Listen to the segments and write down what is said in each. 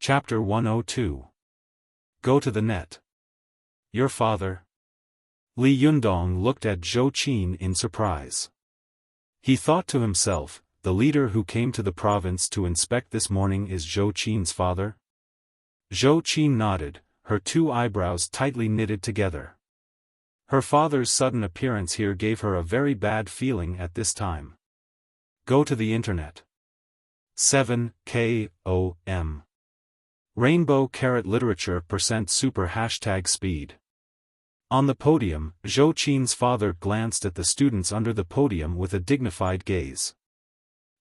Chapter 102. Go to the net. Your father? Li Yundong looked at Zhou Qin in surprise. He thought to himself, the leader who came to the province to inspect this morning is Zhou Qin's father? Zhou Qin nodded, her two eyebrows tightly knitted together. Her father's sudden appearance here gave her a very bad feeling at this time. Go to the internet. 7 KOM. Rainbow Carrot Literature % Super #speed. On the podium, Zhou Qin's father glanced at the students under the podium with a dignified gaze.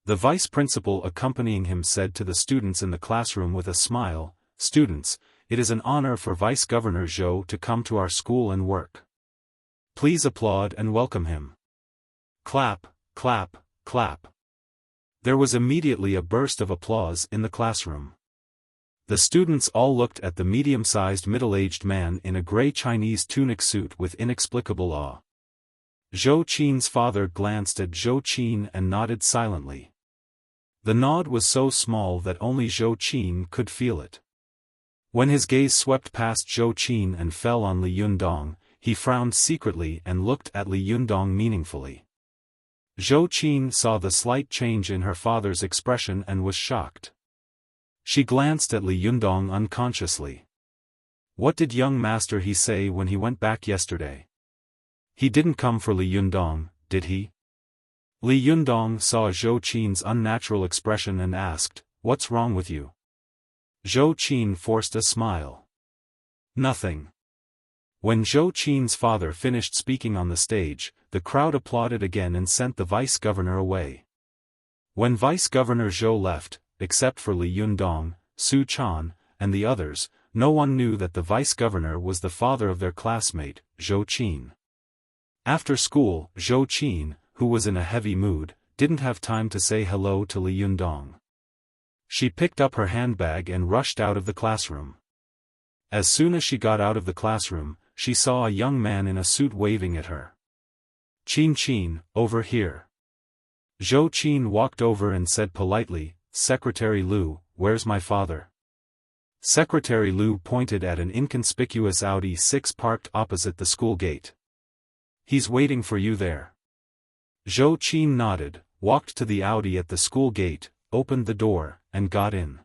The vice principal accompanying him said to the students in the classroom with a smile, "Students, it is an honor for Vice Governor Zhou to come to our school and work. Please applaud and welcome him." Clap, clap, clap. There was immediately a burst of applause in the classroom. The students all looked at the medium-sized middle-aged man in a gray Chinese tunic suit with inexplicable awe. Zhou Qin's father glanced at Zhou Qin and nodded silently. The nod was so small that only Zhou Qin could feel it. When his gaze swept past Zhou Qin and fell on Li Yundong, he frowned secretly and looked at Li Yundong meaningfully. Zhou Qin saw the slight change in her father's expression and was shocked. She glanced at Li Yundong unconsciously. What did young master he say when he went back yesterday? He didn't come for Li Yundong, did he? Li Yundong saw Zhou Qin's unnatural expression and asked, "What's wrong with you?" Zhou Qin forced a smile. Nothing. When Zhou Qin's father finished speaking on the stage, the crowd applauded again and sent the vice governor away. When Vice Governor Zhou left, except for Li Yundong, Su Chan, and the others, no one knew that the vice governor was the father of their classmate, Zhou Qin. After school, Zhou Qin, who was in a heavy mood, didn't have time to say hello to Li Yundong. She picked up her handbag and rushed out of the classroom. As soon as she got out of the classroom, she saw a young man in a suit waving at her. Qin, over here." Zhou Qin walked over and said politely, "Secretary Liu, where's my father?" Secretary Liu pointed at an inconspicuous Audi 6 parked opposite the school gate. "He's waiting for you there." Zhou Qin nodded, walked to the Audi at the school gate, opened the door, and got in.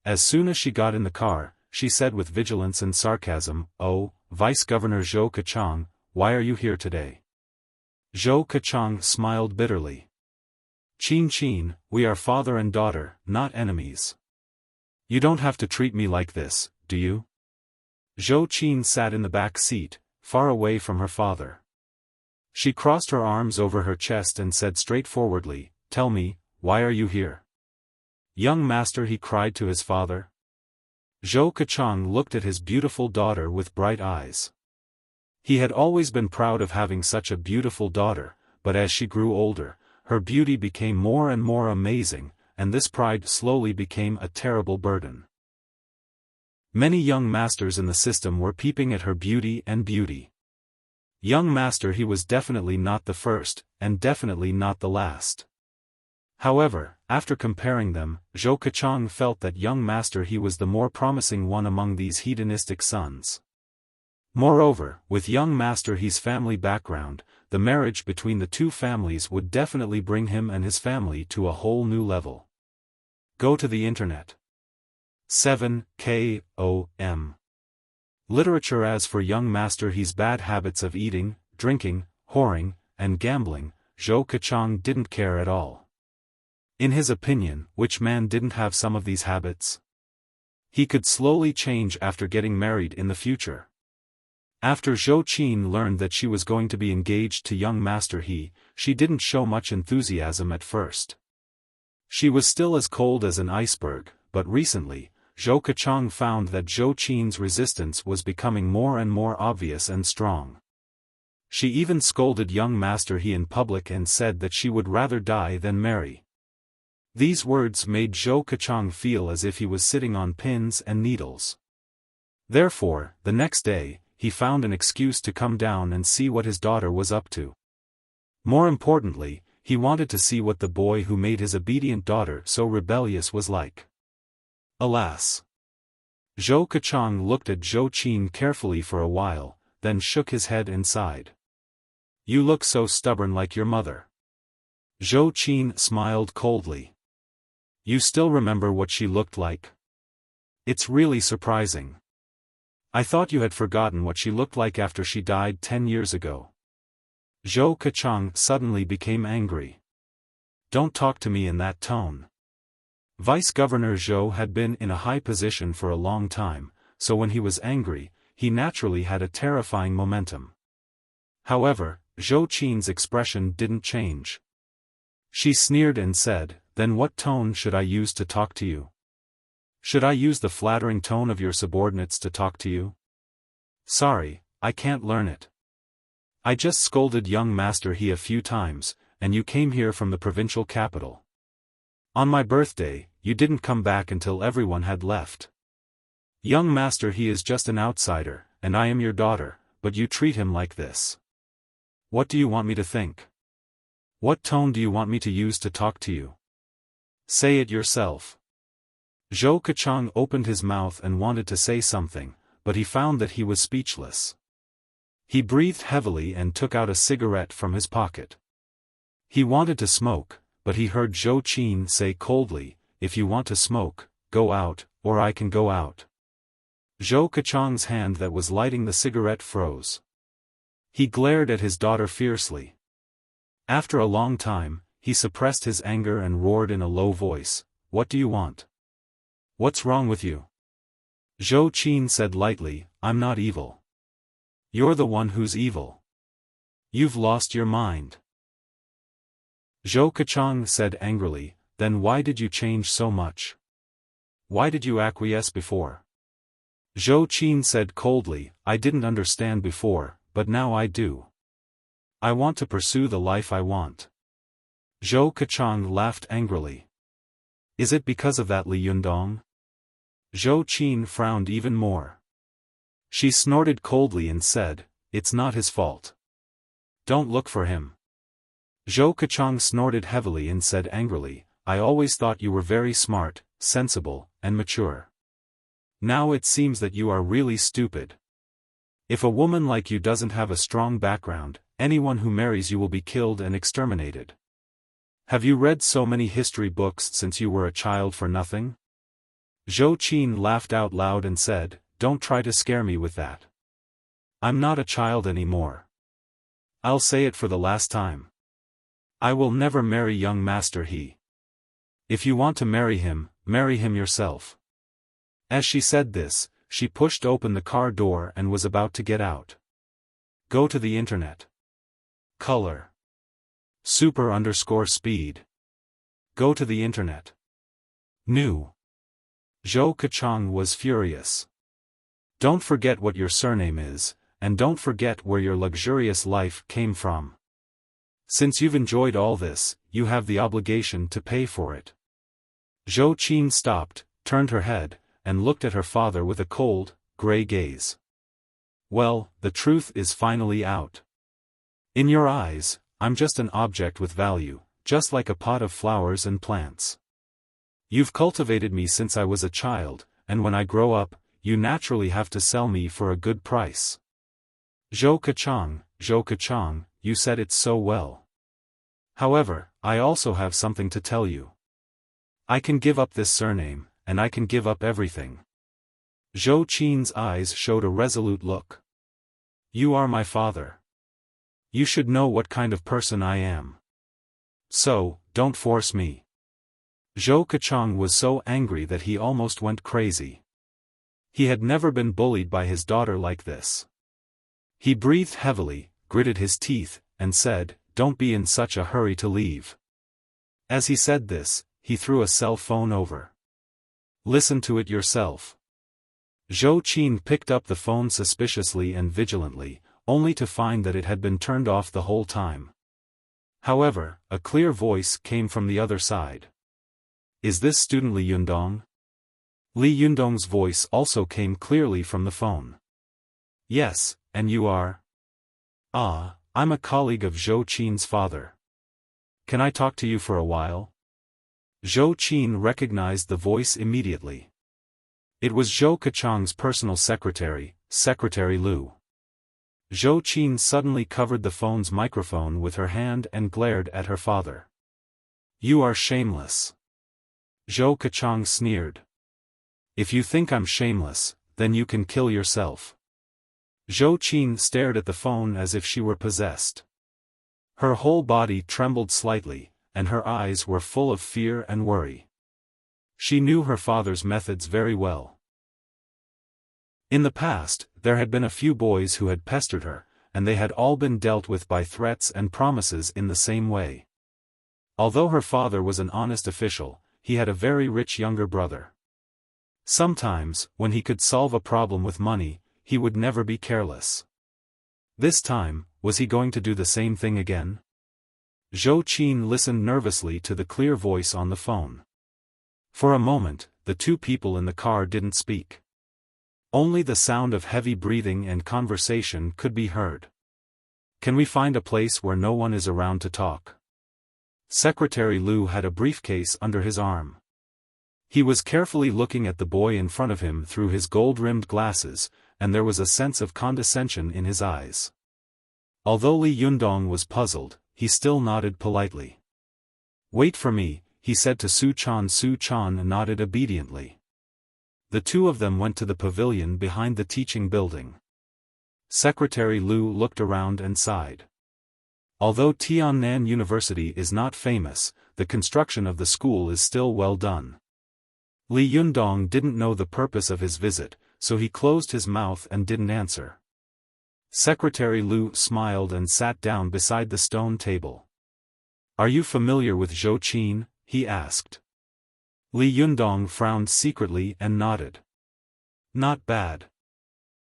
As soon as she got in the car, she said with vigilance and sarcasm, "Oh, Vice Governor Zhou Kachang, why are you here today?" Zhou Kachang smiled bitterly. Qin, we are father and daughter, not enemies. You don't have to treat me like this, do you?" Zhou Qin sat in the back seat, far away from her father. She crossed her arms over her chest and said straightforwardly, "Tell me, why are you here?" "Young master," he cried to his father. Zhou Kachang looked at his beautiful daughter with bright eyes. He had always been proud of having such a beautiful daughter, but as she grew older, her beauty became more and more amazing, and this pride slowly became a terrible burden. Many young masters in the system were peeping at her beauty and beauty. Young master he was definitely not the first, and definitely not the last. However, after comparing them, Zhou Kachang felt that young master he was the more promising one among these hedonistic sons. Moreover, with young master he's family background, the marriage between the two families would definitely bring him and his family to a whole new level. Go to the internet. 7 KOM. Literature. As for young master he's bad habits of eating, drinking, whoring, and gambling, Zhou Kachang didn't care at all. In his opinion, which man didn't have some of these habits? He could slowly change after getting married in the future. After Zhou Qin learned that she was going to be engaged to young master she didn't show much enthusiasm at first. She was still as cold as an iceberg, but recently, Zhou Kachang found that Zhou Qin's resistance was becoming more and more obvious and strong. She even scolded young master in public and said that she would rather die than marry. These words made Zhou Kachang feel as if he was sitting on pins and needles. Therefore, the next day, he found an excuse to come down and see what his daughter was up to. More importantly, he wanted to see what the boy who made his obedient daughter so rebellious was like. Alas! Zhou Keqiang looked at Zhou Qin carefully for a while, then shook his head and sighed. You look so stubborn like your mother. Zhou Qin smiled coldly. You still remember what she looked like? It's really surprising. I thought you had forgotten what she looked like after she died 10 years ago. Zhou Keqiang suddenly became angry. Don't talk to me in that tone. Vice-Governor Zhou had been in a high position for a long time, so when he was angry, he naturally had a terrifying momentum. However, Zhou Qin's expression didn't change. She sneered and said, Then what tone should I use to talk to you? Should I use the flattering tone of your subordinates to talk to you? Sorry, I can't learn it. I just scolded young Master He a few times, and you came here from the provincial capital. On my birthday, you didn't come back until everyone had left. Young Master He is just an outsider, and I am your daughter, but you treat him like this. What do you want me to think? What tone do you want me to use to talk to you? Say it yourself. Zhou Keqiang opened his mouth and wanted to say something, but he found that he was speechless. He breathed heavily and took out a cigarette from his pocket. He wanted to smoke, but he heard Zhou Qin say coldly, If you want to smoke, go out, or I can go out. Zhou Keqiang's hand that was lighting the cigarette froze. He glared at his daughter fiercely. After a long time, he suppressed his anger and roared in a low voice, What do you want? What's wrong with you? Zhou Qin said lightly, I'm not evil. You're the one who's evil. You've lost your mind. Zhou Keqiang said angrily, Then why did you change so much? Why did you acquiesce before? Zhou Qin said coldly, I didn't understand before, but now I do. I want to pursue the life I want. Zhou Keqiang laughed angrily. Is it because of that Li Yundong? Zhou Qin frowned even more. She snorted coldly and said, It's not his fault. Don't look for him. Zhou Keqiang snorted heavily and said angrily, I always thought you were very smart, sensible, and mature. Now it seems that you are really stupid. If a woman like you doesn't have a strong background, anyone who marries you will be killed and exterminated. Have you read so many history books since you were a child for nothing? Zhou Qin laughed out loud and said, Don't try to scare me with that. I'm not a child anymore. I'll say it for the last time. I will never marry young Master He. If you want to marry him yourself. As she said this, she pushed open the car door and was about to get out. Go to the internet. Color. Super_speed. Go to the internet. New. Zhou Keqiang was furious. Don't forget what your surname is, and don't forget where your luxurious life came from. Since you've enjoyed all this, you have the obligation to pay for it. Zhou Qin stopped, turned her head, and looked at her father with a cold, gray gaze. Well, the truth is finally out. In your eyes, I'm just an object with value, just like a pot of flowers and plants. You've cultivated me since I was a child, and when I grow up, you naturally have to sell me for a good price. Zhou Keqiang, you said it so well. However, I also have something to tell you. I can give up this surname, and I can give up everything. Zhou Qin's eyes showed a resolute look. You are my father. You should know what kind of person I am. So, don't force me. Zhou Keqiang was so angry that he almost went crazy. He had never been bullied by his daughter like this. He breathed heavily, gritted his teeth, and said, Don't be in such a hurry to leave. As he said this, he threw a cell phone over. Listen to it yourself. Zhou Qin picked up the phone suspiciously and vigilantly, only to find that it had been turned off the whole time. However, a clear voice came from the other side. Is this student Li Yundong? Li Yundong's voice also came clearly from the phone. Yes, and you are? Ah, I'm a colleague of Zhou Qin's father. Can I talk to you for a while? Zhou Qin recognized the voice immediately. It was Zhou Kachang's personal secretary, Secretary Lu. Zhou Qin suddenly covered the phone's microphone with her hand and glared at her father. "You are shameless." Zhou Kachang sneered. "If you think I'm shameless, then you can kill yourself." Zhou Qin stared at the phone as if she were possessed. Her whole body trembled slightly, and her eyes were full of fear and worry. She knew her father's methods very well. In the past, there had been a few boys who had pestered her, and they had all been dealt with by threats and promises in the same way. Although her father was an honest official, he had a very rich younger brother. Sometimes, when he could solve a problem with money, he would never be careless. This time, was he going to do the same thing again? Zhou Qin listened nervously to the clear voice on the phone. For a moment, the two people in the car didn't speak. Only the sound of heavy breathing and conversation could be heard. "Can we find a place where no one is around to talk?" Secretary Lu had a briefcase under his arm. He was carefully looking at the boy in front of him through his gold-rimmed glasses, and there was a sense of condescension in his eyes. Although Li Yundong was puzzled, he still nodded politely. "Wait for me," he said to Su Chan. Su Chan nodded obediently. The two of them went to the pavilion behind the teaching building. Secretary Lu looked around and sighed. Although Tiannan University is not famous, the construction of the school is still well done. Li Yundong didn't know the purpose of his visit, so he closed his mouth and didn't answer. Secretary Lu smiled and sat down beside the stone table. "Are you familiar with Zhou Qin?" he asked. Li Yundong frowned secretly and nodded. "Not bad."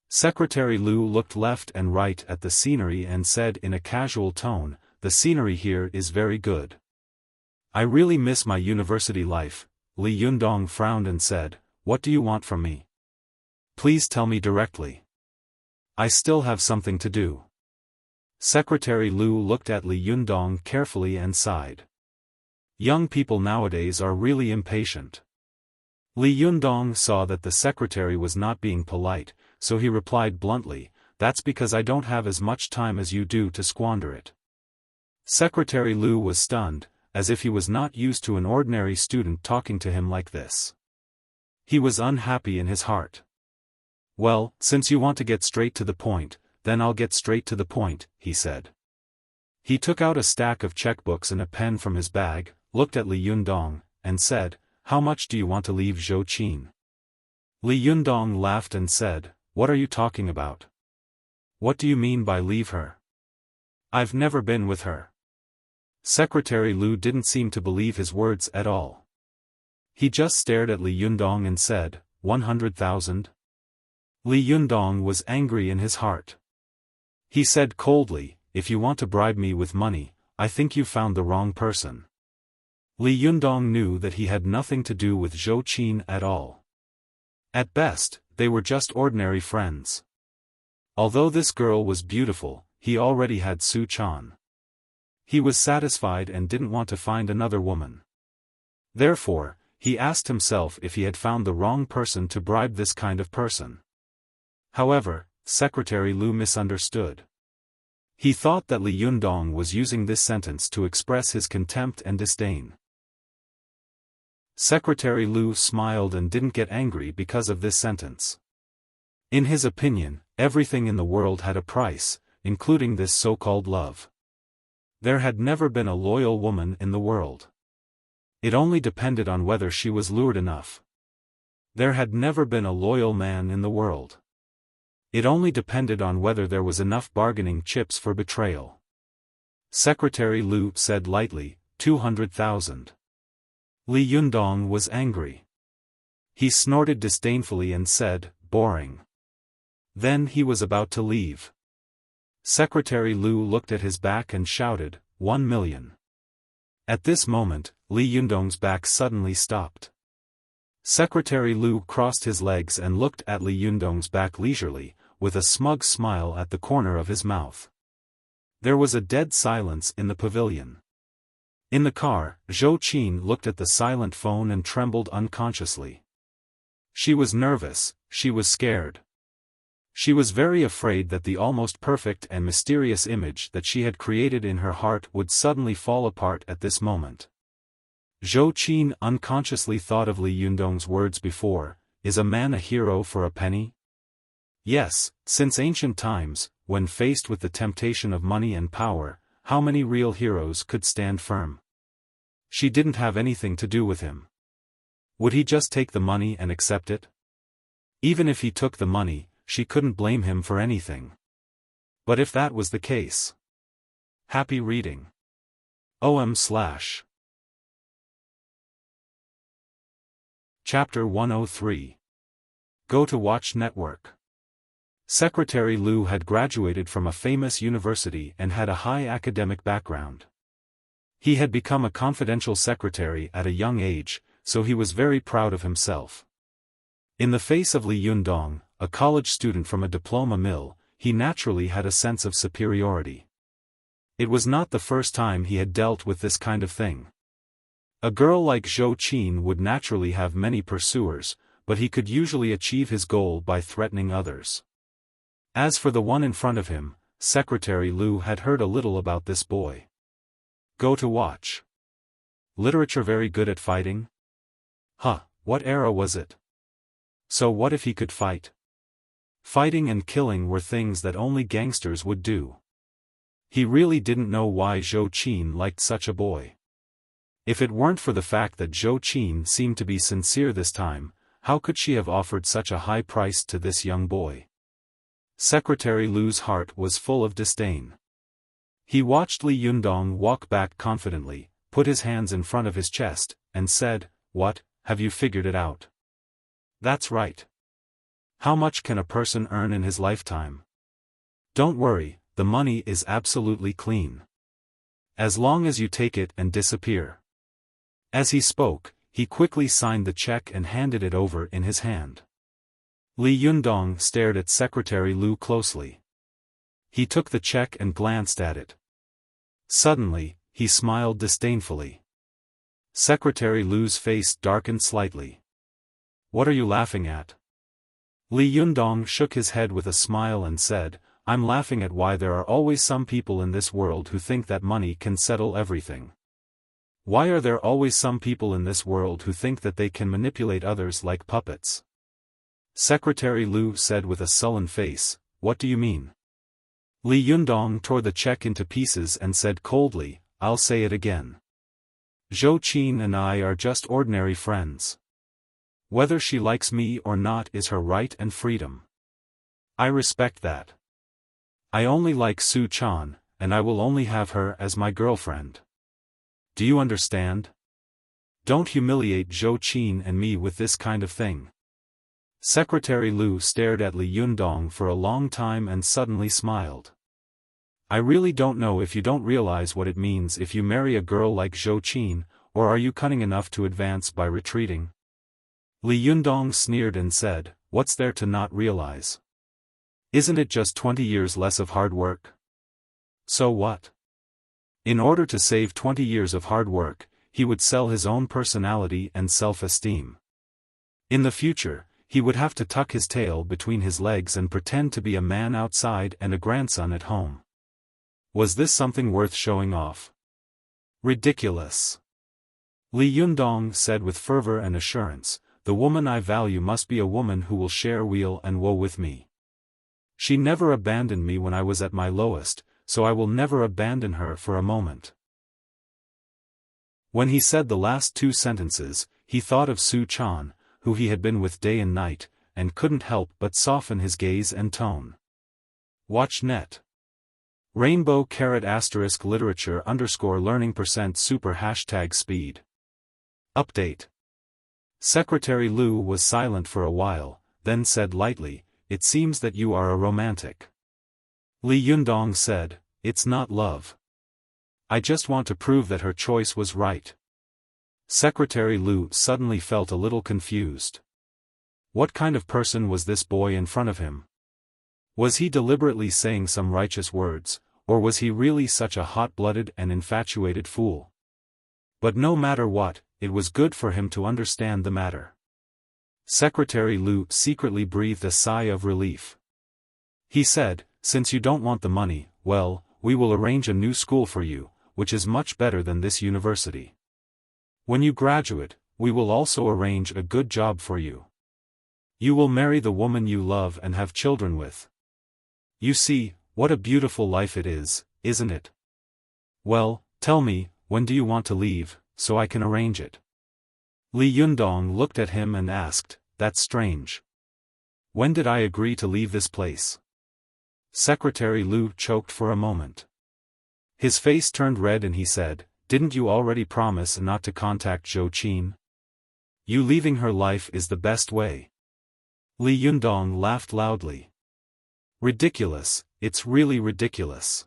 Secretary Lu looked left and right at the scenery and said in a casual tone, "The scenery here is very good. I really miss my university life." Li Yundong frowned and said, "What do you want from me? Please tell me directly. I still have something to do." Secretary Lu looked at Li Yundong carefully and sighed. Young people nowadays are really impatient. Li Yundong saw that the secretary was not being polite, so he replied bluntly, "That's because I don't have as much time as you do to squander it." Secretary Lu was stunned, as if he was not used to an ordinary student talking to him like this. He was unhappy in his heart. "Well, since you want to get straight to the point, then I'll get straight to the point," he said. He took out a stack of checkbooks and a pen from his bag, looked at Li Yundong, and said, "How much do you want to leave Zhou Qin?" Li Yundong laughed and said, "What are you talking about? What do you mean by leave her? I've never been with her." Secretary Lu didn't seem to believe his words at all. He just stared at Li Yundong and said, 100,000? Li Yundong was angry in his heart. He said coldly, "If you want to bribe me with money, I think you found the wrong person." Li Yundong knew that he had nothing to do with Zhou Qin at all. At best, they were just ordinary friends. Although this girl was beautiful, he already had Su Chan. He was satisfied and didn't want to find another woman. Therefore, he asked himself if he had found the wrong person to bribe this kind of person. However, Secretary Lu misunderstood. He thought that Li Yundong was using this sentence to express his contempt and disdain. Secretary Lu smiled and didn't get angry because of this sentence. In his opinion, everything in the world had a price, including this so-called love. There had never been a loyal woman in the world. It only depended on whether she was lured enough. There had never been a loyal man in the world. It only depended on whether there was enough bargaining chips for betrayal. Secretary Lu said lightly, 200,000. Li Yundong was angry. He snorted disdainfully and said, "Boring." Then he was about to leave. Secretary Lu looked at his back and shouted, 1 million. At this moment, Li Yundong's back suddenly stopped. Secretary Lu crossed his legs and looked at Li Yundong's back leisurely, with a smug smile at the corner of his mouth. There was a dead silence in the pavilion. In the car, Zhou Qin looked at the silent phone and trembled unconsciously. She was nervous, she was scared. She was very afraid that the almost perfect and mysterious image that she had created in her heart would suddenly fall apart at this moment. Zhou Qin unconsciously thought of Li Yundong's words before, "Is a man a hero for a penny?" Yes, since ancient times, when faced with the temptation of money and power, how many real heroes could stand firm? She didn't have anything to do with him. Would he just take the money and accept it? Even if he took the money, she couldn't blame him for anything. But if that was the case. Happy reading. OM/. Chapter 103. Go to Watch Network. Secretary Liu had graduated from a famous university and had a high academic background. He had become a confidential secretary at a young age, so he was very proud of himself. In the face of Li Yundong, a college student from a diploma mill, he naturally had a sense of superiority. It was not the first time he had dealt with this kind of thing. A girl like Zhou Qin would naturally have many pursuers, but he could usually achieve his goal by threatening others. As for the one in front of him, Secretary Liu had heard a little about this boy. Go to watch. Literature very good at fighting? Huh, what era was it? So what if he could fight? Fighting and killing were things that only gangsters would do. He really didn't know why Zhou Qin liked such a boy. If it weren't for the fact that Zhou Qin seemed to be sincere this time, how could she have offered such a high price to this young boy? Secretary Liu's heart was full of disdain. He watched Li Yundong walk back confidently, put his hands in front of his chest, and said, "What, have you figured it out?" "That's right. How much can a person earn in his lifetime?" "Don't worry, the money is absolutely clean. As long as you take it and disappear." As he spoke, he quickly signed the check and handed it over in his hand. Li Yundong stared at Secretary Liu closely. He took the check and glanced at it. Suddenly, he smiled disdainfully. Secretary Liu's face darkened slightly. "What are you laughing at?" Li Yundong shook his head with a smile and said, "I'm laughing at why there are always some people in this world who think that money can settle everything. Why are there always some people in this world who think that they can manipulate others like puppets?" Secretary Liu said with a sullen face, "What do you mean?" Li Yundong tore the check into pieces and said coldly, "I'll say it again. Zhou Qin and I are just ordinary friends. Whether she likes me or not is her right and freedom. I respect that. I only like Su Chan, and I will only have her as my girlfriend. Do you understand? Don't humiliate Zhou Qin and me with this kind of thing." Secretary Liu stared at Li Yundong for a long time and suddenly smiled. "I really don't know if you don't realize what it means if you marry a girl like Zhou Qin, or are you cunning enough to advance by retreating?" Li Yundong sneered and said, "What's there to not realize? Isn't it just 20 years less of hard work? So what? In order to save 20 years of hard work, he would sell his own personality and self-esteem. In the future, he would have to tuck his tail between his legs and pretend to be a man outside and a grandson at home. Was this something worth showing off? Ridiculous." Li Yundong said with fervor and assurance, "The woman I value must be a woman who will share weal and woe with me. She never abandoned me when I was at my lowest, so I will never abandon her for a moment." When he said the last two sentences, he thought of Su Chan, who he had been with day and night, and couldn't help but soften his gaze and tone. Watch net. Rainbow ** literature _learning %super #speed. Update. Secretary Liu was silent for a while, then said lightly, "It seems that you are a romantic." Li Yundong said, "It's not love. I just want to prove that her choice was right." Secretary Liu suddenly felt a little confused. What kind of person was this boy in front of him? Was he deliberately saying some righteous words, or was he really such a hot-blooded and infatuated fool? But no matter what, it was good for him to understand the matter. Secretary Lu secretly breathed a sigh of relief. He said, "Since you don't want the money, well, we will arrange a new school for you, which is much better than this university. When you graduate, we will also arrange a good job for you. You will marry the woman you love and have children with. You see, what a beautiful life it is, isn't it? Well, tell me, when do you want to leave, so I can arrange it?" Li Yundong looked at him and asked, "That's strange. When did I agree to leave this place?" Secretary Lu choked for a moment. His face turned red and he said, "Didn't you already promise not to contact Zhou Qin? You leaving her life is the best way." Li Yundong laughed loudly. "Ridiculous, it's really ridiculous.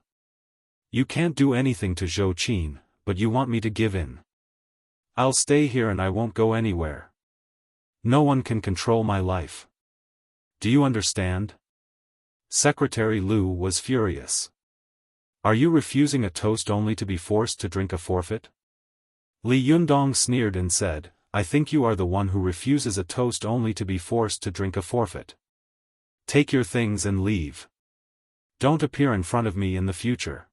You can't do anything to Zhou Qin, but you want me to give in. I'll stay here and I won't go anywhere. No one can control my life. Do you understand?" Secretary Lu was furious. "Are you refusing a toast only to be forced to drink a forfeit?" Li Yundong sneered and said, "I think you are the one who refuses a toast only to be forced to drink a forfeit. Take your things and leave. Don't appear in front of me in the future."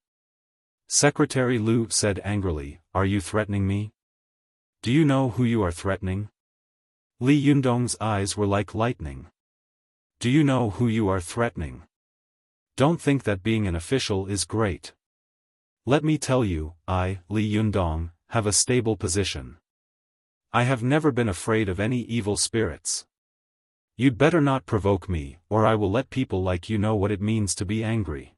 Secretary Lu said angrily, "Are you threatening me? Do you know who you are threatening?" Li Yundong's eyes were like lightning. "Do you know who you are threatening? Don't think that being an official is great. Let me tell you, I, Li Yundong, have a stable position. I have never been afraid of any evil spirits. You'd better not provoke me, or I will let people like you know what it means to be angry.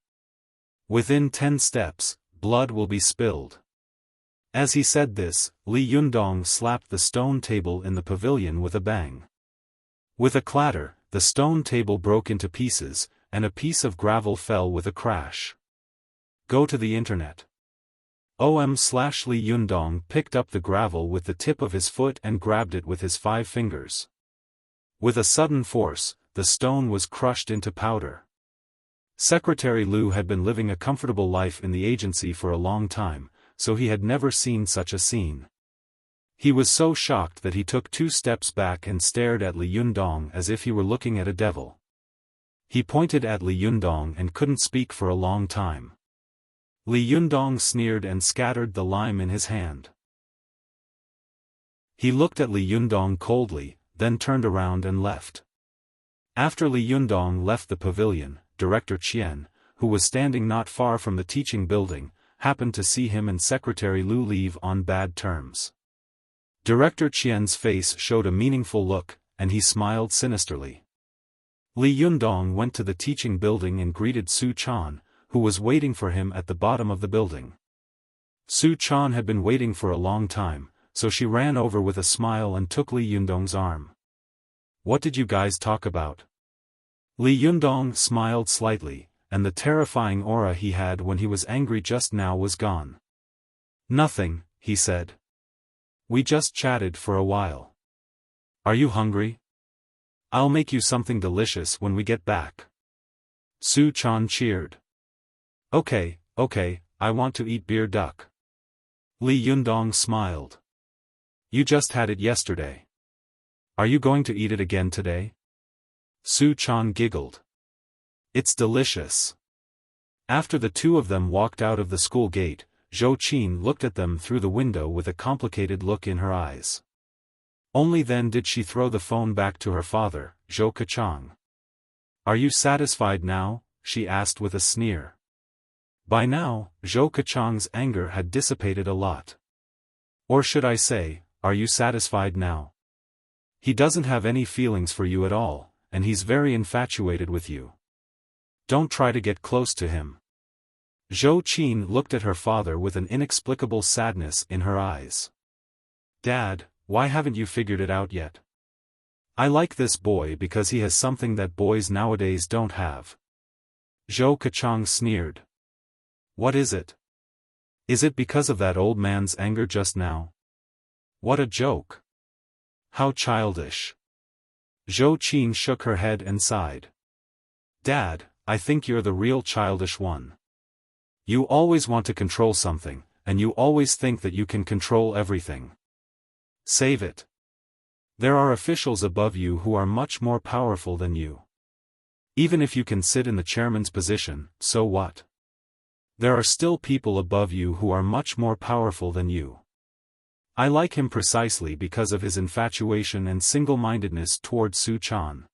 Within 10 steps, blood will be spilled." As he said this, Li Yundong slapped the stone table in the pavilion with a bang. With a clatter, the stone table broke into pieces, and a piece of gravel fell with a crash. Go to the internet. Li Yundong picked up the gravel with the tip of his foot and grabbed it with his 5 fingers. With a sudden force, the stone was crushed into powder. Secretary Lu had been living a comfortable life in the agency for a long time, so he had never seen such a scene. He was so shocked that he took 2 steps back and stared at Li Yundong as if he were looking at a devil. He pointed at Li Yundong and couldn't speak for a long time. Li Yundong sneered and scattered the lime in his hand. He looked at Li Yundong coldly, then turned around and left. After Li Yundong left the pavilion, Director Qian, who was standing not far from the teaching building, happened to see him and Secretary Lu leave on bad terms. Director Qian's face showed a meaningful look, and he smiled sinisterly. Li Yundong went to the teaching building and greeted Su Chan, who was waiting for him at the bottom of the building. Su Chan had been waiting for a long time, so she ran over with a smile and took Li Yundong's arm. "What did you guys talk about?" Li Yundong smiled slightly, and the terrifying aura he had when he was angry just now was gone. "Nothing," he said. "We just chatted for a while. Are you hungry? I'll make you something delicious when we get back." Su Chan cheered. Okay, I want to eat beer duck." Li Yundong smiled. "You just had it yesterday. Are you going to eat it again today?" Su Chan giggled. "It's delicious." After the 2 of them walked out of the school gate, Zhou Qin looked at them through the window with a complicated look in her eyes. Only then did she throw the phone back to her father, Zhou Keqiang. "Are you satisfied now?" she asked with a sneer. By now, Zhou Keqiang's anger had dissipated a lot. Or should I say, are you satisfied now? He doesn't have any feelings for you at all, and he's very infatuated with you. Don't try to get close to him. Zhou Qin looked at her father with an inexplicable sadness in her eyes. "Dad, why haven't you figured it out yet? I like this boy because he has something that boys nowadays don't have." Zhou Keqiang sneered. "What is it? Is it because of that old man's anger just now? What a joke. How childish." Zhou Qin shook her head and sighed. "Dad, I think you're the real childish one. You always want to control something, and you always think that you can control everything. Save it." There are officials above you who are much more powerful than you. Even if you can sit in the chairman's position, so what? There are still people above you who are much more powerful than you. I like him precisely because of his infatuation and single-mindedness toward Su Chan.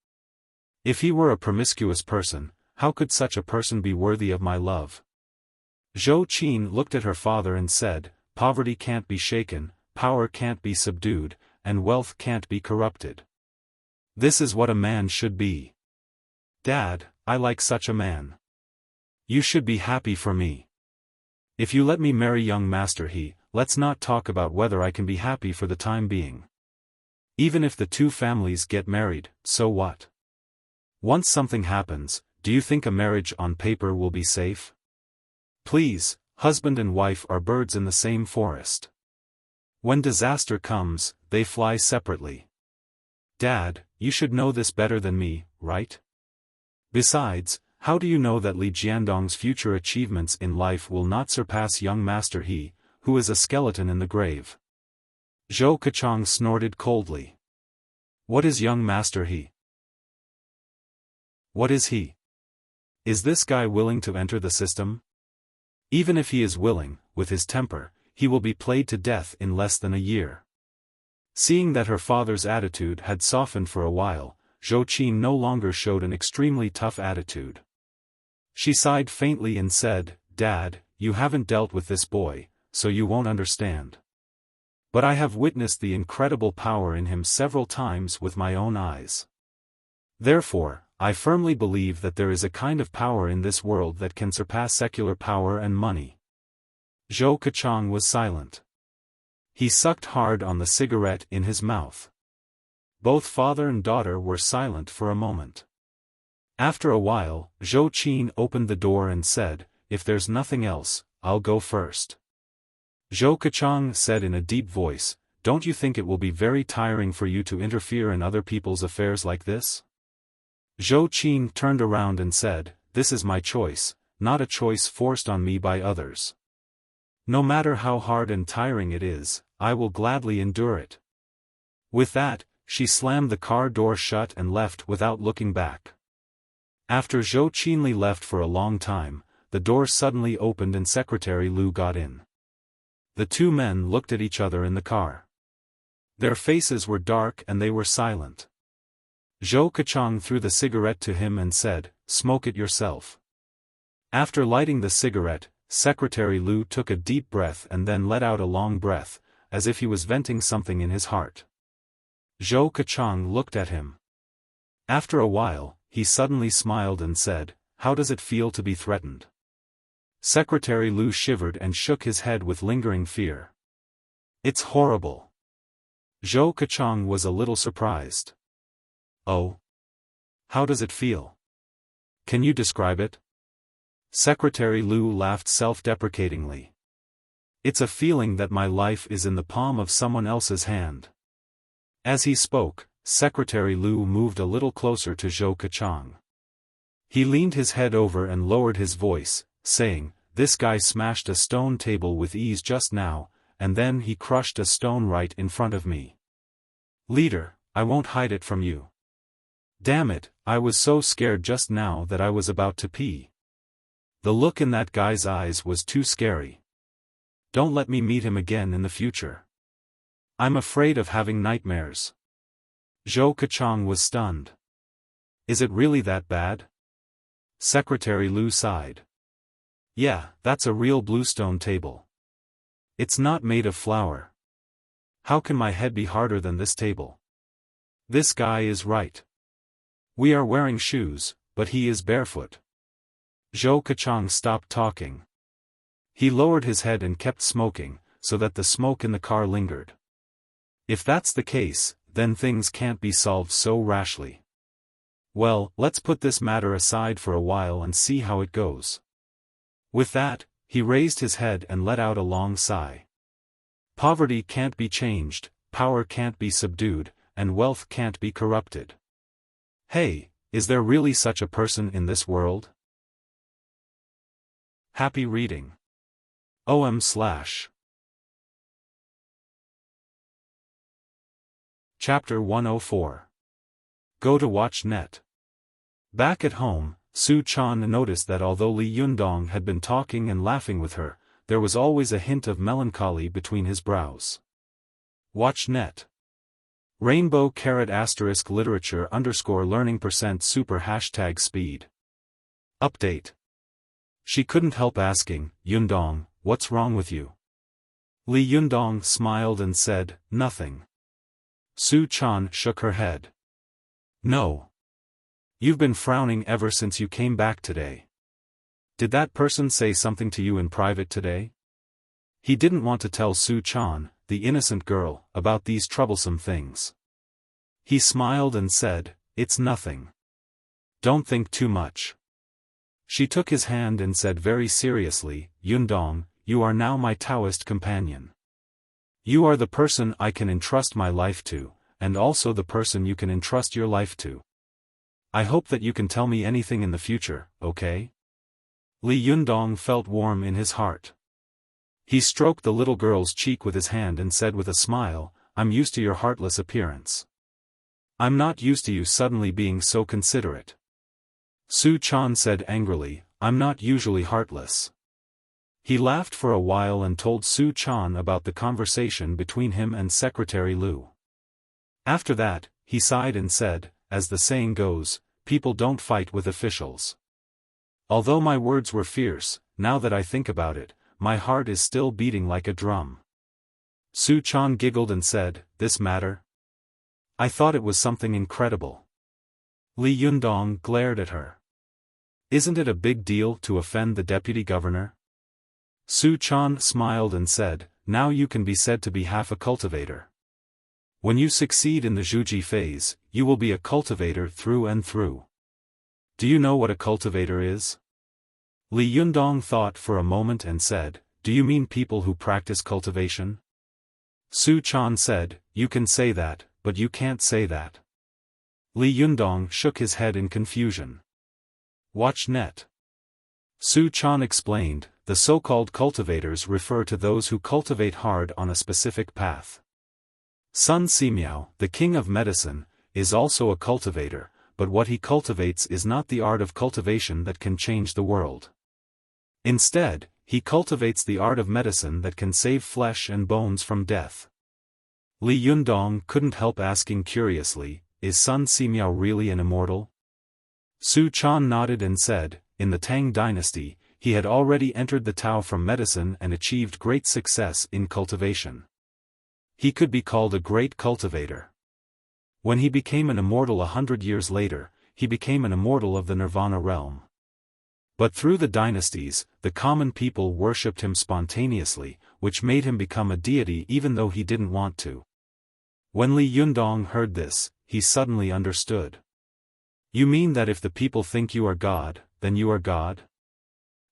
If he were a promiscuous person, how could such a person be worthy of my love? Zhou Qin looked at her father and said, poverty can't be shaken, power can't be subdued, and wealth can't be corrupted. This is what a man should be. Dad, I like such a man. You should be happy for me. If you let me marry young Master He, let's not talk about whether I can be happy for the time being. Even if the two families get married, so what? Once something happens, do you think a marriage on paper will be safe? Please, husband and wife are birds in the same forest. When disaster comes, they fly separately. Dad, you should know this better than me, right? Besides, how do you know that Li Jiandong's future achievements in life will not surpass young Master He, who is a skeleton in the grave? Zhou Keqiang snorted coldly. What is young Master He? What is he? Is this guy willing to enter the system? Even if he is willing, with his temper, he will be played to death in less than a year. Seeing that her father's attitude had softened for a while, Zhou Qin no longer showed an extremely tough attitude. She sighed faintly and said, Dad, you haven't dealt with this boy, so you won't understand. But I have witnessed the incredible power in him several times with my own eyes. Therefore, I firmly believe that there is a kind of power in this world that can surpass secular power and money. Zhou Keqiang was silent. He sucked hard on the cigarette in his mouth. Both father and daughter were silent for a moment. After a while, Zhou Qin opened the door and said, if there's nothing else, I'll go first. Zhou Keqiang said in a deep voice, don't you think it will be very tiring for you to interfere in other people's affairs like this? Zhou Qin turned around and said, this is my choice, not a choice forced on me by others. No matter how hard and tiring it is, I will gladly endure it. With that, she slammed the car door shut and left without looking back. After Zhou Qinli left for a long time, the door suddenly opened and Secretary Lu got in. The two men looked at each other in the car. Their faces were dark and they were silent. Zhou Keqiang threw the cigarette to him and said, smoke it yourself. After lighting the cigarette, Secretary Lu took a deep breath and then let out a long breath, as if he was venting something in his heart. Zhou Keqiang looked at him. After a while, he suddenly smiled and said, how does it feel to be threatened? Secretary Lu shivered and shook his head with lingering fear. It's horrible. Zhou Keqiang was a little surprised. Oh? How does it feel? Can you describe it? Secretary Lu laughed self-deprecatingly. It's a feeling that my life is in the palm of someone else's hand. As he spoke, Secretary Lu moved a little closer to Zhou Keqiang. He leaned his head over and lowered his voice, saying, this guy smashed a stone table with ease just now, and then he crushed a stone right in front of me. Leader, I won't hide it from you. Damn it, I was so scared just now that I was about to pee. The look in that guy's eyes was too scary. Don't let me meet him again in the future. I'm afraid of having nightmares. Zhou Keqiang was stunned. Is it really that bad? Secretary Lu sighed. Yeah, that's a real bluestone table. It's not made of flour. How can my head be harder than this table? This guy is right. We are wearing shoes, but he is barefoot. Zhou Keqiang stopped talking. He lowered his head and kept smoking, so that the smoke in the car lingered. If that's the case, then things can't be solved so rashly. Well, let's put this matter aside for a while and see how it goes. With that, he raised his head and let out a long sigh. Poverty can't be changed, power can't be subdued, and wealth can't be corrupted. Hey, is there really such a person in this world? Happy reading. OM/. Chapter 104. Go to watch net. Back at home, Su Chan noticed that although Li Yundong had been talking and laughing with her, there was always a hint of melancholy between his brows. Watch net. Rainbow ** literature _learning %super #speed. Update. She couldn't help asking, Yundong, what's wrong with you? Li Yundong smiled and said, nothing. Su Chan shook her head. No. You've been frowning ever since you came back today. Did that person say something to you in private today? He didn't want to tell Su Chan, the innocent girl, about these troublesome things. He smiled and said, it's nothing. Don't think too much. She took his hand and said very seriously, Yundong, you are now my Taoist companion. You are the person I can entrust my life to, and also the person you can entrust your life to. I hope that you can tell me anything in the future, okay? Li Yundong felt warm in his heart. He stroked the little girl's cheek with his hand and said with a smile, I'm used to your heartless appearance. I'm not used to you suddenly being so considerate. Su Chan said angrily, I'm not usually heartless. He laughed for a while and told Su Chan about the conversation between him and Secretary Liu. After that, he sighed and said, as the saying goes, people don't fight with officials. Although my words were fierce, now that I think about it, my heart is still beating like a drum. Su Chan giggled and said, this matter? I thought it was something incredible. Li Yundong glared at her. Isn't it a big deal to offend the deputy governor? Su Chan smiled and said, now you can be said to be half a cultivator. When you succeed in the Zhuji phase, you will be a cultivator through and through. Do you know what a cultivator is? Li Yundong thought for a moment and said, do you mean people who practice cultivation? Su Chan said, you can say that, but you can't say that. Li Yundong shook his head in confusion. Watch net. Su Chan explained, the so-called cultivators refer to those who cultivate hard on a specific path. Sun Simiao, the king of medicine, is also a cultivator, but what he cultivates is not the art of cultivation that can change the world. Instead, he cultivates the art of medicine that can save flesh and bones from death. Li Yundong couldn't help asking curiously, is Sun Simiao really an immortal? Su Chan nodded and said, in the Tang dynasty, he had already entered the Tao from medicine and achieved great success in cultivation. He could be called a great cultivator. When he became an immortal 100 years later, he became an immortal of the Nirvana realm. But through the dynasties, the common people worshipped him spontaneously, which made him become a deity even though he didn't want to. When Li Yundong heard this, he suddenly understood. You mean that if the people think you are God, then you are God?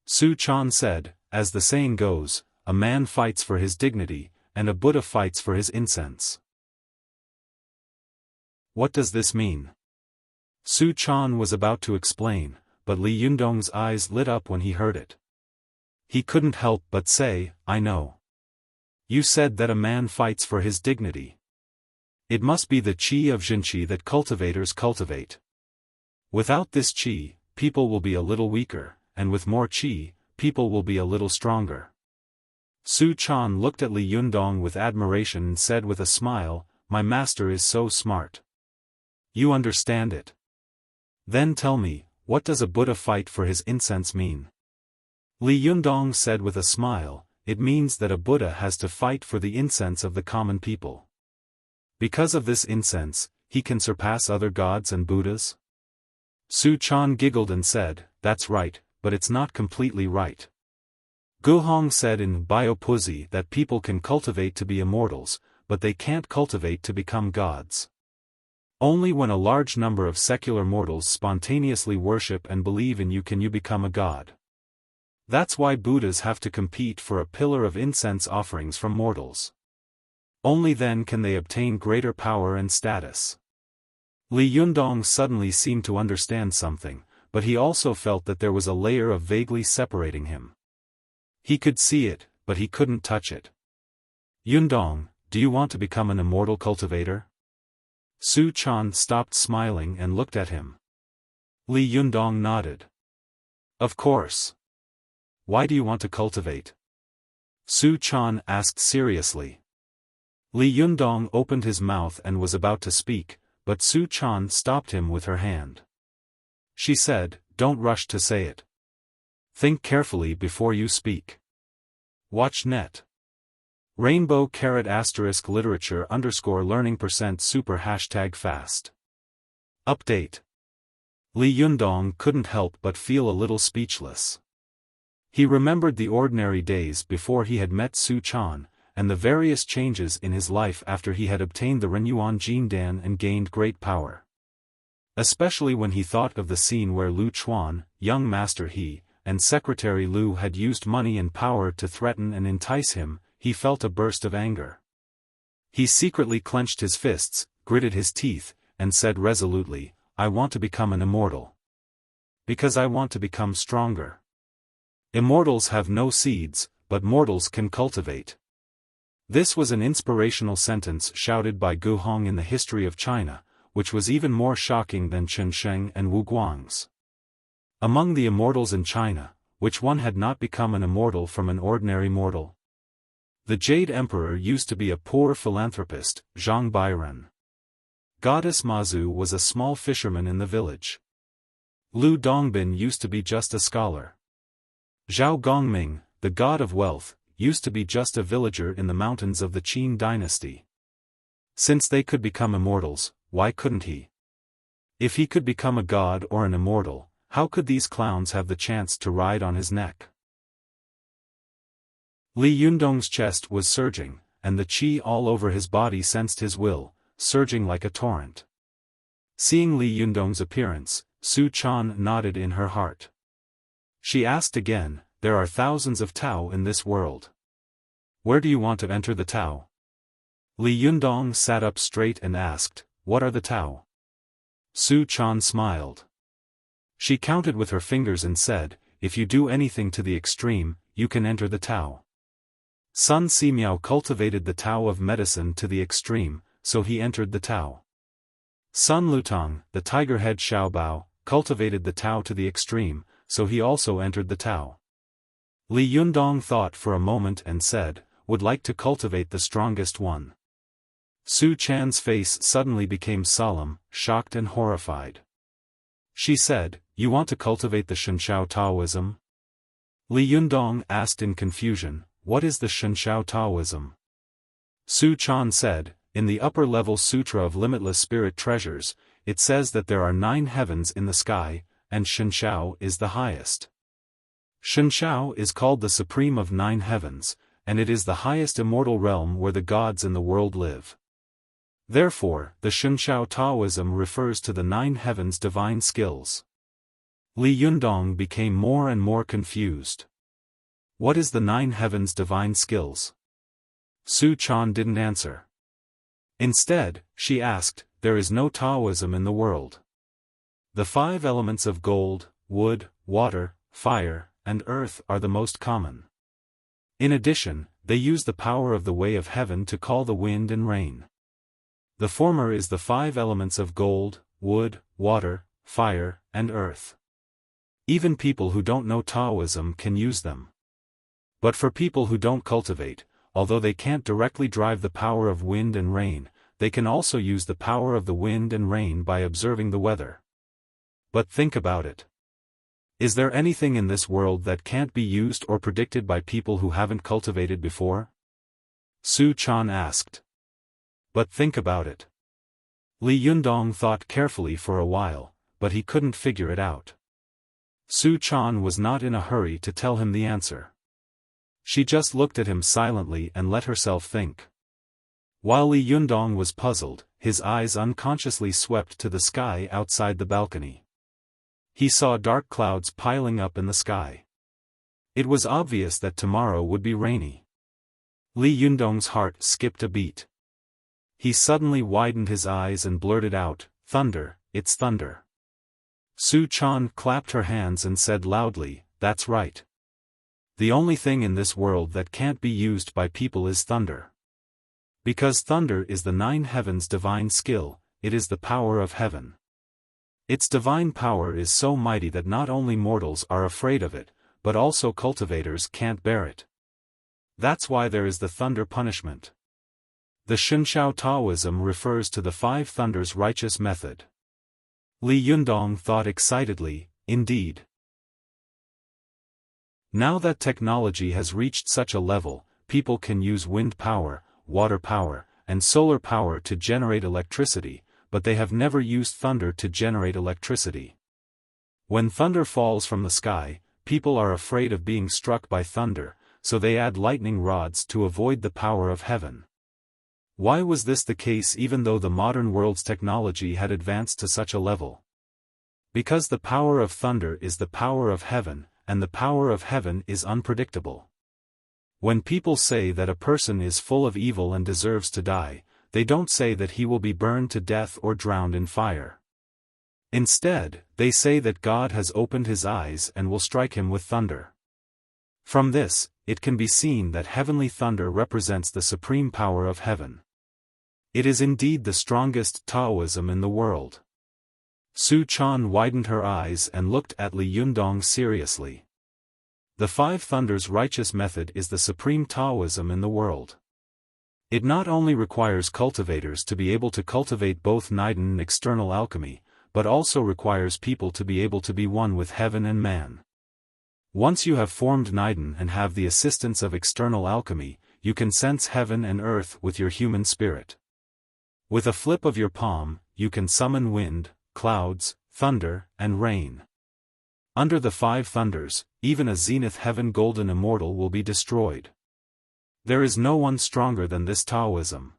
Su Chan said, as the saying goes, a man fights for his dignity, and a Buddha fights for his incense. What does this mean? Su Chan was about to explain, but Li Yundong's eyes lit up when he heard it. He couldn't help but say, I know. You said that a man fights for his dignity. It must be the qi of Jinqi that cultivators cultivate. Without this qi, people will be a little weaker, and with more qi, people will be a little stronger. Su Chan looked at Li Yundong with admiration and said with a smile, my master is so smart. You understand it. Then tell me, what does a Buddha fight for his incense mean? Li Yundong said with a smile, it means that a Buddha has to fight for the incense of the common people. Because of this incense, he can surpass other gods and Buddhas? Su Chan giggled and said, that's right, but it's not completely right. Guhong said in Biopuzi that people can cultivate to be immortals, but they can't cultivate to become gods. Only when a large number of secular mortals spontaneously worship and believe in you can you become a god. That's why Buddhas have to compete for a pillar of incense offerings from mortals. Only then can they obtain greater power and status. Li Yundong suddenly seemed to understand something, but he also felt that there was a layer of vaguely separating him. He could see it, but he couldn't touch it. Yundong, do you want to become an immortal cultivator? Su Chan stopped smiling and looked at him. Li Yundong nodded. Of course. Why do you want to cultivate? Su Chan asked seriously. Li Yundong opened his mouth and was about to speak, but Su Chan stopped him with her hand. She said, "Don't rush to say it. Think carefully before you speak. Watch net. Rainbow ** literature _learning %super #fast. Update. Li Yundong couldn't help but feel a little speechless. He remembered the ordinary days before he had met Su Chan, and the various changes in his life after he had obtained the Renyuan Jindan and gained great power. Especially when he thought of the scene where Lu Chuan, young Master He, and Secretary Lu had used money and power to threaten and entice him, he felt a burst of anger. He secretly clenched his fists, gritted his teeth, and said resolutely, "I want to become an immortal. Because I want to become stronger. Immortals have no seeds, but mortals can cultivate." This was an inspirational sentence shouted by Gu Hong in the history of China, which was even more shocking than Chen Sheng and Wu Guang's. Among the immortals in China, which one had not become an immortal from an ordinary mortal? The Jade Emperor used to be a poor philanthropist, Zhang Bairen. Goddess Mazu was a small fisherman in the village. Lu Dongbin used to be just a scholar. Zhao Gongming, the god of wealth, used to be just a villager in the mountains of the Qin dynasty. Since they could become immortals, why couldn't he? If he could become a god or an immortal, how could these clowns have the chance to ride on his neck? Li Yundong's chest was surging, and the qi all over his body sensed his will, surging like a torrent. Seeing Li Yundong's appearance, Su Chan nodded in her heart. She asked again, "There are thousands of Tao in this world. Where do you want to enter the Tao?" Li Yundong sat up straight and asked, "What are the Tao?" Su Chan smiled. She counted with her fingers and said, "If you do anything to the extreme, you can enter the Tao." Sun Simiao cultivated the Tao of medicine to the extreme, so he entered the Tao. Sun Lutang, the tiger-head Xiaobao, cultivated the Tao to the extreme, so he also entered the Tao. Li Yundong thought for a moment and said, "Would like to cultivate the strongest one." Su Chan's face suddenly became solemn, shocked and horrified. She said, "You want to cultivate the Shenshao Taoism?" Li Yundong asked in confusion, "What is the Shenshao Taoism?" Su Chan said, "In the upper-level Sutra of Limitless Spirit Treasures, it says that there are 9 heavens in the sky, and Shenshao is the highest. Shenshao is called the supreme of 9 heavens, and it is the highest immortal realm where the gods in the world live. Therefore, the Shenshao Taoism refers to the 9 heavens' divine skills." Li Yundong became more and more confused. What is the 9 heavens' divine skills? Su Chan didn't answer. Instead, she asked, "There is no Taoism in the world. The 5 elements of gold, wood, water, fire, and earth are the most common. In addition, they use the power of the way of heaven to call the wind and rain. The former is the 5 elements of gold, wood, water, fire, and earth. Even people who don't know Taoism can use them. But for people who don't cultivate, although they can't directly drive the power of wind and rain, they can also use the power of the wind and rain by observing the weather. But think about it. Is there anything in this world that can't be used or predicted by people who haven't cultivated before?" Su Chan asked. "But think about it." Li Yundong thought carefully for a while, but he couldn't figure it out. Su Chan was not in a hurry to tell him the answer. She just looked at him silently and let herself think. While Li Yundong was puzzled, his eyes unconsciously swept to the sky outside the balcony. He saw dark clouds piling up in the sky. It was obvious that tomorrow would be rainy. Li Yundong's heart skipped a beat. He suddenly widened his eyes and blurted out, "Thunder, it's thunder." Su Chan clapped her hands and said loudly, "That's right. The only thing in this world that can't be used by people is thunder. Because thunder is the 9 heavens' divine skill, it is the power of heaven. Its divine power is so mighty that not only mortals are afraid of it, but also cultivators can't bear it. That's why there is the thunder punishment. The Shunshao Taoism refers to the five thunders righteous method. Li Yundong thought excitedly, indeed. Now that technology has reached such a level, people can use wind power, water power, and solar power to generate electricity, but they have never used thunder to generate electricity. When thunder falls from the sky, people are afraid of being struck by thunder, so they add lightning rods to avoid the power of heaven. Why was this the case even though the modern world's technology had advanced to such a level? Because the power of thunder is the power of heaven, and the power of heaven is unpredictable. When people say that a person is full of evil and deserves to die, they don't say that he will be burned to death or drowned in fire. Instead, they say that God has opened his eyes and will strike him with thunder. From this, it can be seen that heavenly thunder represents the supreme power of heaven. It is indeed the strongest Taoism in the world. Su Chan widened her eyes and looked at Li Yundong seriously. The five thunders righteous method is the supreme Taoism in the world. It not only requires cultivators to be able to cultivate both Niden and external alchemy, but also requires people to be able to be one with heaven and man. Once you have formed Niden and have the assistance of external alchemy, you can sense heaven and earth with your human spirit. With a flip of your palm, you can summon wind, clouds, thunder, and rain. Under the five thunders, even a zenith heaven golden immortal will be destroyed. There is no one stronger than this Taoism.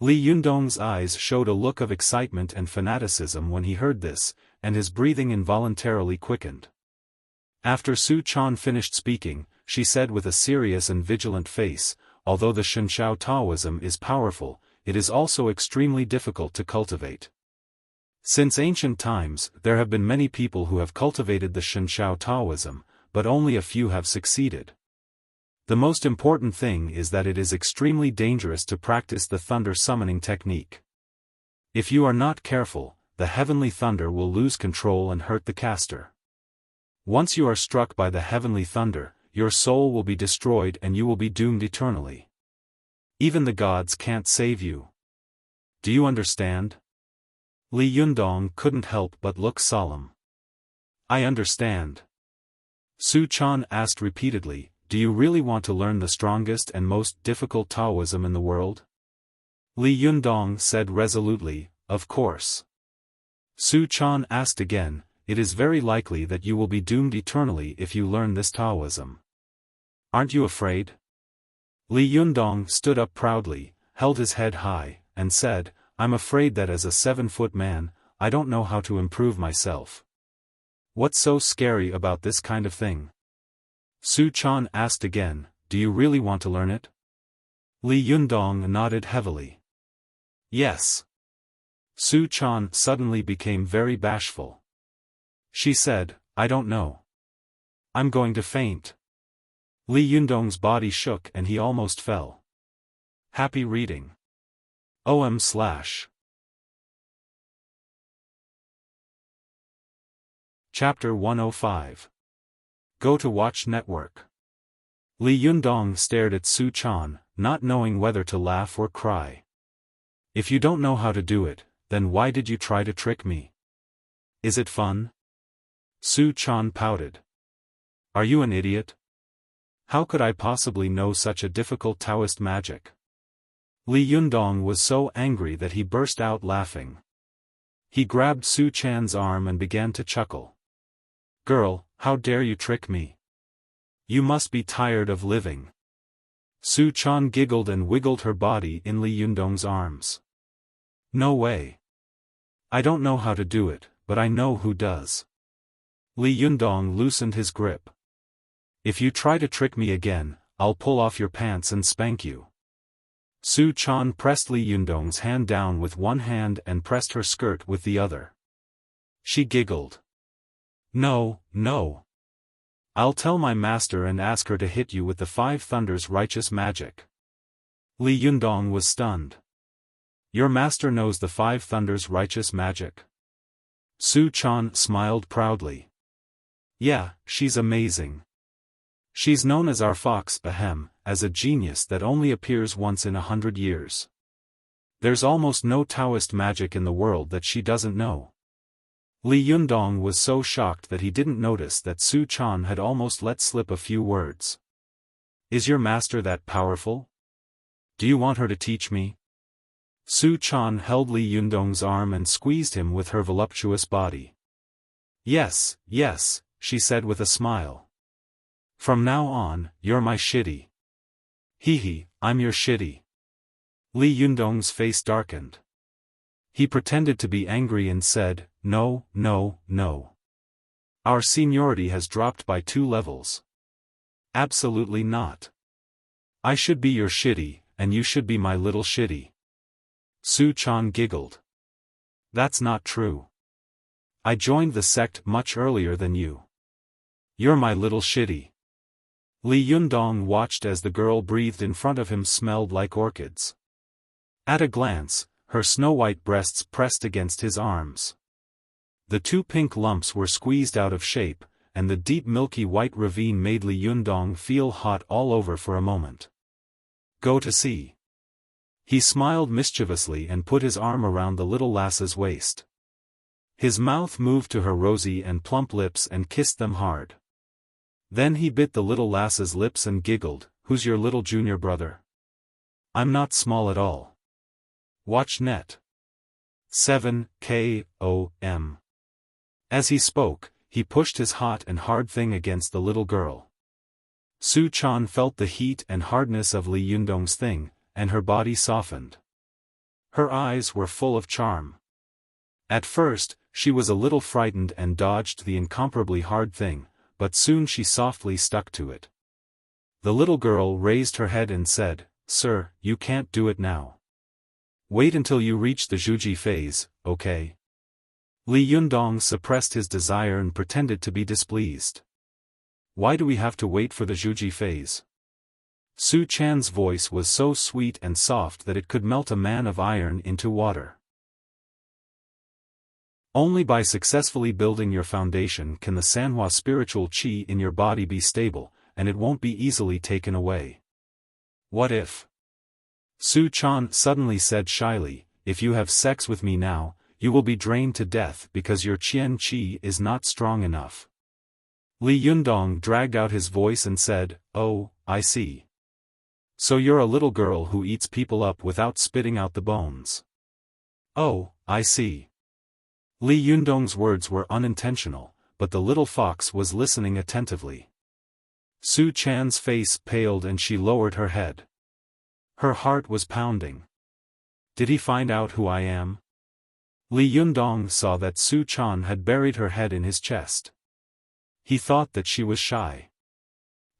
Li Yundong's eyes showed a look of excitement and fanaticism when he heard this, and his breathing involuntarily quickened. After Su Chan finished speaking, she said with a serious and vigilant face, although the Shunshao Taoism is powerful, it is also extremely difficult to cultivate. Since ancient times, there have been many people who have cultivated the Shunshao Taoism, but only a few have succeeded. The most important thing is that it is extremely dangerous to practice the thunder summoning technique. If you are not careful, the heavenly thunder will lose control and hurt the caster. Once you are struck by the heavenly thunder, your soul will be destroyed and you will be doomed eternally. Even the gods can't save you. Do you understand? Li Yundong couldn't help but look solemn. I understand. Su Chan asked repeatedly, do you really want to learn the strongest and most difficult Taoism in the world? Li Yundong said resolutely, of course. Su Chan asked again, it is very likely that you will be doomed eternally if you learn this Taoism. Aren't you afraid? Li Yundong stood up proudly, held his head high, and said, I'm afraid that as a 7-foot man, I don't know how to improve myself. What's so scary about this kind of thing? Su Chan asked again, do you really want to learn it? Li Yundong nodded heavily. Yes. Su Chan suddenly became very bashful. She said, I don't know. I'm going to faint. Li Yundong's body shook and he almost fell. Happy reading. OM/. Chapter 105. Go to Watch Network. Li Yundong stared at Su Chan, not knowing whether to laugh or cry. If you don't know how to do it, then why did you try to trick me? Is it fun? Su Chan pouted. Are you an idiot? How could I possibly know such a difficult Taoist magic? Li Yundong was so angry that he burst out laughing. He grabbed Su Chan's arm and began to chuckle. Girl, how dare you trick me? You must be tired of living. Su Chan giggled and wiggled her body in Li Yundong's arms. No way. I don't know how to do it, but I know who does. Li Yundong loosened his grip. If you try to trick me again, I'll pull off your pants and spank you. Su Chan pressed Li Yundong's hand down with one hand and pressed her skirt with the other. She giggled. No, no. I'll tell my master and ask her to hit you with the five thunders righteous magic. Li Yundong was stunned. Your master knows the Five Thunders' righteous magic. Su Chan smiled proudly. Yeah, she's amazing. She's known as our fox, as a genius that only appears once in 100 years. There's almost no Taoist magic in the world that she doesn't know. Li Yundong was so shocked that he didn't notice that Su Chan had almost let slip a few words. Is your master that powerful? Do you want her to teach me? Su Chan held Li Yundong's arm and squeezed him with her voluptuous body. Yes, yes, she said with a smile. From now on, you're my shitty. Hee, I'm your shitty. Li Yundong's face darkened. He pretended to be angry and said, No, no, no. Our seniority has dropped by 2 levels. Absolutely not. I should be your shitty, and you should be my little shitty. Su Chan giggled. That's not true. I joined the sect much earlier than you. You're my little shitty. Li Yundong watched as the girl breathed in front of him smelled like orchids. At a glance, her snow-white breasts pressed against his arms. The 2 pink lumps were squeezed out of shape, and the deep milky white ravine made Li Yundong feel hot all over for a moment. Go to see. He smiled mischievously and put his arm around the little lass's waist. His mouth moved to her rosy and plump lips and kissed them hard. Then he bit the little lass's lips and giggled, Who's your little junior brother? I'm not small at all. Watch net. 7 KOM. As he spoke, he pushed his hot and hard thing against the little girl. Su Chan felt the heat and hardness of Li Yundong's thing, and her body softened. Her eyes were full of charm. At first, she was a little frightened and dodged the incomparably hard thing, but soon she softly stuck to it. The little girl raised her head and said, Sir, you can't do it now. Wait until you reach the Zhuji phase, okay? Li Yundong suppressed his desire and pretended to be displeased. Why do we have to wait for the Zhuji phase? Su Chan's voice was so sweet and soft that it could melt a man of iron into water. Only by successfully building your foundation can the Sanhua spiritual qi in your body be stable, and it won't be easily taken away. What if? Su Chan suddenly said shyly, if you have sex with me now, you will be drained to death because your qian qi is not strong enough. Li Yundong dragged out his voice and said, Oh, I see. So you're a little girl who eats people up without spitting out the bones. Oh, I see. Li Yundong's words were unintentional, but the little fox was listening attentively. Su Chan's face paled and she lowered her head. Her heart was pounding. Did he find out who I am? Li Yundong saw that Su Chan had buried her head in his chest. He thought that she was shy.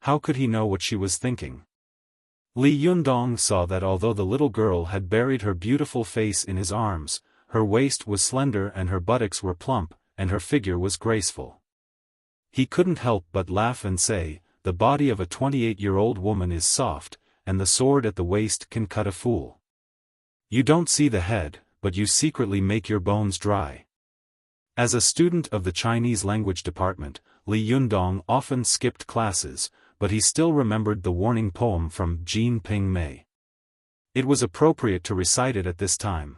How could he know what she was thinking? Li Yundong saw that although the little girl had buried her beautiful face in his arms, her waist was slender and her buttocks were plump, and her figure was graceful. He couldn't help but laugh and say, the body of a 28-year-old woman is soft, and the sword at the waist can cut a fool. You don't see the head, but you secretly make your bones dry. As a student of the Chinese language department, Li Yundong often skipped classes, but he still remembered the warning poem from Jean Ping Mei. It was appropriate to recite it at this time.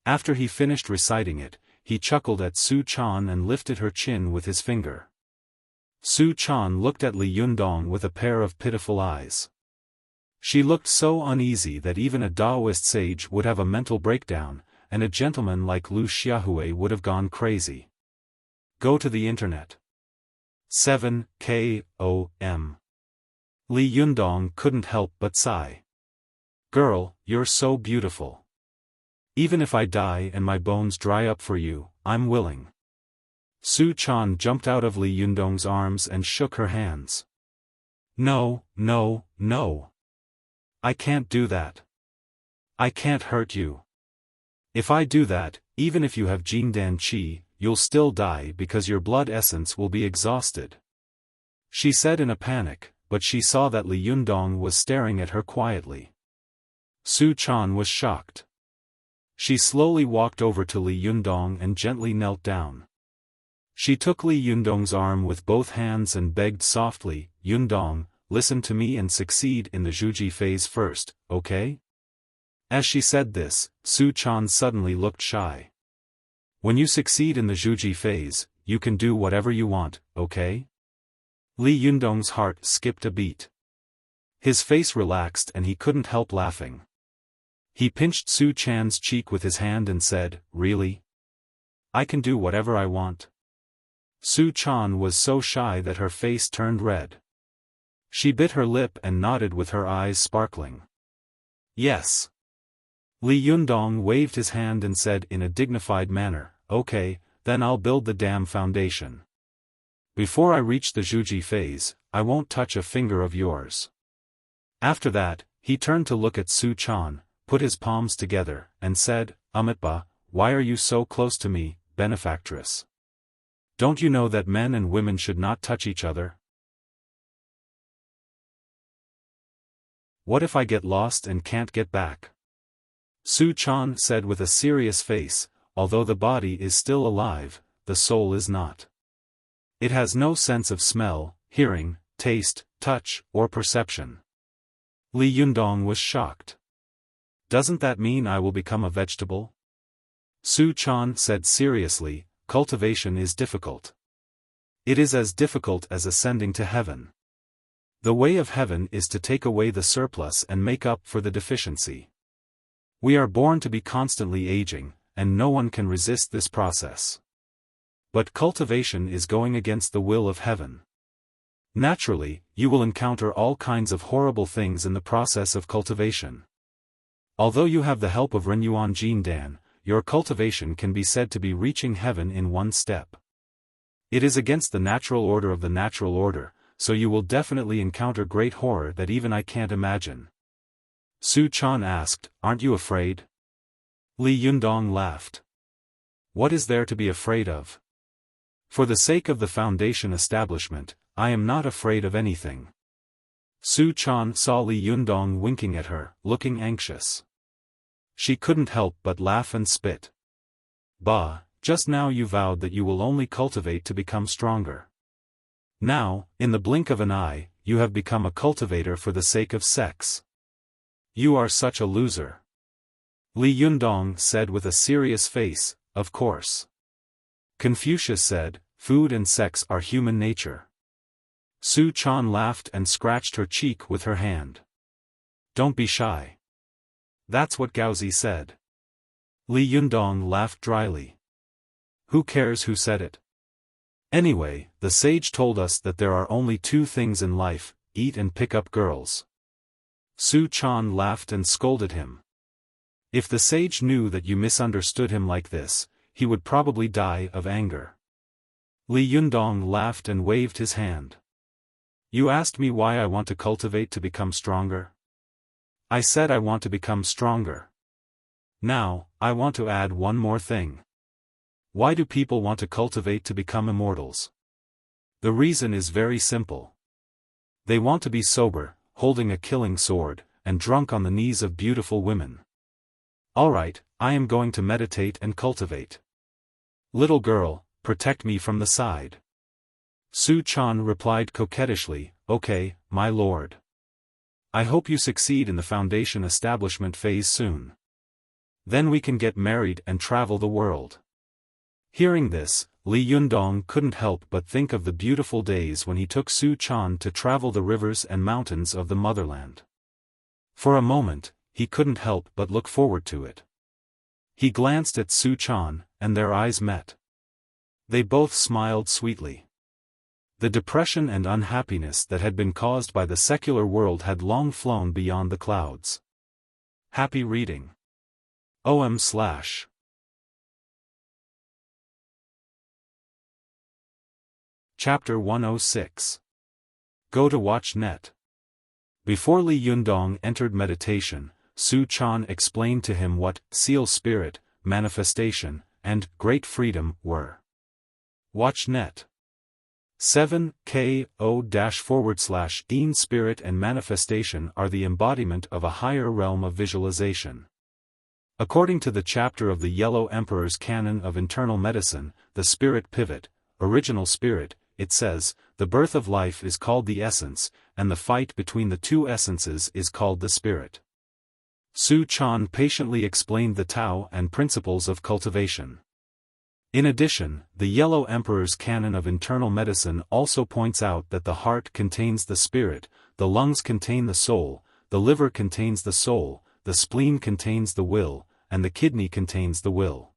After he finished reciting it, he chuckled at Su Chan and lifted her chin with his finger. Su Chan looked at Li Yundong with a pair of pitiful eyes. She looked so uneasy that even a Taoist sage would have a mental breakdown, and a gentleman like Lu Xiaohui would have gone crazy. Go to the internet. 7 KOM. Li Yundong couldn't help but sigh. Girl, you're so beautiful. Even if I die and my bones dry up for you, I'm willing. Su Chan jumped out of Li Yundong's arms and shook her hands. No, no, no. I can't do that. I can't hurt you. If I do that, even if you have Jingdan Qi, you'll still die because your blood essence will be exhausted. She said in a panic, but she saw that Li Yundong was staring at her quietly. Su Chan was shocked. She slowly walked over to Li Yundong and gently knelt down. She took Li Yundong's arm with both hands and begged softly, "Yundong, listen to me and succeed in the Zhuji phase first, okay?" As she said this, Su Chan suddenly looked shy. "When you succeed in the Zhuji phase, you can do whatever you want, okay?" Li Yundong's heart skipped a beat. His face relaxed and he couldn't help laughing. He pinched Su Chan's cheek with his hand and said, "Really? I can do whatever I want?" Su Chan was so shy that her face turned red. She bit her lip and nodded with her eyes sparkling. "Yes." Li Yundong waved his hand and said in a dignified manner, "Okay, then I'll build the dam foundation. Before I reach the Zhuji phase, I won't touch a finger of yours." After that, he turned to look at Su Chan, put his palms together, and said, "Amitba, why are you so close to me, benefactress? Don't you know that men and women should not touch each other? What if I get lost and can't get back?" Su Chan said with a serious face, "Although the body is still alive, the soul is not. It has no sense of smell, hearing, taste, touch, or perception." Li Yundong was shocked. "Doesn't that mean I will become a vegetable?" Su Chan said seriously, "Cultivation is difficult. It is as difficult as ascending to heaven. The way of heaven is to take away the surplus and make up for the deficiency. We are born to be constantly aging, and no one can resist this process. But cultivation is going against the will of heaven. Naturally, you will encounter all kinds of horrible things in the process of cultivation. Although you have the help of Renyuan Jindan, your cultivation can be said to be reaching heaven in one step. It is against the natural order of the natural order, so you will definitely encounter great horror that even I can't imagine." Su Chan asked, "Aren't you afraid?" Li Yundong laughed. "What is there to be afraid of? For the sake of the foundation establishment, I am not afraid of anything." Su Chan saw Li Yundong winking at her, looking anxious. She couldn't help but laugh and spit. "Bah, just now you vowed that you will only cultivate to become stronger. Now, in the blink of an eye, you have become a cultivator for the sake of sex. You are such a loser." Li Yundong said with a serious face, "Of course. Confucius said, food and sex are human nature." Su Chan laughed and scratched her cheek with her hand. "Don't be shy. That's what Gaozi said." Li Yundong laughed dryly. "Who cares who said it? Anyway, the sage told us that there are only two things in life, eat and pick up girls." Su Chan laughed and scolded him. "If the sage knew that you misunderstood him like this, he would probably die of anger." Li Yundong laughed and waved his hand. "You asked me why I want to cultivate to become stronger? I said I want to become stronger. Now, I want to add one more thing. Why do people want to cultivate to become immortals? The reason is very simple. They want to be sober, holding a killing sword, and drunk on the knees of beautiful women. Alright, I am going to meditate and cultivate. Little girl, protect me from the side." Su Chan replied coquettishly, "Okay, my lord. I hope you succeed in the foundation establishment phase soon. Then we can get married and travel the world." Hearing this, Li Yundong couldn't help but think of the beautiful days when he took Su Chan to travel the rivers and mountains of the motherland. For a moment, he couldn't help but look forward to it. He glanced at Su Chan, and their eyes met. They both smiled sweetly. The depression and unhappiness that had been caused by the secular world had long flown beyond the clouds. Happy reading. OM/. Chapter 106. Go to Watch Net. Before Li Yundong entered meditation, Su Chan explained to him what seal spirit, manifestation, and great freedom were. Watch Net. 7:ko// spirit and manifestation are the embodiment of a higher realm of visualization. According to the chapter of the Yellow Emperor's Canon of Internal Medicine, the Spirit Pivot, Original Spirit, it says, the birth of life is called the essence, and the fight between the two essences is called the spirit. Su Chan patiently explained the Tao and principles of cultivation. In addition, the Yellow Emperor's Canon of Internal Medicine also points out that the heart contains the spirit, the lungs contain the soul, the liver contains the soul, the spleen contains the will, and the kidney contains the will.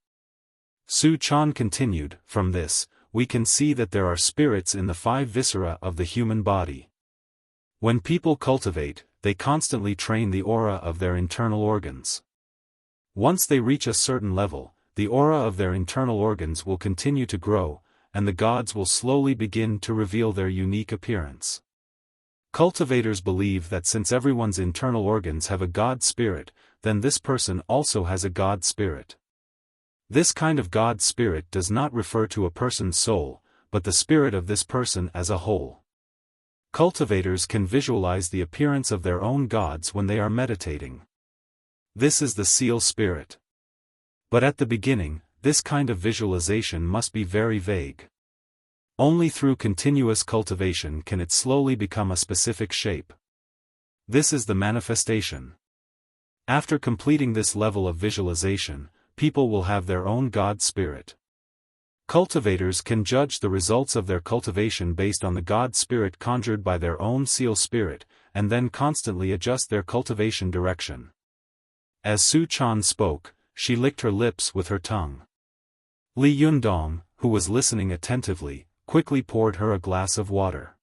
Su Chan continued, from this, we can see that there are spirits in the 5 viscera of the human body. When people cultivate, they constantly train the aura of their internal organs. Once they reach a certain level, the aura of their internal organs will continue to grow, and the gods will slowly begin to reveal their unique appearance. Cultivators believe that since everyone's internal organs have a god spirit, then this person also has a god spirit. This kind of God spirit does not refer to a person's soul, but the spirit of this person as a whole. Cultivators can visualize the appearance of their own gods when they are meditating. This is the seal spirit. But at the beginning, this kind of visualization must be very vague. Only through continuous cultivation can it slowly become a specific shape. This is the manifestation. After completing this level of visualization, people will have their own God spirit. Cultivators can judge the results of their cultivation based on the God spirit conjured by their own seal spirit, and then constantly adjust their cultivation direction. As Su Chan spoke, she licked her lips with her tongue. Li Yundong, who was listening attentively, quickly poured her a glass of water.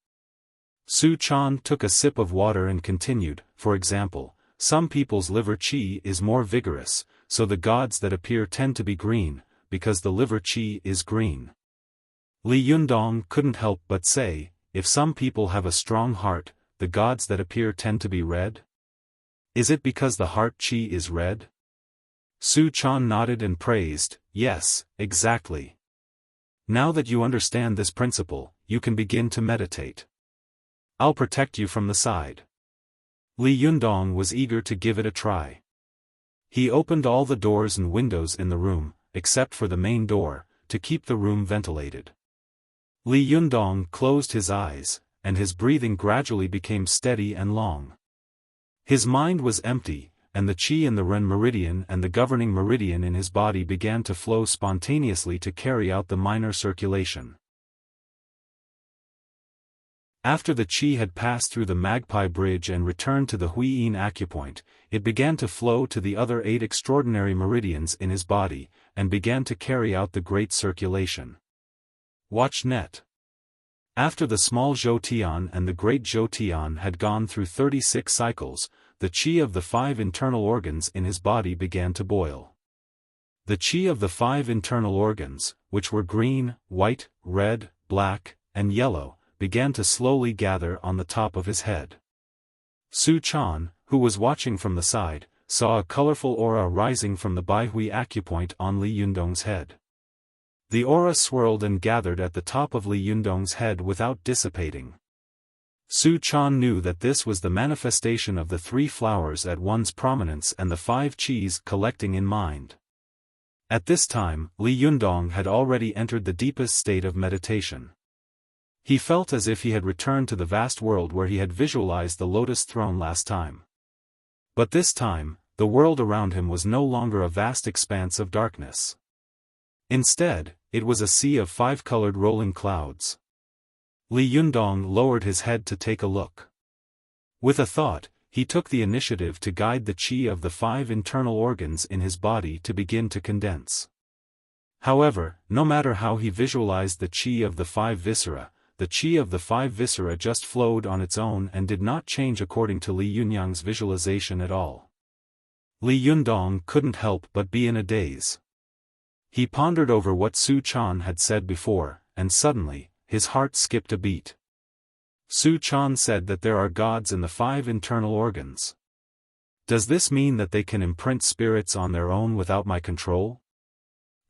Su Chan took a sip of water and continued, for example, some people's liver qi is more vigorous, so the gods that appear tend to be green, because the liver qi is green. Li Yundong couldn't help but say, if some people have a strong heart, the gods that appear tend to be red? Is it because the heart qi is red? Su Chan nodded and praised, yes, exactly. Now that you understand this principle, you can begin to meditate. I'll protect you from the side. Li Yundong was eager to give it a try. He opened all the doors and windows in the room, except for the main door, to keep the room ventilated. Li Yundong closed his eyes, and his breathing gradually became steady and long. His mind was empty, and the qi in the Ren meridian and the governing meridian in his body began to flow spontaneously to carry out the minor circulation. After the qi had passed through the Magpie Bridge and returned to the Huiyin acupoint, it began to flow to the other 8 extraordinary meridians in his body, and began to carry out the great circulation. Watch net. After the small Zhou-Tian and the great Zhou-Tian had gone through 36 cycles, the qi of the 5 internal organs in his body began to boil. The qi of the 5 internal organs, which were green, white, red, black, and yellow, began to slowly gather on the top of his head. Su Chan, who was watching from the side, saw a colorful aura rising from the Baihui acupoint on Li Yundong's head. The aura swirled and gathered at the top of Li Yundong's head without dissipating. Su Chan knew that this was the manifestation of the 3 flowers at one's prominence and the 5 qis collecting in mind. At this time, Li Yundong had already entered the deepest state of meditation. He felt as if he had returned to the vast world where he had visualized the lotus throne last time. But this time, the world around him was no longer a vast expanse of darkness. Instead, it was a sea of 5-colored rolling clouds. Li Yundong lowered his head to take a look. With a thought, he took the initiative to guide the qi of the 5 internal organs in his body to begin to condense. However, no matter how he visualized the qi of the 5 viscera, the qi of the 5 viscera just flowed on its own and did not change according to Li Yunyang's visualization at all. Li Yundong couldn't help but be in a daze. He pondered over what Su Chan had said before, and suddenly, his heart skipped a beat. Su Chan said that there are gods in the 5 internal organs. Does this mean that they can imprint spirits on their own without my control?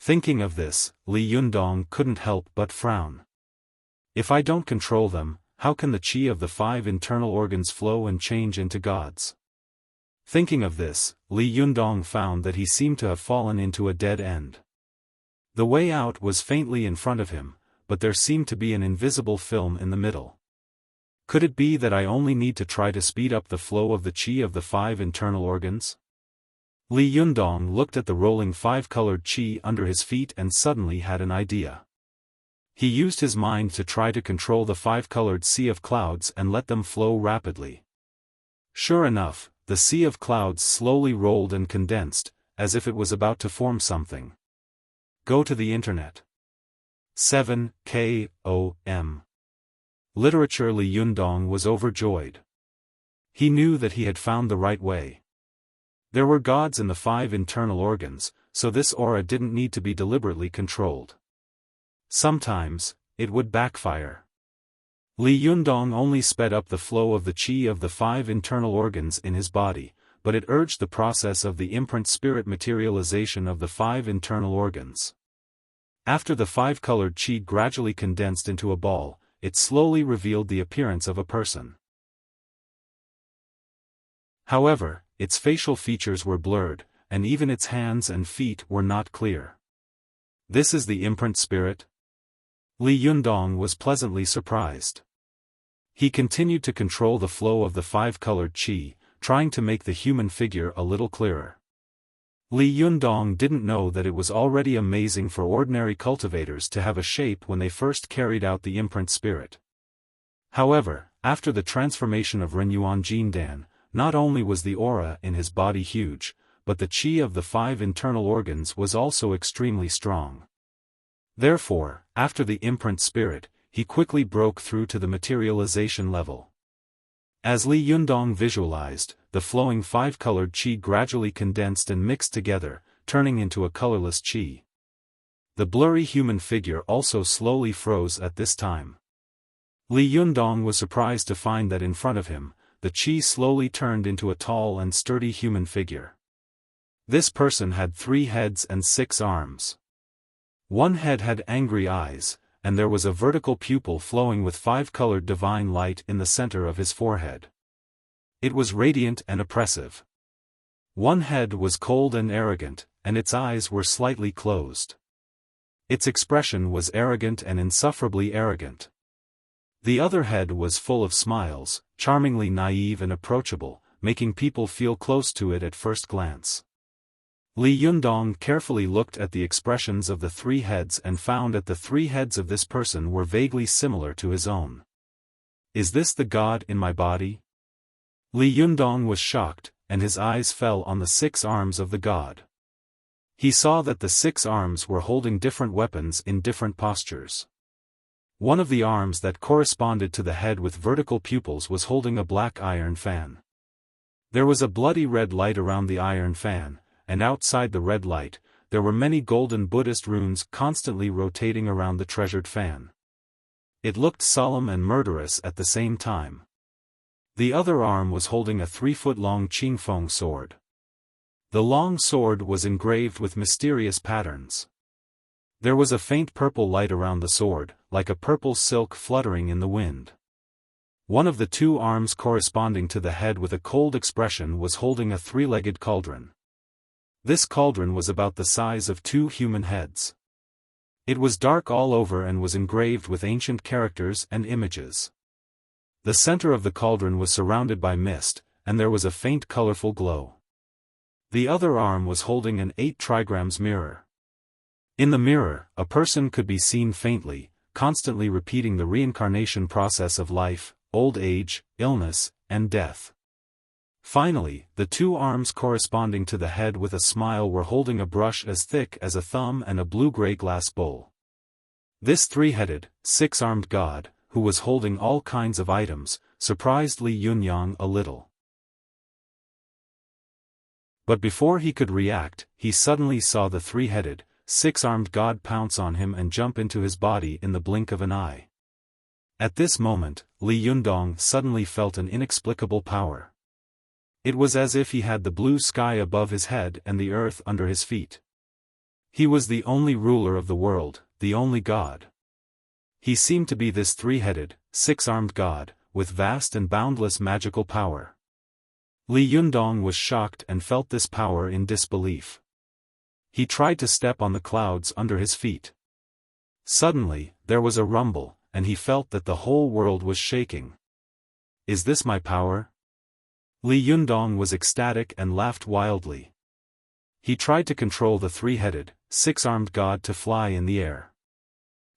Thinking of this, Li Yundong couldn't help but frown. If I don't control them, how can the qi of the 5 internal organs flow and change into gods? Thinking of this, Li Yundong found that he seemed to have fallen into a dead end. The way out was faintly in front of him, but there seemed to be an invisible film in the middle. Could it be that I only need to try to speed up the flow of the qi of the 5 internal organs? Li Yundong looked at the rolling 5-colored qi under his feet and suddenly had an idea. He used his mind to try to control the 5-colored sea of clouds and let them flow rapidly. Sure enough, the sea of clouds slowly rolled and condensed, as if it was about to form something. Go to the internet. 7 K.O.M. Literature. Li Yundong was overjoyed. He knew that he had found the right way. There were gods in the 5 internal organs, so this aura didn't need to be deliberately controlled. Sometimes, it would backfire. Li Yundong only sped up the flow of the qi of the 5 internal organs in his body, but it urged the process of the imprint spirit materialization of the 5 internal organs. After the 5-colored qi gradually condensed into a ball, it slowly revealed the appearance of a person. However, its facial features were blurred, and even its hands and feet were not clear. This is the imprint spirit? Li Yundong was pleasantly surprised. He continued to control the flow of the 5-colored qi, trying to make the human figure a little clearer. Li Yundong didn't know that it was already amazing for ordinary cultivators to have a shape when they first carried out the imprint spirit. However, after the transformation of Renyuan Jindan, not only was the aura in his body huge, but the qi of the 5 internal organs was also extremely strong. Therefore, after the imprint spirit, he quickly broke through to the materialization level. As Li Yundong visualized, the flowing 5-colored qi gradually condensed and mixed together, turning into a colorless qi. The blurry human figure also slowly froze at this time. Li Yundong was surprised to find that in front of him, the qi slowly turned into a tall and sturdy human figure. This person had 3 heads and 6 arms. One head had angry eyes, and there was a vertical pupil flowing with 5-colored divine light in the center of his forehead. It was radiant and oppressive. One head was cold and arrogant, and its eyes were slightly closed. Its expression was arrogant and insufferably arrogant. The other head was full of smiles, charmingly naive and approachable, making people feel close to it at first glance. Li Yundong carefully looked at the expressions of the 3 heads and found that the 3 heads of this person were vaguely similar to his own. Is this the god in my body? Li Yundong was shocked, and his eyes fell on the 6 arms of the god. He saw that the 6 arms were holding different weapons in different postures. One of the arms that corresponded to the head with vertical pupils was holding a black iron fan. There was a bloody red light around the iron fan, and outside the red light, there were many golden Buddhist runes constantly rotating around the treasured fan. It looked solemn and murderous at the same time. The other arm was holding a 3-foot-long Qingfeng sword. The long sword was engraved with mysterious patterns. There was a faint purple light around the sword, like a purple silk fluttering in the wind. One of the 2 arms corresponding to the head with a cold expression was holding a 3-legged cauldron. This cauldron was about the size of 2 human heads. It was dark all over and was engraved with ancient characters and images. The center of the cauldron was surrounded by mist, and there was a faint colorful glow. The other arm was holding an 8 trigrams mirror. In the mirror, a person could be seen faintly, constantly repeating the reincarnation process of life, old age, illness, and death. Finally, the 2 arms corresponding to the head with a smile were holding a brush as thick as a thumb and a blue-gray glass bowl. This 3-headed, 6-armed god, who was holding all kinds of items, surprised Li Yundong a little. But before he could react, he suddenly saw the 3-headed, 6-armed god pounce on him and jump into his body in the blink of an eye. At this moment, Li Yundong suddenly felt an inexplicable power. It was as if he had the blue sky above his head and the earth under his feet. He was the only ruler of the world, the only god. He seemed to be this 3-headed, 6-armed god, with vast and boundless magical power. Li Yundong was shocked and felt this power in disbelief. He tried to step on the clouds under his feet. Suddenly, there was a rumble, and he felt that the whole world was shaking. Is this my power? Li Yundong was ecstatic and laughed wildly. He tried to control the three-headed, six-armed god to fly in the air.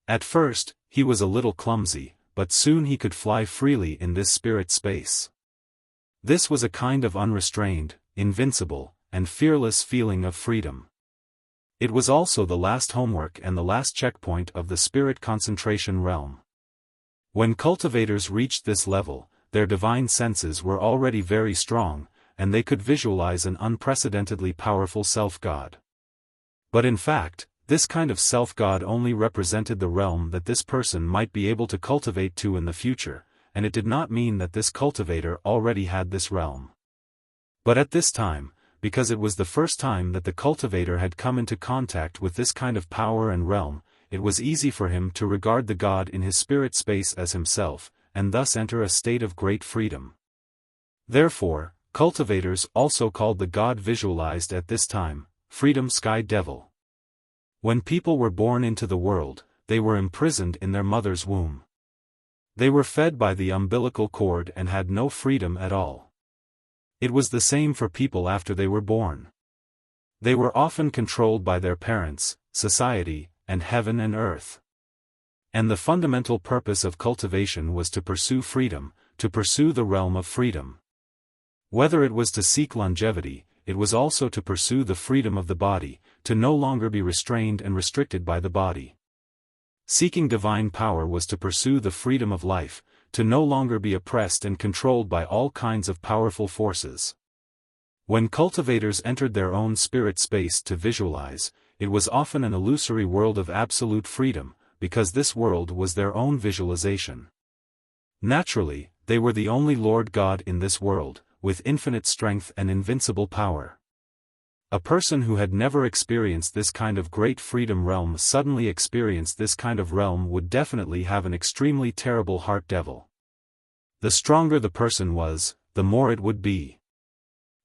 At first, he was a little clumsy, but soon he could fly freely in this spirit space. This was a kind of unrestrained, invincible, and fearless feeling of freedom. It was also the last homework and the last checkpoint of the spirit concentration realm. When cultivators reached this level, their divine senses were already very strong, and they could visualize an unprecedentedly powerful self-god. But in fact, this kind of self-god only represented the realm that this person might be able to cultivate to in the future, and it did not mean that this cultivator already had this realm. But at this time, because it was the first time that the cultivator had come into contact with this kind of power and realm, it was easy for him to regard the god in his spirit space as himself, and thus enter a state of great freedom. Therefore, cultivators also called the god visualized at this time, Freedom Sky Devil. When people were born into the world, they were imprisoned in their mother's womb. They were fed by the umbilical cord and had no freedom at all. It was the same for people after they were born. They were often controlled by their parents, society, and heaven and earth. And the fundamental purpose of cultivation was to pursue freedom, to pursue the realm of freedom. Whether it was to seek longevity, it was also to pursue the freedom of the body, to no longer be restrained and restricted by the body. Seeking divine power was to pursue the freedom of life, to no longer be oppressed and controlled by all kinds of powerful forces. When cultivators entered their own spirit space to visualize, it was often an illusory world of absolute freedom, because this world was their own visualization. Naturally, they were the only Lord God in this world, with infinite strength and invincible power. A person who had never experienced this kind of great freedom realm suddenly experienced this kind of realm would definitely have an extremely terrible heart devil. The stronger the person was, the more it would be.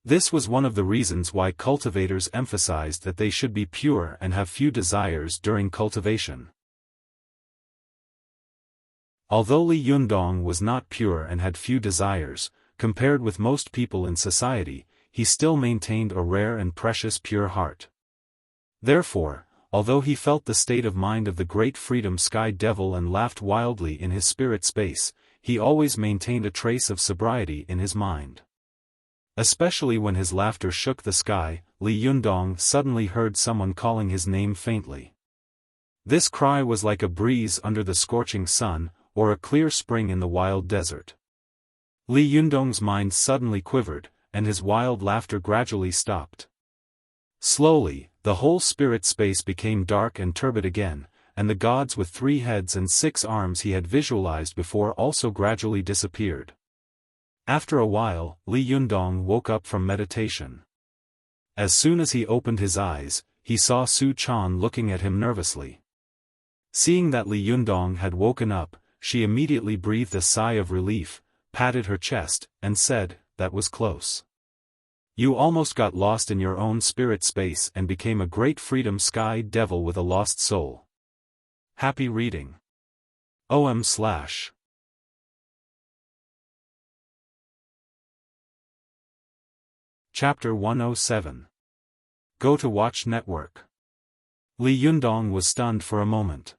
This was one of the reasons why cultivators emphasized that they should be pure and have few desires during cultivation. Although Li Yundong was not pure and had few desires, compared with most people in society, he still maintained a rare and precious pure heart. Therefore, although he felt the state of mind of the great freedom sky devil and laughed wildly in his spirit space, he always maintained a trace of sobriety in his mind. Especially when his laughter shook the sky, Li Yundong suddenly heard someone calling his name faintly. This cry was like a breeze under the scorching sun, or a clear spring in the wild desert. Li Yundong's mind suddenly quivered, and his wild laughter gradually stopped. Slowly, the whole spirit space became dark and turbid again, and the gods with 3 heads and 6 arms he had visualized before also gradually disappeared. After a while, Li Yundong woke up from meditation. As soon as he opened his eyes, he saw Su Chan looking at him nervously. Seeing that Li Yundong had woken up, she immediately breathed a sigh of relief, patted her chest, and said, "That was close. You almost got lost in your own spirit space and became a great freedom sky devil with a lost soul." Happy reading. OM/. Chapter 107. Go to Watch Network. Li Yundong was stunned for a moment.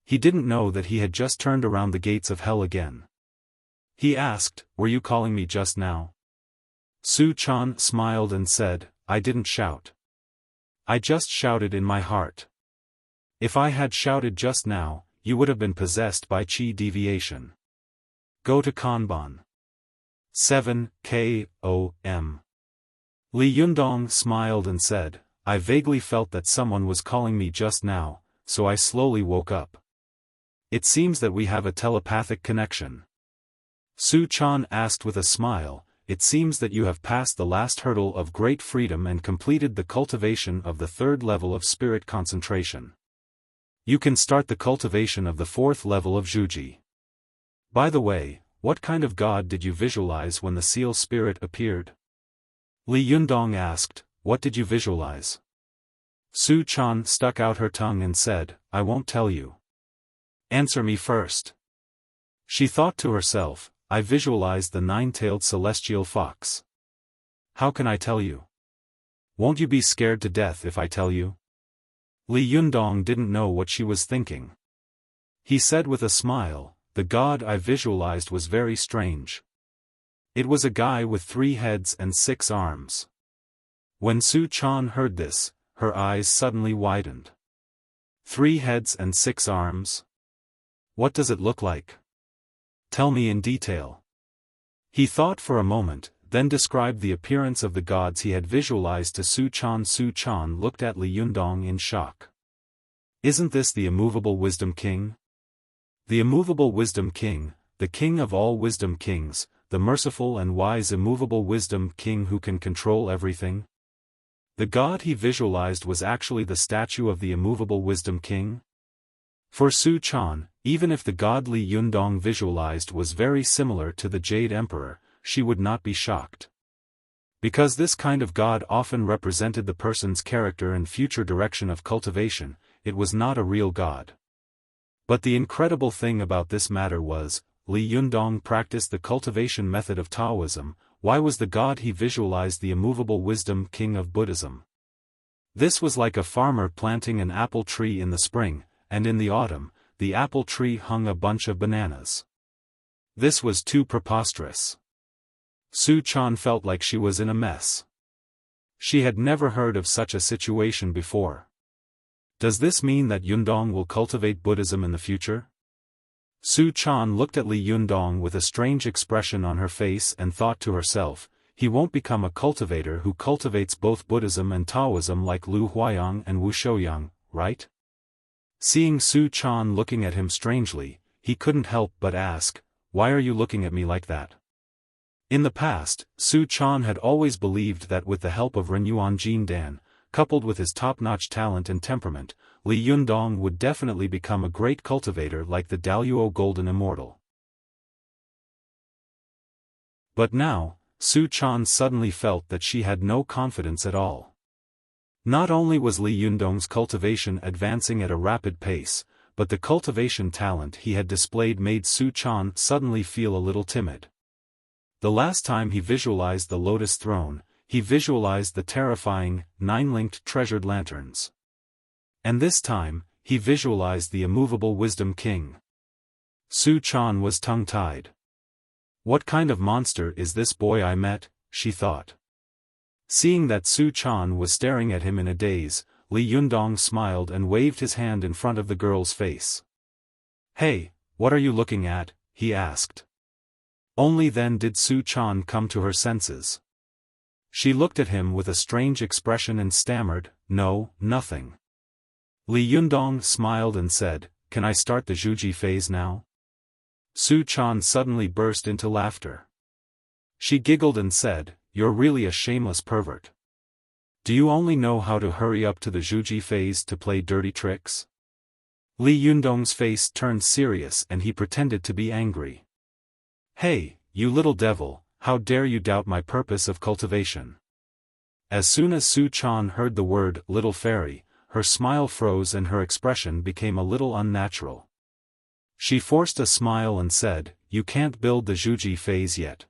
He didn't know that he had just turned around the gates of hell again. He asked, "Were you calling me just now?" Su Chan smiled and said, "I didn't shout. I just shouted in my heart. If I had shouted just now, you would have been possessed by chi deviation. Go to Kanban. 7 KOM. Li Yundong smiled and said, "I vaguely felt that someone was calling me just now, so I slowly woke up. It seems that we have a telepathic connection." Su Chan asked with a smile, "It seems that you have passed the last hurdle of great freedom and completed the cultivation of the 3rd level of spirit concentration. You can start the cultivation of the 4th level of Zhuji. By the way, What kind of god did you visualize when the seal spirit appeared? Li Yundong asked, what did you visualize? Su Chan stuck out her tongue and said, I won't tell you. Answer me first. She thought to herself, I visualized the nine-tailed celestial fox. How can I tell you? Won't you be scared to death if I tell you? Li Yundong didn't know what she was thinking. He said with a smile, the god I visualized was very strange. It was a guy with 3 heads and 6 arms. When Su Chan heard this, her eyes suddenly widened. 3 heads and 6 arms? What does it look like? Tell me in detail. He thought for a moment, then described the appearance of the gods he had visualized to Su Chan. Su Chan looked at Li Yundong in shock. Isn't this the immovable wisdom king? The immovable wisdom king, the king of all wisdom kings, the merciful and wise immovable wisdom king who can control everything? The god he visualized was actually the statue of the immovable wisdom king? For Su Chan, even if the god Li Yundong visualized was very similar to the Jade Emperor, she would not be shocked. Because this kind of god often represented the person's character and future direction of cultivation, it was not a real god. But the incredible thing about this matter was, Li Yundong practiced the cultivation method of Taoism. Why was the god he visualized the immovable wisdom king of Buddhism? This was like a farmer planting an apple tree in the spring, and in the autumn, the apple tree hung a bunch of bananas. This was too preposterous. Su Chan felt like she was in a mess. She had never heard of such a situation before. Does this mean that Yundong will cultivate Buddhism in the future? Su Chan looked at Li Yundong with a strange expression on her face and thought to herself, he won't become a cultivator who cultivates both Buddhism and Taoism like Lu Huayang and Wu Shouyang, right? Seeing Su Chan looking at him strangely, he couldn't help but ask, why are you looking at me like that? In the past, Su Chan had always believed that with the help of Renyuan Jin Dan, coupled with his top-notch talent and temperament, Li Yundong would definitely become a great cultivator like the Daluo Golden Immortal. But now, Su Chan suddenly felt that she had no confidence at all. Not only was Li Yundong's cultivation advancing at a rapid pace, but the cultivation talent he had displayed made Su Chan suddenly feel a little timid. The last time he visualized the lotus throne, he visualized the terrifying, 9-linked treasured lanterns. And this time, he visualized the immovable wisdom king. Su Chan was tongue-tied. What kind of monster is this boy I met, she thought. Seeing that Su Chan was staring at him in a daze, Li Yundong smiled and waved his hand in front of the girl's face. Hey, what are you looking at? He asked. Only then did Su Chan come to her senses. She looked at him with a strange expression and stammered, no, nothing. Li Yundong smiled and said, can I start the Zhuji phase now? Su Chan suddenly burst into laughter. She giggled and said, you're really a shameless pervert. Do you only know how to hurry up to the Zhuji phase to play dirty tricks? Li Yundong's face turned serious and he pretended to be angry. Hey, you little devil, how dare you doubt my purpose of cultivation? As soon as Su Chan heard the word little fairy, her smile froze and her expression became a little unnatural. She forced a smile and said, you can't build the Zhuji phase yet.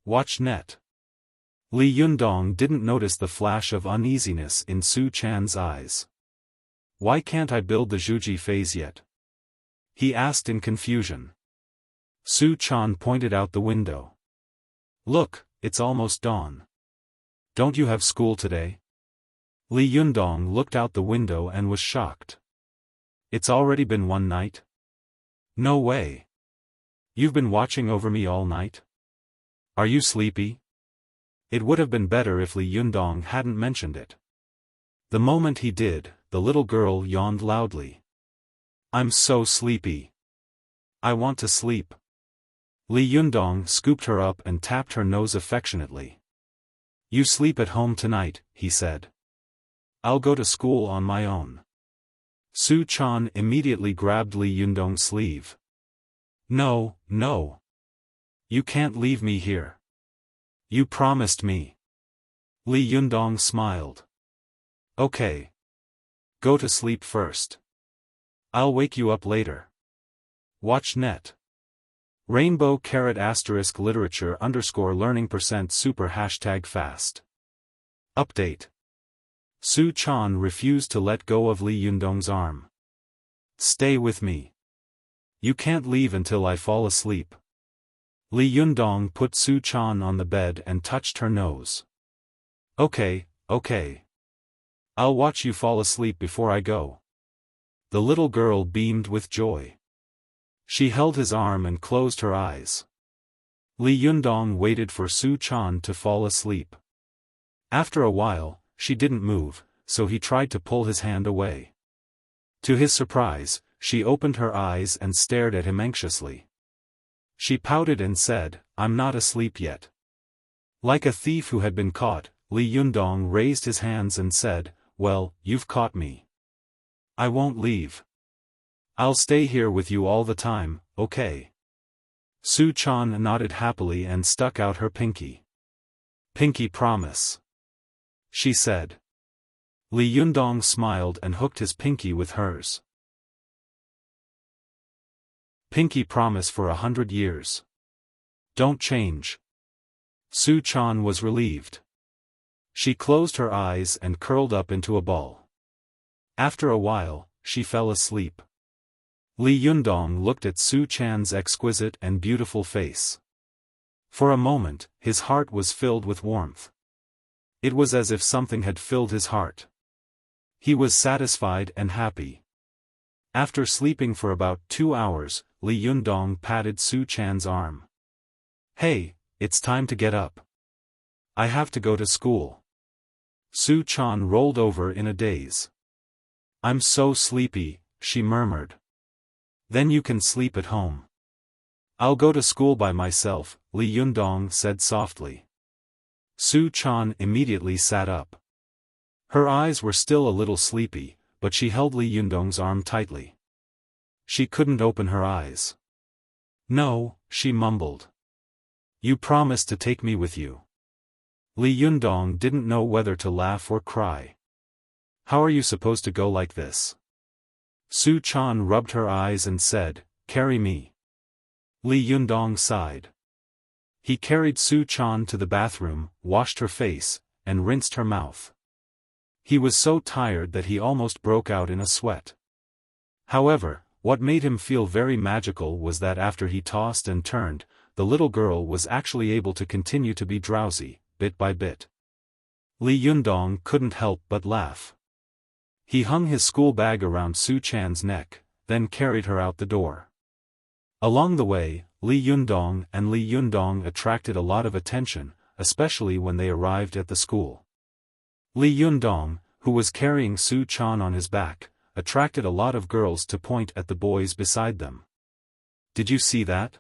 Watch net. Li Yundong didn't notice the flash of uneasiness in Su Chan's eyes. Why can't I build the Zhuji phase yet? He asked in confusion. Su Chan pointed out the window. Look, it's almost dawn. Don't you have school today? Li Yundong looked out the window and was shocked. It's already been one night? No way. You've been watching over me all night? Are you sleepy? It would have been better if Li Yundong hadn't mentioned it. The moment he did, the little girl yawned loudly. I'm so sleepy. I want to sleep. Li Yundong scooped her up and tapped her nose affectionately. You sleep at home tonight, he said. I'll go to school on my own. Su Chan immediately grabbed Li Yundong's sleeve. No, no. You can't leave me here. You promised me. Li Yundong smiled. Okay. Go to sleep first. I'll wake you up later. Watch net. Rainbow ** literature _learning %super #fast. Update. Su Chan refused to let go of Li Yundong's arm. Stay with me. You can't leave until I fall asleep. Li Yundong put Su Chan on the bed and touched her nose. Okay. I'll watch you fall asleep before I go. The little girl beamed with joy. She held his arm and closed her eyes. Li Yundong waited for Su Chan to fall asleep. After a while, she didn't move, so he tried to pull his hand away. To his surprise, she opened her eyes and stared at him anxiously. She pouted and said, "I'm not asleep yet." Like a thief who had been caught, Li Yundong raised his hands and said, "Well, you've caught me. I won't leave. I'll stay here with you all the time, okay?" Su Chan nodded happily and stuck out her pinky. "Pinky promise," she said. Li Yundong smiled and hooked his pinky with hers. Pinky promise for 100 years. Don't change. Su Chan was relieved. She closed her eyes and curled up into a ball. After a while, she fell asleep. Li Yundong looked at Su Chan's exquisite and beautiful face. For a moment, his heart was filled with warmth. It was as if something had filled his heart. He was satisfied and happy. After sleeping for about 2 hours, Li Yundong patted Su Chan's arm. "Hey, it's time to get up. I have to go to school." Su Chan rolled over in a daze. "I'm so sleepy," she murmured. "Then you can sleep at home." "I'll go to school by myself," Li Yundong said softly. Su Chan immediately sat up. Her eyes were still a little sleepy, but she held Li Yundong's arm tightly. She couldn't open her eyes. "No," she mumbled. "You promised to take me with you." Li Yundong didn't know whether to laugh or cry. "How are you supposed to go like this?" Su Chan rubbed her eyes and said, "Carry me." Li Yundong sighed. He carried Su Chan to the bathroom, washed her face, and rinsed her mouth. He was so tired that he almost broke out in a sweat. However, what made him feel very magical was that after he tossed and turned, the little girl was actually able to continue to be drowsy, bit by bit. Li Yundong couldn't help but laugh. He hung his school bag around Su Chan's neck, then carried her out the door. Along the way, Li Yundong attracted a lot of attention, especially when they arrived at the school. Li Yundong, who was carrying Su Chan on his back, attracted a lot of girls to point at the boys beside them. "Did you see that?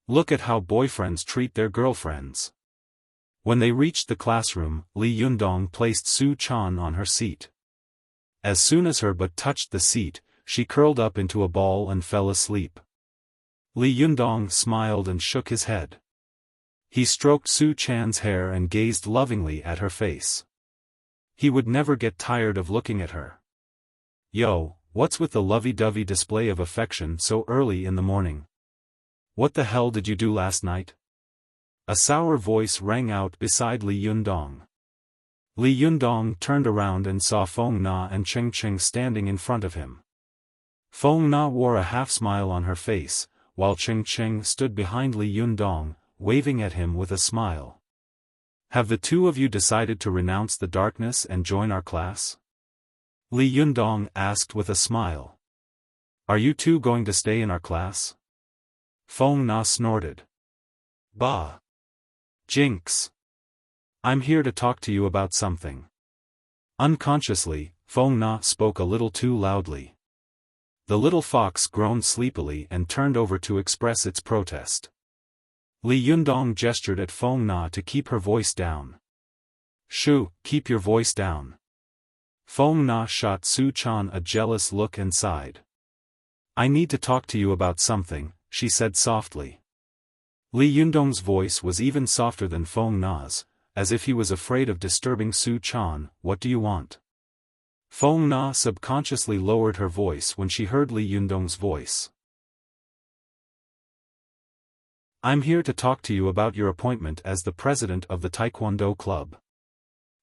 Look at how boyfriends treat their girlfriends." When they reached the classroom, Li Yundong placed Su Chan on her seat. As soon as her butt touched the seat, she curled up into a ball and fell asleep. Li Yundong smiled and shook his head. He stroked Su Chan's hair and gazed lovingly at her face. He would never get tired of looking at her. "Yo, what's with the lovey-dovey display of affection so early in the morning? What the hell did you do last night?" A sour voice rang out beside Li Yundong. Li Yundong turned around and saw Feng Na and Cheng Cheng standing in front of him. Feng Na wore a half-smile on her face, while Cheng Cheng stood behind Li Yundong, waving at him with a smile. "Have the two of you decided to renounce the darkness and join our class?" Li Yundong asked with a smile. "Are you two going to stay in our class?" Feng Na snorted. "Bah! Jinx! I'm here to talk to you about something." Unconsciously, Feng Na spoke a little too loudly. The little fox groaned sleepily and turned over to express its protest. Li Yundong gestured at Feng Na to keep her voice down. "Shoo, keep your voice down." Feng Na shot Su Chan a jealous look and sighed. "I need to talk to you about something," she said softly. Li Yundong's voice was even softer than Feng Na's, as if he was afraid of disturbing Su Chan. What do you want? Feng Na subconsciously lowered her voice when she heard Li Yundong's voice. I'm here to talk to you about your appointment as the president of the Taekwondo club.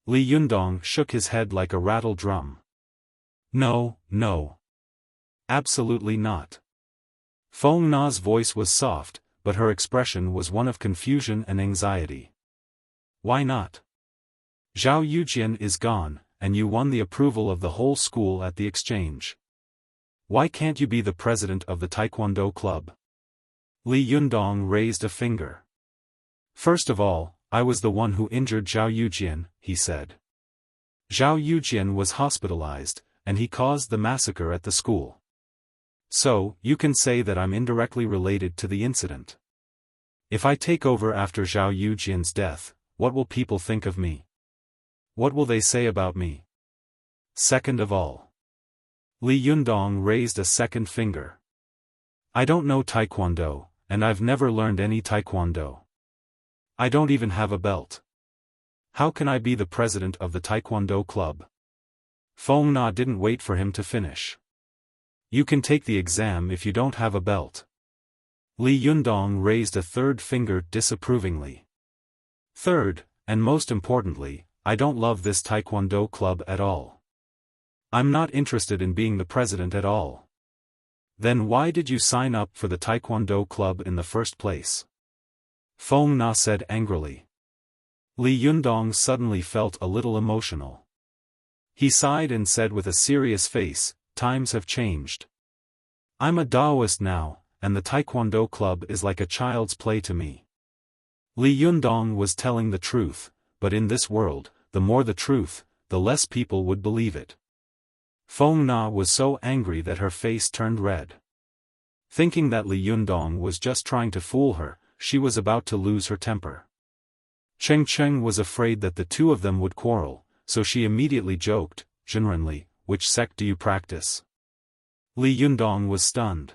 Li Yundong shook his head like a rattle drum. No, no. Absolutely not. Feng Na's voice was soft, but her expression was one of confusion and anxiety. Why not? Zhao Yujian is gone, and you won the approval of the whole school at the exchange. Why can't you be the president of the Taekwondo club? Li Yundong raised a finger. First of all, I was the one who injured Zhao Yujian, he said. Zhao Yujian was hospitalized, and he caused the massacre at the school. So, you can say that I'm indirectly related to the incident. If I take over after Zhao Yujian's death, what will people think of me? What will they say about me? Second of all. Li Yundong raised a second finger. I don't know Taekwondo, and I've never learned any Taekwondo. I don't even have a belt. How can I be the president of the Taekwondo club? Feng Na didn't wait for him to finish. You can take the exam if you don't have a belt. Li Yundong raised a third finger disapprovingly. Third, and most importantly, I don't love this Taekwondo club at all. I'm not interested in being the president at all. Then why did you sign up for the Taekwondo club in the first place? Feng Na said angrily. Li Yundong suddenly felt a little emotional. He sighed and said with a serious face, times have changed. I'm a Taoist now, and the Taekwondo club is like a child's play to me. Li Yundong was telling the truth, but in this world, the more the truth, the less people would believe it. Feng Na was so angry that her face turned red. Thinking that Li Yundong was just trying to fool her, she was about to lose her temper. Cheng Cheng was afraid that the two of them would quarrel, so she immediately joked, Jinrenli, which sect do you practice? Li Yundong was stunned.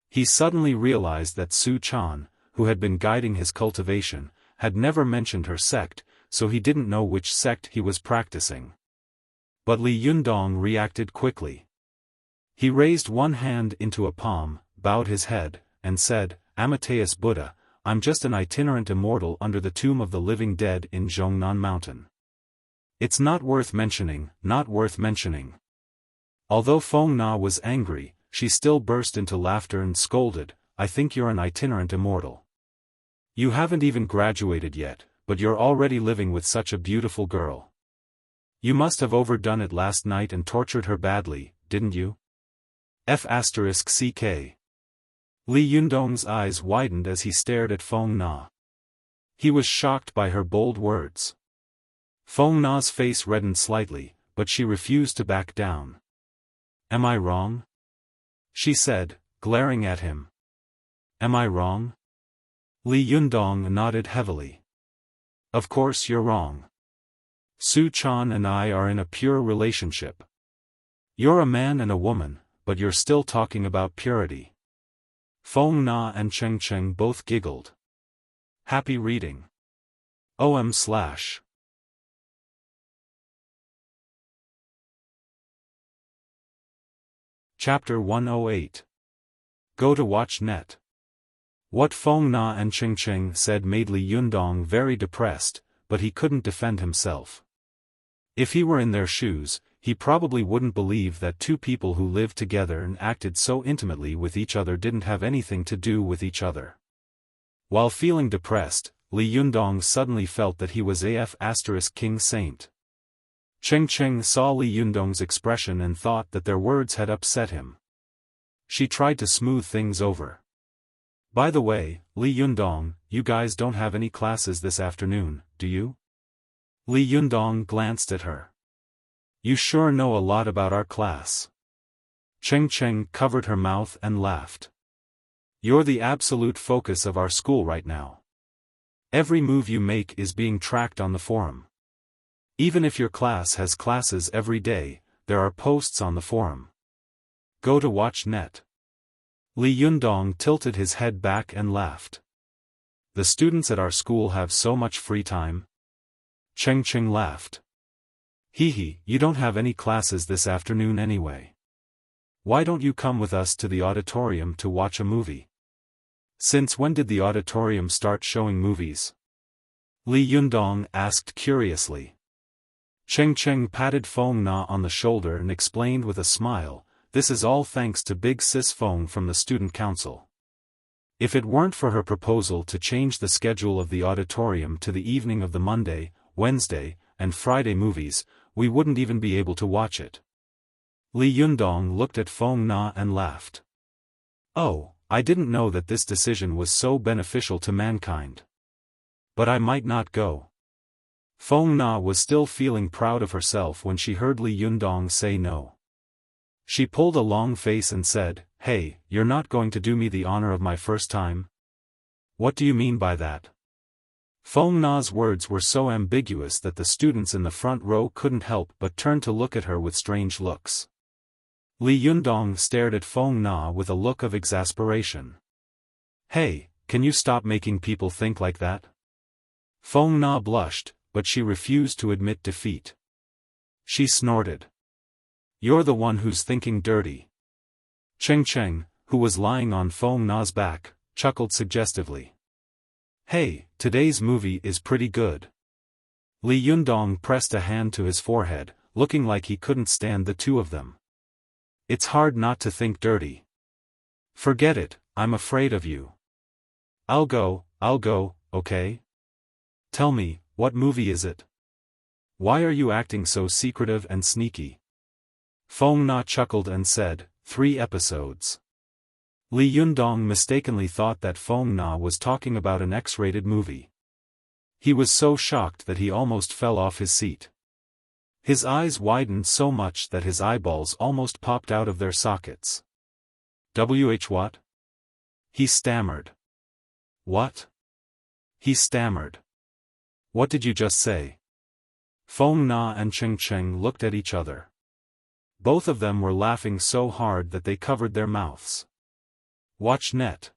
He suddenly realized that Su Chan, who had been guiding his cultivation, had never mentioned her sect, so he didn't know which sect he was practicing. But Li Yundong reacted quickly. He raised one hand into a palm, bowed his head, and said, Amateus Buddha, I'm just an itinerant immortal under the tomb of the living dead in Zhongnan Mountain. It's not worth mentioning, not worth mentioning. Although Feng Na was angry, she still burst into laughter and scolded, I think you're an itinerant immortal. You haven't even graduated yet, but you're already living with such a beautiful girl. You must have overdone it last night and tortured her badly, didn't you? F***ck. Li Yundong's eyes widened as he stared at Feng Na. He was shocked by her bold words. Feng Na's face reddened slightly, but she refused to back down. Am I wrong? She said, glaring at him. Am I wrong? Li Yundong nodded heavily. Of course you're wrong. Su Chan and I are in a pure relationship. You're a man and a woman, but you're still talking about purity. Feng Na and Cheng Cheng both giggled. Happy reading. OM/. Chapter 108. Go to watch net. What Feng Na and Cheng Cheng said made Li Yundong very depressed, but he couldn't defend himself. If he were in their shoes, he probably wouldn't believe that two people who lived together and acted so intimately with each other didn't have anything to do with each other. While feeling depressed, Li Yundong suddenly felt that he was king saint. Cheng Cheng saw Li Yundong's expression and thought that their words had upset him. She tried to smooth things over. By the way, Li Yundong, you guys don't have any classes this afternoon, do you? Li Yundong glanced at her. You sure know a lot about our class. Cheng Cheng covered her mouth and laughed. You're the absolute focus of our school right now. Every move you make is being tracked on the forum. Even if your class has classes every day, there are posts on the forum. Go to watch net. Li Yundong tilted his head back and laughed. The students at our school have so much free time. Cheng Cheng laughed. Hee, you don't have any classes this afternoon anyway. Why don't you come with us to the auditorium to watch a movie? Since when did the auditorium start showing movies? Li Yundong asked curiously. Cheng Cheng patted Feng Na on the shoulder and explained with a smile, this is all thanks to Big Sis Feng from the student council. If it weren't for her proposal to change the schedule of the auditorium to the evening of the Monday, Wednesday, and Friday movies, we wouldn't even be able to watch it. Li Yundong looked at Feng Na and laughed. Oh, I didn't know that this decision was so beneficial to mankind. But I might not go. Feng Na was still feeling proud of herself when she heard Li Yundong say no. She pulled a long face and said, Hey, you're not going to do me the honor of my first time? What do you mean by that? Feng Na's words were so ambiguous that the students in the front row couldn't help but turn to look at her with strange looks. Li Yundong stared at Feng Na with a look of exasperation. Hey, can you stop making people think like that? Feng Na blushed, but she refused to admit defeat. She snorted. You're the one who's thinking dirty. Cheng Cheng, who was lying on Feng Na's back, chuckled suggestively. Hey, today's movie is pretty good. Li Yundong pressed a hand to his forehead, looking like he couldn't stand the two of them. It's hard not to think dirty. Forget it, I'm afraid of you. I'll go, okay? Tell me, what movie is it? Why are you acting so secretive and sneaky? Feng Na chuckled and said, 3 episodes. Li Yundong mistakenly thought that Feng Na was talking about an X-rated movie. He was so shocked that he almost fell off his seat. His eyes widened so much that his eyeballs almost popped out of their sockets. What? He stammered. What? He stammered. What did you just say? Feng Na and Cheng Cheng looked at each other. Both of them were laughing so hard that they covered their mouths. Watch net.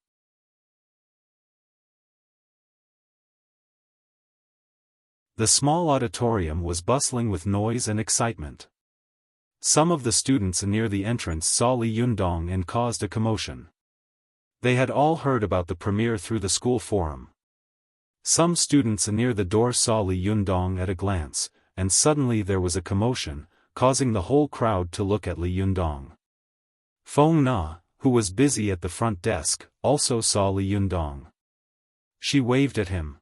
The small auditorium was bustling with noise and excitement. Some of the students near the entrance saw Li Yundong and caused a commotion. They had all heard about the premiere through the school forum. Some students near the door saw Li Yundong at a glance, and suddenly there was a commotion, causing the whole crowd to look at Li Yundong. Feng Na, who was busy at the front desk, also saw Li Yundong. She waved at him.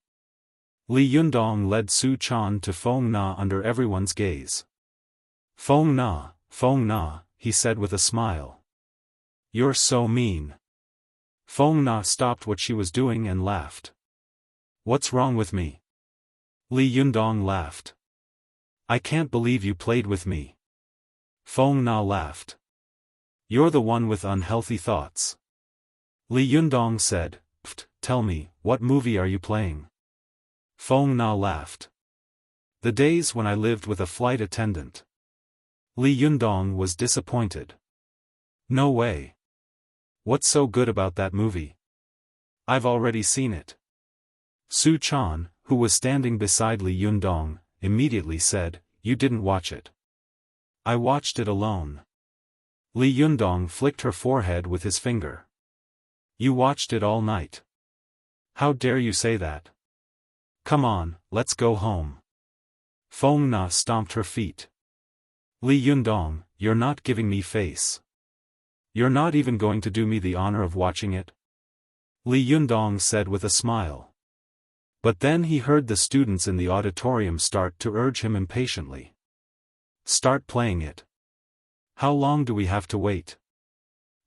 Li Yundong led Su Chan to Feng Na under everyone's gaze. Feng Na, he said with a smile. You're so mean. Feng Na stopped what she was doing and laughed. What's wrong with me? Li Yundong laughed. I can't believe you played with me. Feng Na laughed. You're the one with unhealthy thoughts. Li Yundong said, Tell me, what movie are you playing? Feng Na laughed. The days when I lived with a flight attendant. Li Yundong was disappointed. No way. What's so good about that movie? I've already seen it. Su Chan, who was standing beside Li Yundong, immediately said, You didn't watch it. I watched it alone. Li Yundong flicked her forehead with his finger. You watched it all night. How dare you say that? Come on, let's go home. Feng Na stomped her feet. Li Yundong, you're not giving me face. You're not even going to do me the honor of watching it? Li Yundong said with a smile. But then he heard the students in the auditorium start to urge him impatiently. Start playing it. How long do we have to wait?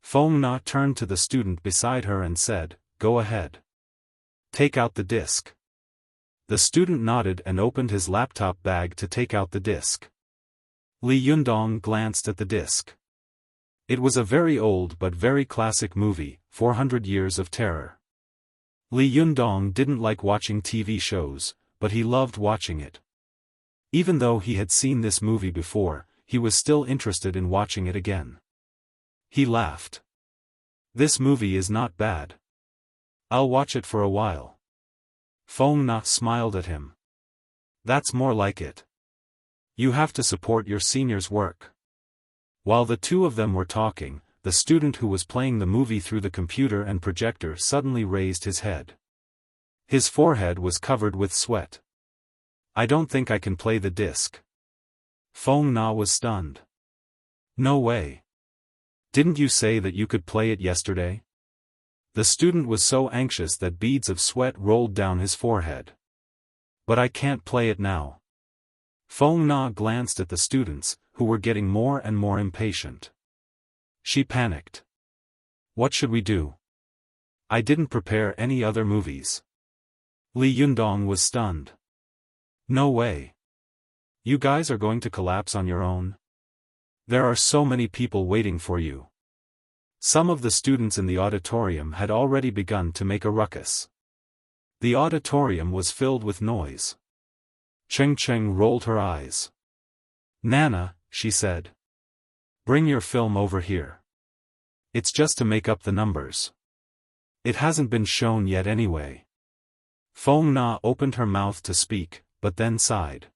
Feng Na turned to the student beside her and said, Go ahead. Take out the disc. The student nodded and opened his laptop bag to take out the disc. Li Yundong glanced at the disc. It was a very old but very classic movie, 400 Years of Terror. Li Yundong didn't like watching TV shows, but he loved watching it. Even though he had seen this movie before, he was still interested in watching it again. He laughed. This movie is not bad. I'll watch it for a while. Feng Na smiled at him. That's more like it. You have to support your senior's work. While the two of them were talking, the student who was playing the movie through the computer and projector suddenly raised his head. His forehead was covered with sweat. I don't think I can play the disc. Feng Na was stunned. No way. Didn't you say that you could play it yesterday? The student was so anxious that beads of sweat rolled down his forehead. But I can't play it now. Feng Na glanced at the students, who were getting more and more impatient. She panicked. What should we do? I didn't prepare any other movies. Li Yundong was stunned. No way. You guys are going to collapse on your own? There are so many people waiting for you. Some of the students in the auditorium had already begun to make a ruckus. The auditorium was filled with noise. Cheng Cheng rolled her eyes. Nana, she said. Bring your film over here. It's just to make up the numbers. It hasn't been shown yet anyway. Feng Na opened her mouth to speak, but then sighed.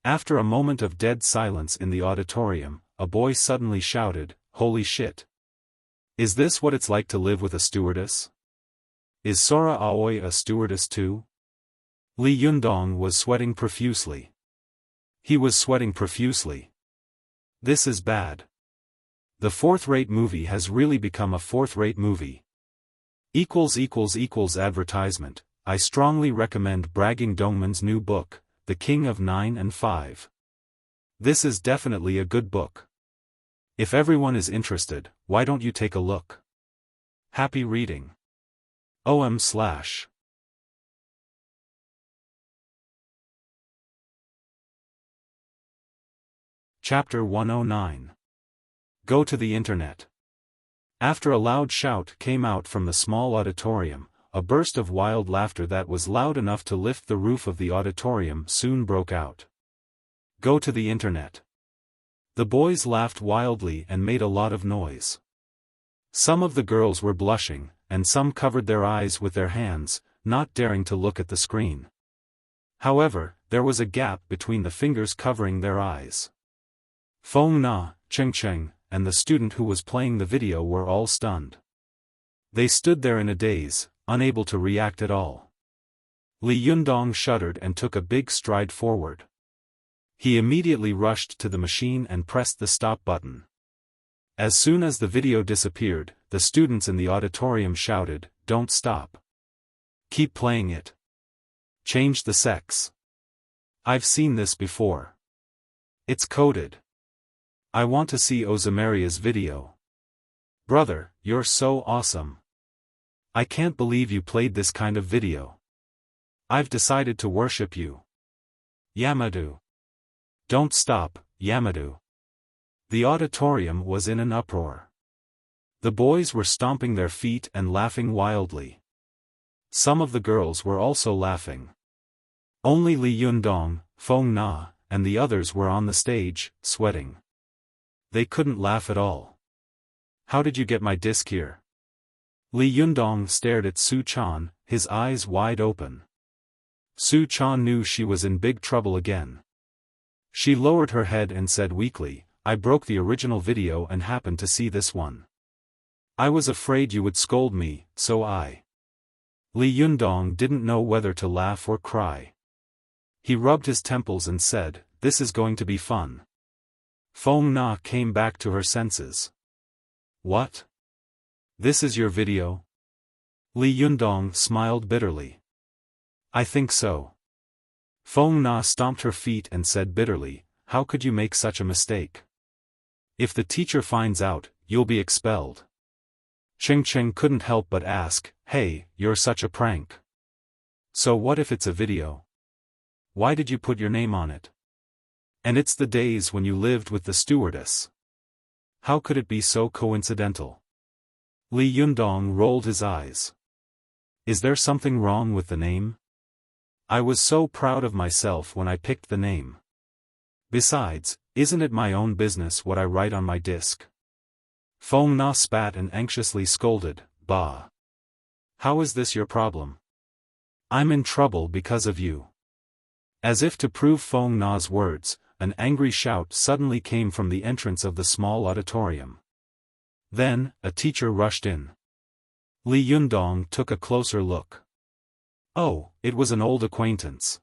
After a moment of dead silence in the auditorium, a boy suddenly shouted, "Holy shit! Is this what it's like to live with a stewardess? Is Sora Aoi a stewardess too?" Li Yundong was sweating profusely. He was sweating profusely. This is bad. The fourth-rate movie has really become a fourth-rate movie. Advertisement. I strongly recommend Bragging Dongman's new book, The King of 9 and 5. This is definitely a good book. If everyone is interested, why don't you take a look? Happy reading. OM/. Chapter 109. Go to the Internet. After a loud shout came out from the small auditorium, a burst of wild laughter that was loud enough to lift the roof of the auditorium soon broke out. Go to the Internet. The boys laughed wildly and made a lot of noise. Some of the girls were blushing, and some covered their eyes with their hands, not daring to look at the screen. However, there was a gap between the fingers covering their eyes. Feng Na, Cheng Cheng, and the student who was playing the video were all stunned. They stood there in a daze, unable to react at all. Li Yundong shuddered and took a big stride forward. He immediately rushed to the machine and pressed the stop button. As soon as the video disappeared, the students in the auditorium shouted, "Don't stop. Keep playing it. Change the sex. I've seen this before. It's coded. I want to see Ozamaria's video. Brother, you're so awesome. I can't believe you played this kind of video. I've decided to worship you. Yamadu. Don't stop, Yamadu." The auditorium was in an uproar. The boys were stomping their feet and laughing wildly. Some of the girls were also laughing. Only Li Yundong, Feng Na, and the others were on the stage, sweating. They couldn't laugh at all. "How did you get my disc here?" Li Yundong stared at Su Chan, his eyes wide open. Su Chan knew she was in big trouble again. She lowered her head and said weakly, "I broke the original video and happened to see this one. I was afraid you would scold me, so I..." Li Yundong didn't know whether to laugh or cry. He rubbed his temples and said, "This is going to be fun." Feng Na came back to her senses. "What? This is your video?" Li Yundong smiled bitterly. "I think so." Feng Na stomped her feet and said bitterly, "How could you make such a mistake? If the teacher finds out, you'll be expelled." Cheng Cheng couldn't help but ask, "Hey, you're such a prank. So what if it's a video? Why did you put your name on it? And it's the days when you lived with the stewardess. How could it be so coincidental?" Li Yundong rolled his eyes. "Is there something wrong with the name? I was so proud of myself when I picked the name. Besides, isn't it my own business what I write on my disc? Feng Na spat and anxiously scolded, "Bah! How is this your problem? I'm in trouble because of you." As if to prove Feng Na's words, an angry shout suddenly came from the entrance of the small auditorium. Then, a teacher rushed in. Li Yundong took a closer look. Oh, it was an old acquaintance.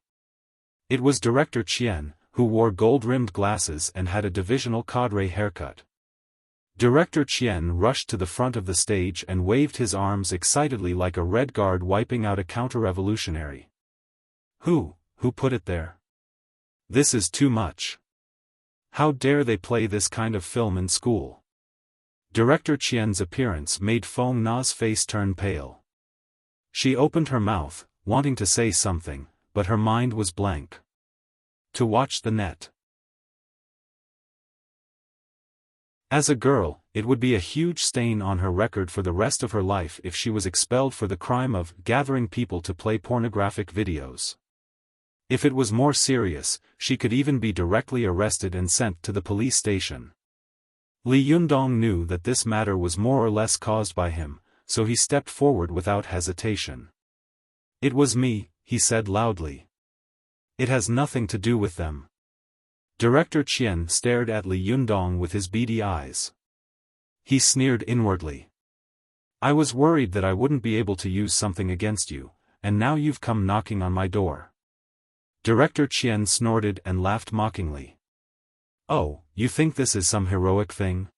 It was Director Qian, who wore gold-rimmed glasses and had a divisional cadre haircut. Director Qian rushed to the front of the stage and waved his arms excitedly like a Red Guard wiping out a counter-revolutionary. Who put it there? This is too much. How dare they play this kind of film in school? Director Qian's appearance made Feng Na's face turn pale. She opened her mouth, wanting to say something, but her mind was blank. To watch the net. As a girl, it would be a huge stain on her record for the rest of her life if she was expelled for the crime of gathering people to play pornographic videos. If it was more serious, she could even be directly arrested and sent to the police station. Li Yundong knew that this matter was more or less caused by him, so he stepped forward without hesitation. "It was me," he said loudly. "It has nothing to do with them." Director Qian stared at Li Yundong with his beady eyes. He sneered inwardly. "I was worried that I wouldn't be able to use something against you, and now you've come knocking on my door." Director Qian snorted and laughed mockingly. "Oh, you think this is some heroic thing?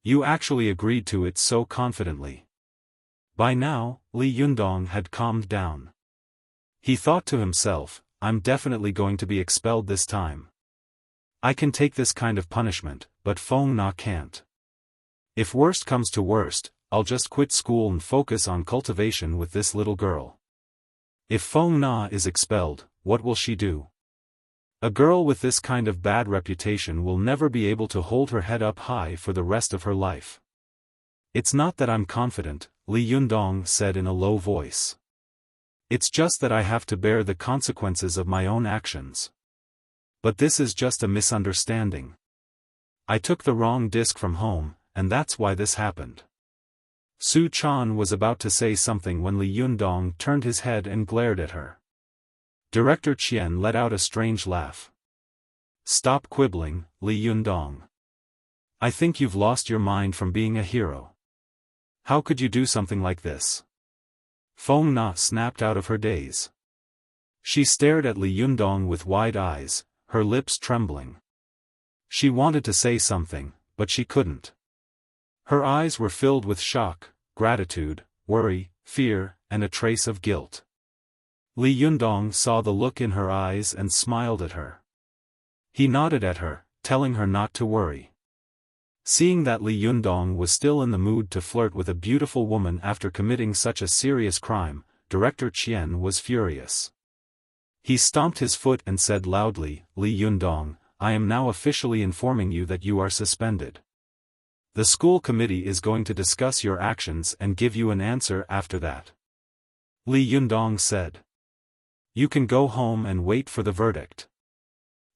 You actually agreed to it so confidently." By now, Li Yundong had calmed down. He thought to himself, "I'm definitely going to be expelled this time. I can take this kind of punishment, but Feng Na can't. If worst comes to worst, I'll just quit school and focus on cultivation with this little girl. If Feng Na is expelled, what will she do? A girl with this kind of bad reputation will never be able to hold her head up high for the rest of her life." "It's not that I'm confident," Li Yundong said in a low voice. "It's just that I have to bear the consequences of my own actions. But this is just a misunderstanding. I took the wrong disc from home, and that's why this happened." Su Chan was about to say something when Li Yundong turned his head and glared at her. Director Qian let out a strange laugh. "Stop quibbling, Li Yundong. I think you've lost your mind from being a hero. How could you do something like this?" Feng Na snapped out of her daze. She stared at Li Yundong with wide eyes, her lips trembling. She wanted to say something, but she couldn't. Her eyes were filled with shock, gratitude, worry, fear, and a trace of guilt. Li Yundong saw the look in her eyes and smiled at her. He nodded at her, telling her not to worry. Seeing that Li Yundong was still in the mood to flirt with a beautiful woman after committing such a serious crime, Director Qian was furious. He stomped his foot and said loudly, "Li Yundong, I am now officially informing you that you are suspended. The school committee is going to discuss your actions and give you an answer after that." Li Yundong said. "You can go home and wait for the verdict.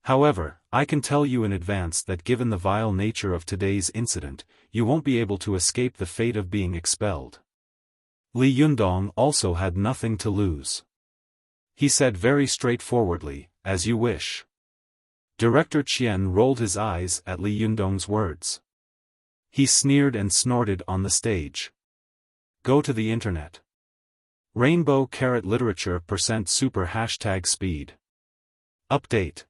However, I can tell you in advance that given the vile nature of today's incident, you won't be able to escape the fate of being expelled." Li Yundong also had nothing to lose. He said very straightforwardly, "As you wish." Director Qian rolled his eyes at Li Yundong's words. He sneered and snorted on the stage. "Go to the internet. Rainbow Carrot Literature % Super #speed. Update.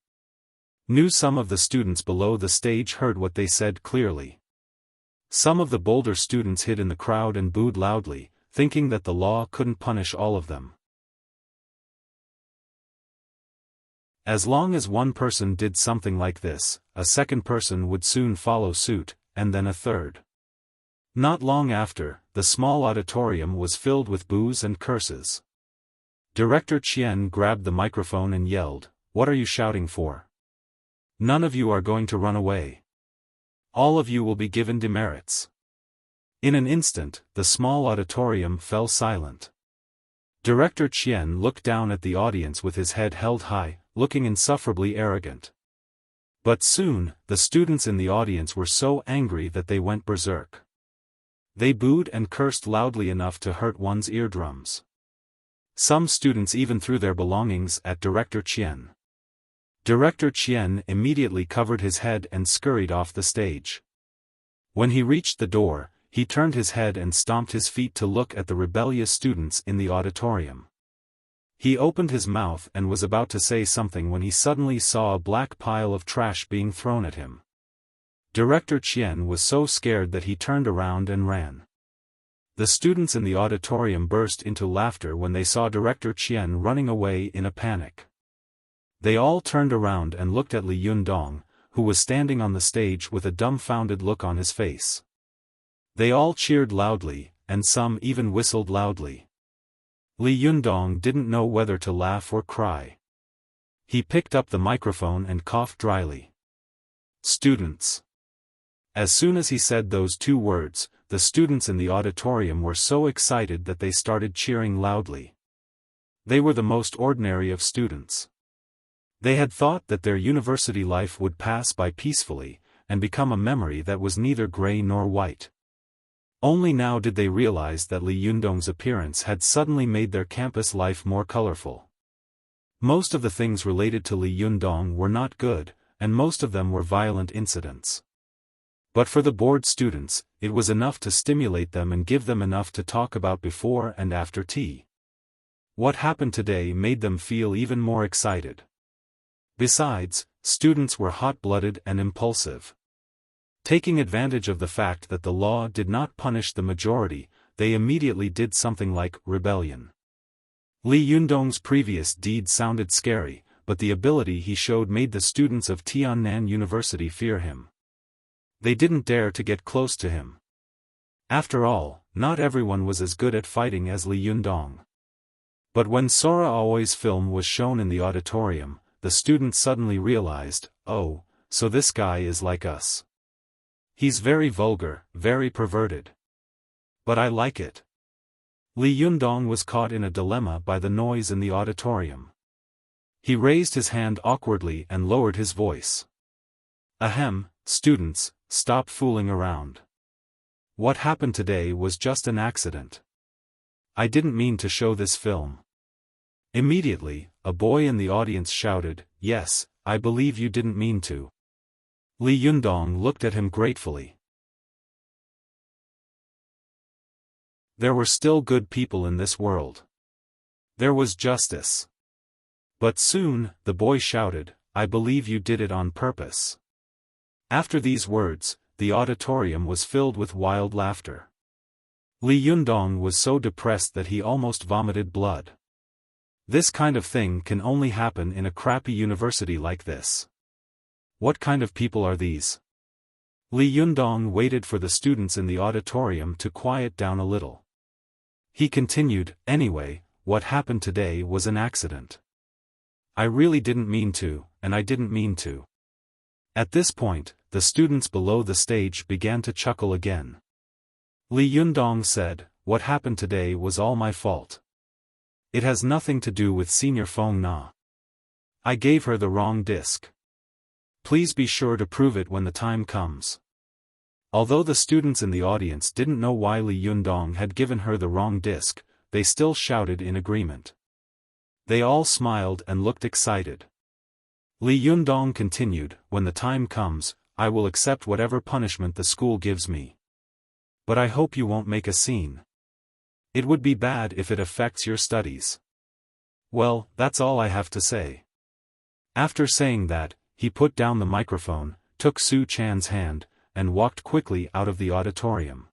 Knew some of the students below the stage heard what they said clearly. Some of the bolder students hid in the crowd and booed loudly, thinking that the law couldn't punish all of them. As long as one person did something like this, a second person would soon follow suit, and then a third. Not long after, the small auditorium was filled with boos and curses. Director Qian grabbed the microphone and yelled, "What are you shouting for? None of you are going to run away. All of you will be given demerits." In an instant, the small auditorium fell silent. Director Qian looked down at the audience with his head held high, looking insufferably arrogant. But soon, the students in the audience were so angry that they went berserk. They booed and cursed loudly enough to hurt one's eardrums. Some students even threw their belongings at Director Qian. Director Qian immediately covered his head and scurried off the stage. When he reached the door, he turned his head and stomped his feet to look at the rebellious students in the auditorium. He opened his mouth and was about to say something when he suddenly saw a black pile of trash being thrown at him. Director Qian was so scared that he turned around and ran. The students in the auditorium burst into laughter when they saw Director Qian running away in a panic. They all turned around and looked at Li Yundong, who was standing on the stage with a dumbfounded look on his face. They all cheered loudly, and some even whistled loudly. Li Yundong didn't know whether to laugh or cry. He picked up the microphone and coughed dryly. Students. As soon as he said those two words, the students in the auditorium were so excited that they started cheering loudly. They were the most ordinary of students. They had thought that their university life would pass by peacefully, and become a memory that was neither gray nor white. Only now did they realize that Li Yundong's appearance had suddenly made their campus life more colorful. Most of the things related to Li Yundong were not good, and most of them were violent incidents. But for the bored students, it was enough to stimulate them and give them enough to talk about before and after tea. What happened today made them feel even more excited. Besides, students were hot-blooded and impulsive. Taking advantage of the fact that the law did not punish the majority, they immediately did something like rebellion. Li Yundong's previous deed sounded scary, but the ability he showed made the students of Tiannan University fear him. They didn't dare to get close to him. After all, not everyone was as good at fighting as Li Yundong. But when Sora Aoi's film was shown in the auditorium, the students suddenly realized, oh, so this guy is like us. He's very vulgar, very perverted. But I like it. Li Yundong was caught in a dilemma by the noise in the auditorium. He raised his hand awkwardly and lowered his voice. Ahem, students, stop fooling around. What happened today was just an accident. I didn't mean to show this film. Immediately, a boy in the audience shouted, yes, I believe you didn't mean to. Li Yundong looked at him gratefully. There were still good people in this world. There was justice. But soon, the boy shouted, I believe you did it on purpose. After these words, the auditorium was filled with wild laughter. Li Yundong was so depressed that he almost vomited blood. This kind of thing can only happen in a crappy university like this. What kind of people are these? Li Yundong waited for the students in the auditorium to quiet down a little. He continued, anyway, what happened today was an accident. I really didn't mean to, and I didn't mean to. At this point, the students below the stage began to chuckle again. Li Yundong said, what happened today was all my fault. It has nothing to do with Senior Feng Na. I gave her the wrong disc. Please be sure to prove it when the time comes. Although the students in the audience didn't know why Li Yundong had given her the wrong disc, they still shouted in agreement. They all smiled and looked excited. Li Yundong continued, when the time comes, I will accept whatever punishment the school gives me. But I hope you won't make a scene. It would be bad if it affects your studies. Well, that's all I have to say. After saying that, he put down the microphone, took Su Chan's hand, and walked quickly out of the auditorium.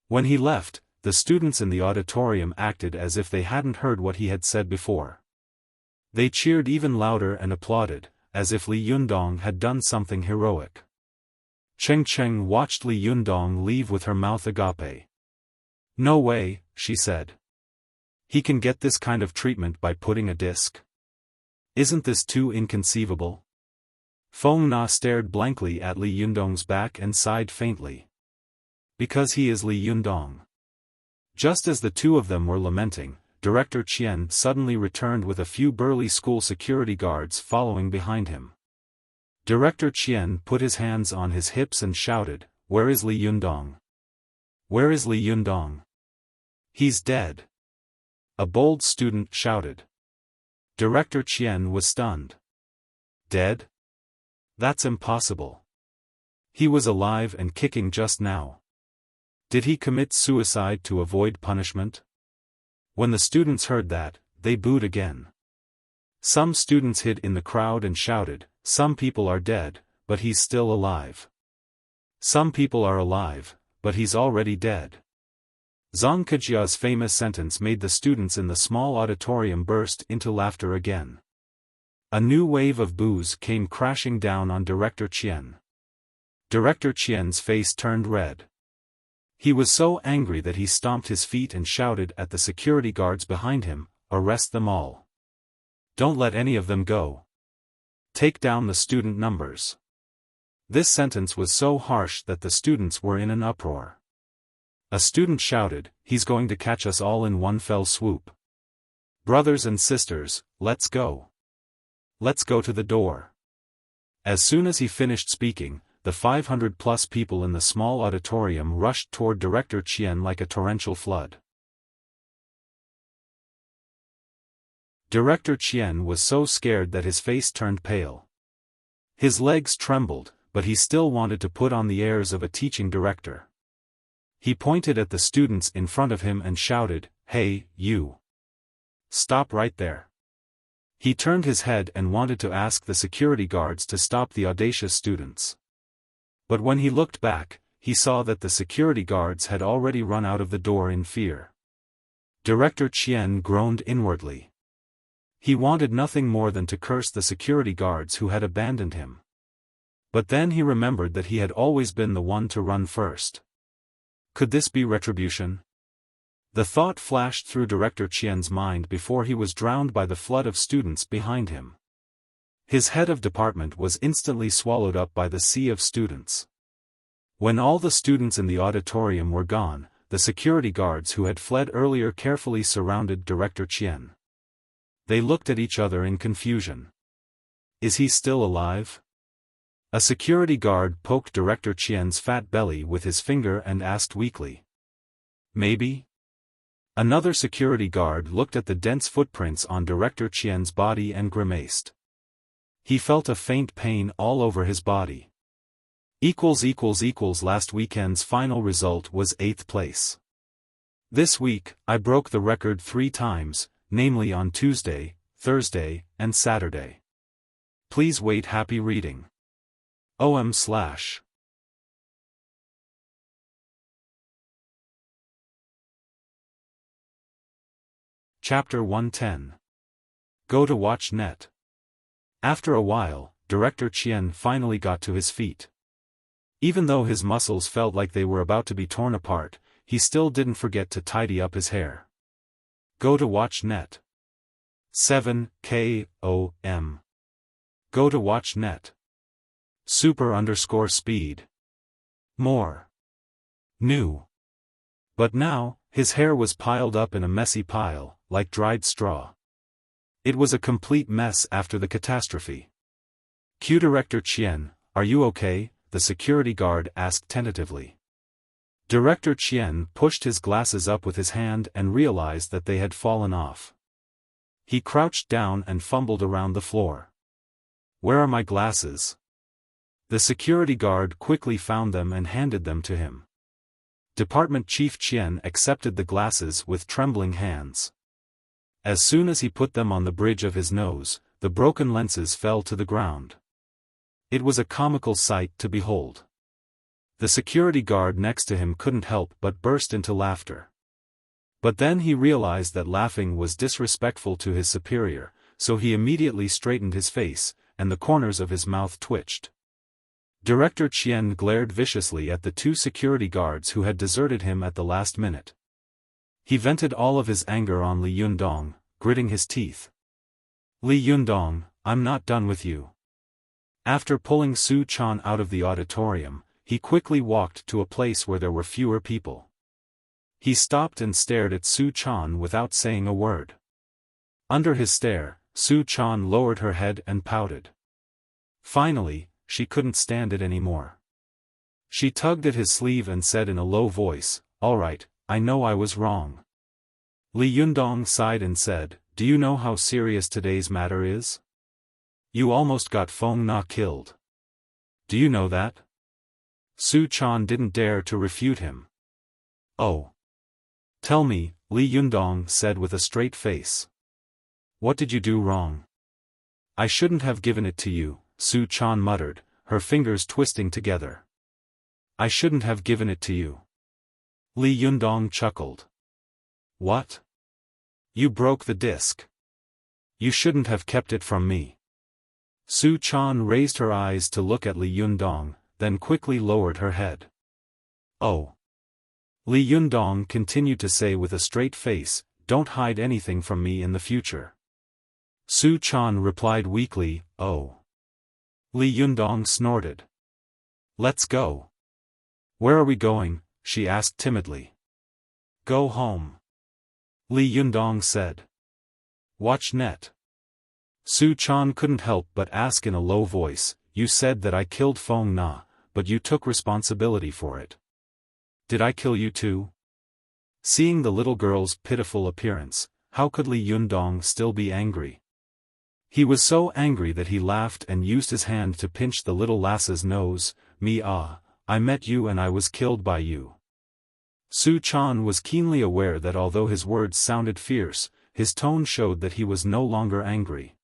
When he left, the students in the auditorium acted as if they hadn't heard what he had said before. They cheered even louder and applauded, as if Li Yundong had done something heroic. Cheng Cheng watched Li Yundong leave with her mouth agape. No way, she said. He can get this kind of treatment by putting a disc. Isn't this too inconceivable? Feng Na stared blankly at Li Yundong's back and sighed faintly. Because he is Li Yundong. Just as the two of them were lamenting, Director Qian suddenly returned with a few burly school security guards following behind him. Director Qian put his hands on his hips and shouted, "Where is Li Yundong? Where is Li Yundong? He's dead!" A bold student shouted. Director Qian was stunned. Dead? That's impossible. He was alive and kicking just now. Did he commit suicide to avoid punishment? When the students heard that, they booed again. Some students hid in the crowd and shouted, "Some people are dead, but he's still alive. Some people are alive, but he's already dead." Zhang Kejia's famous sentence made the students in the small auditorium burst into laughter again. A new wave of boos came crashing down on Director Qian. Director Qian's face turned red. He was so angry that he stomped his feet and shouted at the security guards behind him, "Arrest them all. Don't let any of them go. Take down the student numbers." This sentence was so harsh that the students were in an uproar. A student shouted, "He's going to catch us all in one fell swoop. Brothers and sisters, let's go. Let's go to the door." As soon as he finished speaking, the 500-plus people in the small auditorium rushed toward Director Qian like a torrential flood. Director Qian was so scared that his face turned pale. His legs trembled, but he still wanted to put on the airs of a teaching director. He pointed at the students in front of him and shouted, "Hey, you! Stop right there." He turned his head and wanted to ask the security guards to stop the audacious students. But when he looked back, he saw that the security guards had already run out of the door in fear. Director Qian groaned inwardly. He wanted nothing more than to curse the security guards who had abandoned him. But then he remembered that he had always been the one to run first. Could this be retribution? The thought flashed through Director Qian's mind before he was drowned by the flood of students behind him. His head of department was instantly swallowed up by the sea of students. When all the students in the auditorium were gone, the security guards who had fled earlier carefully surrounded Director Qian. They looked at each other in confusion. Is he still alive? A security guard poked Director Qian's fat belly with his finger and asked weakly. Maybe? Another security guard looked at the dense footprints on Director Qian's body and grimaced. He felt a faint pain all over his body. Last weekend's final result was 8th place. This week, I broke the record 3 times, namely on Tuesday, Thursday, and Saturday. Please wait. Happy reading. OM/. Chapter 110. Go to watch net. After a while, Director Qian finally got to his feet. Even though his muscles felt like they were about to be torn apart, he still didn't forget to tidy up his hair. Go to watch net. 7 KOM. Go to watch net. Super_speed. More. New. But now, his hair was piled up in a messy pile, like dried straw. It was a complete mess after the catastrophe. Q. Director Qian, are you okay? The security guard asked tentatively. Director Qian pushed his glasses up with his hand and realized that they had fallen off. He crouched down and fumbled around the floor. Where are my glasses? The security guard quickly found them and handed them to him. Department Chief Qian accepted the glasses with trembling hands. As soon as he put them on the bridge of his nose, the broken lenses fell to the ground. It was a comical sight to behold. The security guard next to him couldn't help but burst into laughter. But then he realized that laughing was disrespectful to his superior, so he immediately straightened his face, and the corners of his mouth twitched. Director Qian glared viciously at the 2 security guards who had deserted him at the last minute. He vented all of his anger on Li Yundong, gritting his teeth. Li Yundong, I'm not done with you. After pulling Su Chan out of the auditorium, he quickly walked to a place where there were fewer people. He stopped and stared at Su Chan without saying a word. Under his stare, Su Chan lowered her head and pouted. Finally, she couldn't stand it anymore. She tugged at his sleeve and said in a low voice, "All right, I know I was wrong." Li Yundong sighed and said, "Do you know how serious today's matter is? You almost got Feng Na killed. Do you know that?" Su Chan didn't dare to refute him. "Oh. Tell me," Li Yundong said with a straight face. "What did you do wrong?" "I shouldn't have given it to you," Su Chan muttered, her fingers twisting together. "I shouldn't have given it to you." Li Yundong chuckled. "What? You broke the disc. You shouldn't have kept it from me." Su Chan raised her eyes to look at Li Yundong, then quickly lowered her head. "Oh." Li Yundong continued to say with a straight face, "Don't hide anything from me in the future." Su Chan replied weakly, "Oh." Li Yundong snorted. "Let's go." "Where are we going?" she asked timidly. "Go home," Li Yundong said. "Watch net." Su Chan couldn't help but ask in a low voice, "You said that I killed Feng Na, but you took responsibility for it. Did I kill you too?" Seeing the little girl's pitiful appearance, how could Li Yundong still be angry? He was so angry that he laughed and used his hand to pinch the little lass's nose. I met you and I was killed by you." Su Chan was keenly aware that although his words sounded fierce, his tone showed that he was no longer angry.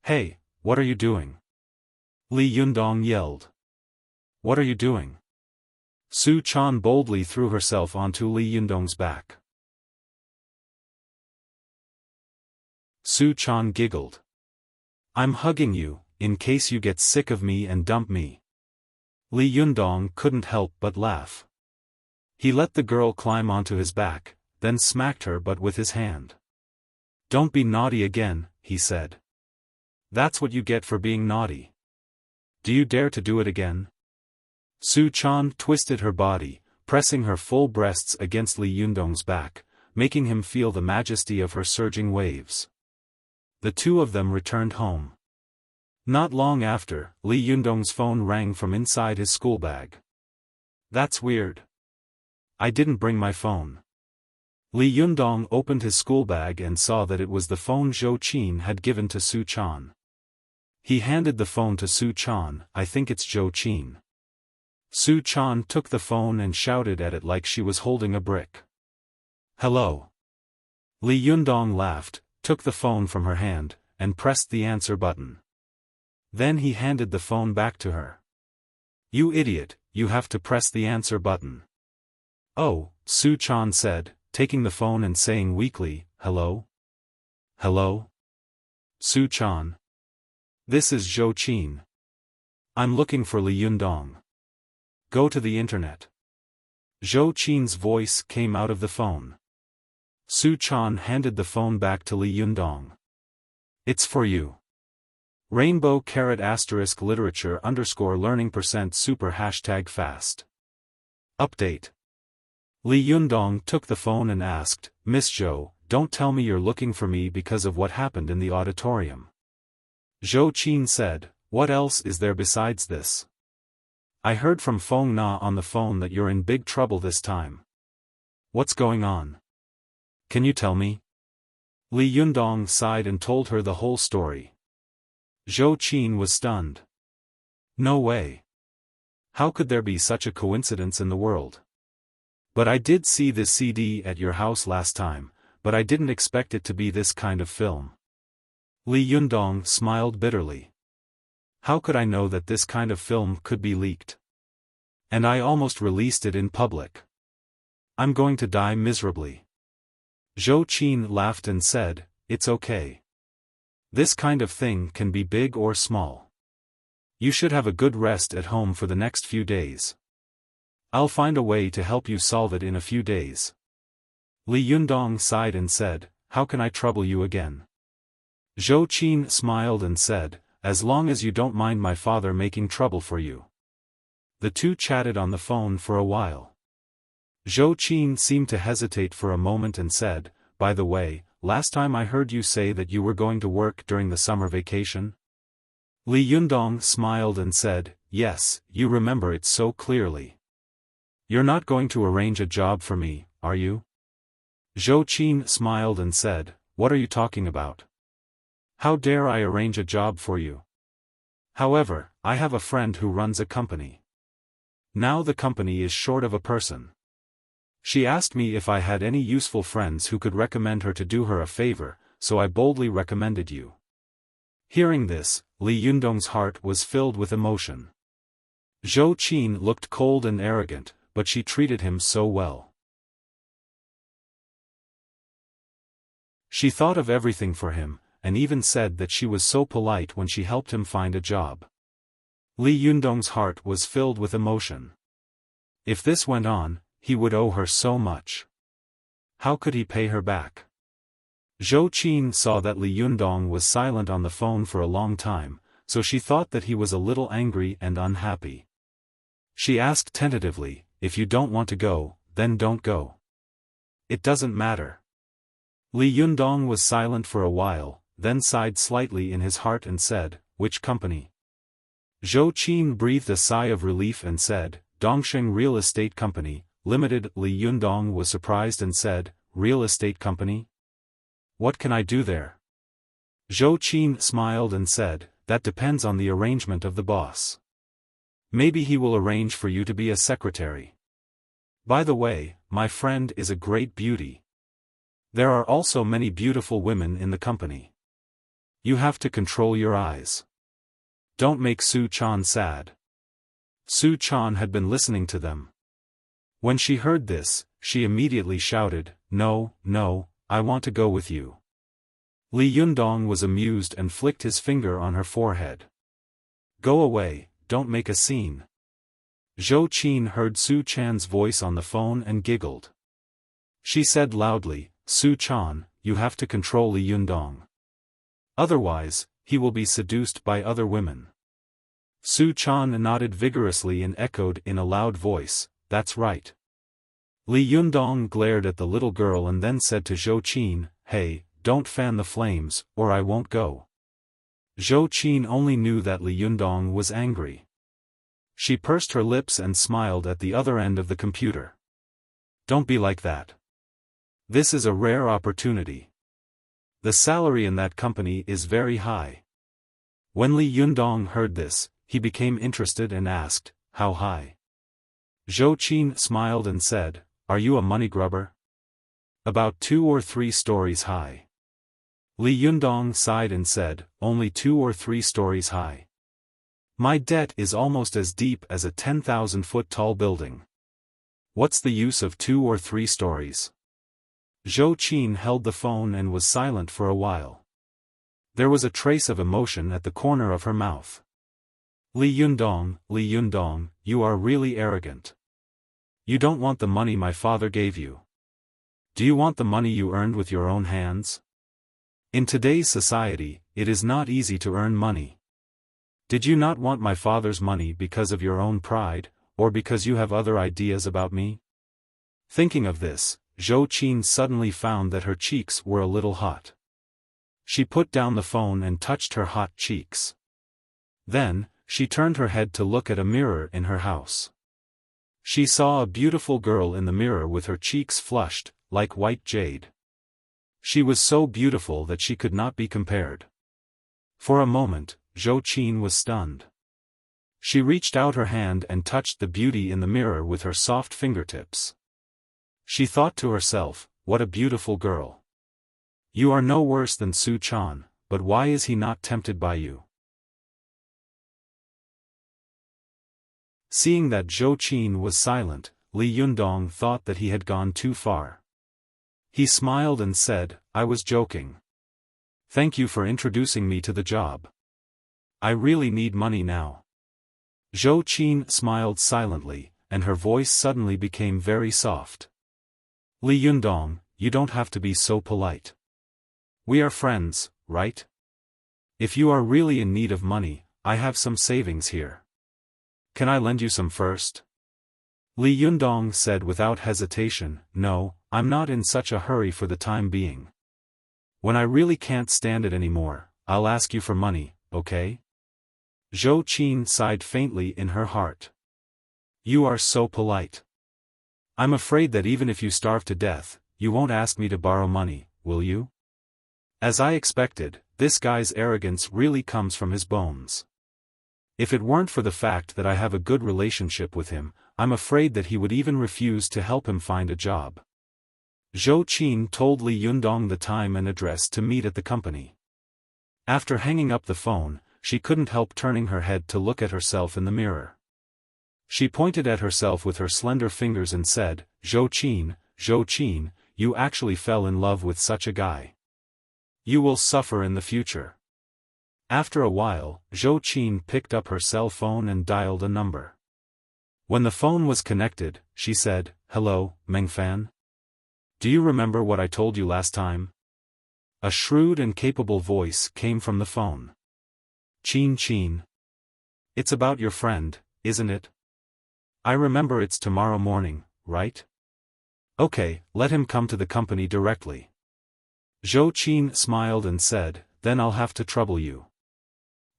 "Hey, what are you doing?" Li Yundong yelled. "What are you doing?" Su Chan boldly threw herself onto Li Yundong's back. Su Chan giggled. "I'm hugging you, in case you get sick of me and dump me." Li Yundong couldn't help but laugh. He let the girl climb onto his back, then smacked her butt with his hand. "Don't be naughty again," he said. "That's what you get for being naughty. Do you dare to do it again?" Su Chan twisted her body, pressing her full breasts against Li Yundong's back, making him feel the majesty of her surging waves. The two of them returned home. Not long after, Li Yundong's phone rang from inside his school bag. "That's weird. I didn't bring my phone." Li Yundong opened his school bag and saw that it was the phone Zhou Qin had given to Su Chan. He handed the phone to Su Chan. "I think it's Zhou Qin." Su Chan took the phone and shouted at it like she was holding a brick. "Hello." Li Yundong laughed, took the phone from her hand, and pressed the answer button. Then he handed the phone back to her. "You idiot, you have to press the answer button." "Oh," Su Chan said, taking the phone and saying weakly, "Hello? Hello? Su Chan. This is Zhou Qin. I'm looking for Li Yundong. Go to the internet." Zhou Qin's voice came out of the phone. Su Chan handed the phone back to Li Yundong. "It's for you. Rainbow ** literature _learning %super #fast. Update. Li Yundong took the phone and asked, "Miss Zhou, don't tell me you're looking for me because of what happened in the auditorium." Zhou Qin said, "What else is there besides this? I heard from Feng Na on the phone that you're in big trouble this time. What's going on? Can you tell me?" Li Yundong sighed and told her the whole story. Zhou Qin was stunned. "No way. How could there be such a coincidence in the world? But I did see this CD at your house last time, but I didn't expect it to be this kind of film." Li Yundong smiled bitterly. "How could I know that this kind of film could be leaked? And I almost released it in public. I'm going to die miserably." Zhou Qin laughed and said, "It's okay. This kind of thing can be big or small. You should have a good rest at home for the next few days. I'll find a way to help you solve it in a few days." Li Yundong sighed and said, "How can I trouble you again?" Zhou Qin smiled and said, "As long as you don't mind my father making trouble for you." The two chatted on the phone for a while. Zhou Qin seemed to hesitate for a moment and said, "By the way, last time I heard you say that you were going to work during the summer vacation?" Li Yundong smiled and said, yes, you remember it so clearly. You're not going to arrange a job for me, are you? Zhou Qin smiled and said, what are you talking about? How dare I arrange a job for you? However, I have a friend who runs a company. Now the company is short of a person. She asked me if I had any useful friends who could recommend her to do her a favor, so I boldly recommended you. Hearing this, Li Yundong's heart was filled with emotion. Zhou Qin looked cold and arrogant, but she treated him so well. She thought of everything for him, and even said that she was so polite when she helped him find a job. Li Yundong's heart was filled with emotion. If this went on, he would owe her so much. How could he pay her back? Zhou Qin saw that Li Yundong was silent on the phone for a long time, so she thought that he was a little angry and unhappy. She asked tentatively, if you don't want to go, then don't go. It doesn't matter. Li Yundong was silent for a while, then sighed slightly in his heart and said, which company? Zhou Qin breathed a sigh of relief and said, Dongsheng Real Estate Company, Limited. Li Yundong was surprised and said, Real Estate Company? What can I do there? Zhou Qin smiled and said, that depends on the arrangement of the boss. Maybe he will arrange for you to be a secretary. By the way, my friend is a great beauty. There are also many beautiful women in the company. You have to control your eyes. Don't make Su Chan sad. Su Chan had been listening to them. When she heard this, she immediately shouted, no, no, I want to go with you. Li Yundong was amused and flicked his finger on her forehead. Go away, don't make a scene. Zhou Qin heard Su Chan's voice on the phone and giggled. She said loudly, Su Chan, you have to control Li Yundong. Otherwise, he will be seduced by other women. Su Chan nodded vigorously and echoed in a loud voice, that's right. Li Yundong glared at the little girl and then said to Zhou Qin, hey, don't fan the flames, or I won't go. Zhou Qin only knew that Li Yundong was angry. She pursed her lips and smiled at the other end of the computer. Don't be like that. This is a rare opportunity. The salary in that company is very high. When Li Yundong heard this, he became interested and asked, how high? Zhou Qin smiled and said, are you a money grubber? About 2 or 3 stories high. Li Yundong sighed and said, only 2 or 3 stories high. My debt is almost as deep as a 10,000-foot tall building. What's the use of 2 or 3 stories? Zhou Qin held the phone and was silent for a while. There was a trace of emotion at the corner of her mouth. Li Yundong, you are really arrogant. You don't want the money my father gave you. Do you want the money you earned with your own hands? In today's society, it is not easy to earn money. Did you not want my father's money because of your own pride, or because you have other ideas about me? Thinking of this, Zhou Qin suddenly found that her cheeks were a little hot. She put down the phone and touched her hot cheeks. Then, she turned her head to look at a mirror in her house. She saw a beautiful girl in the mirror with her cheeks flushed, like white jade. She was so beautiful that she could not be compared. For a moment, Zhou Qin was stunned. She reached out her hand and touched the beauty in the mirror with her soft fingertips. She thought to herself, what a beautiful girl. You are no worse than Su Chan, but why is he not tempted by you? Seeing that Zhou Qin was silent, Li Yundong thought that he had gone too far. He smiled and said, I was joking. Thank you for introducing me to the job. I really need money now. Zhou Qin smiled silently, and her voice suddenly became very soft. Li Yundong, you don't have to be so polite. We are friends, right? If you are really in need of money, I have some savings here. Can I lend you some first? Li Yundong said without hesitation, no, I'm not in such a hurry for the time being. When I really can't stand it anymore, I'll ask you for money, okay? Zhou Qin sighed faintly in her heart. You are so polite. I'm afraid that even if you starve to death, you won't ask me to borrow money, will you? As I expected, this guy's arrogance really comes from his bones. If it weren't for the fact that I have a good relationship with him, I'm afraid that he would even refuse to help him find a job. Zhou Qin told Li Yundong the time and address to meet at the company. After hanging up the phone, she couldn't help turning her head to look at herself in the mirror. She pointed at herself with her slender fingers and said, Zhou Qin, you actually fell in love with such a guy. You will suffer in the future. After a while, Zhou Qin picked up her cell phone and dialed a number. When the phone was connected, she said, Hello, Mengfan? Do you remember what I told you last time? A shrewd and capable voice came from the phone. Qin. It's about your friend, isn't it? I remember it's tomorrow morning, right? Okay, let him come to the company directly. Zhou Qin smiled and said, Then I'll have to trouble you.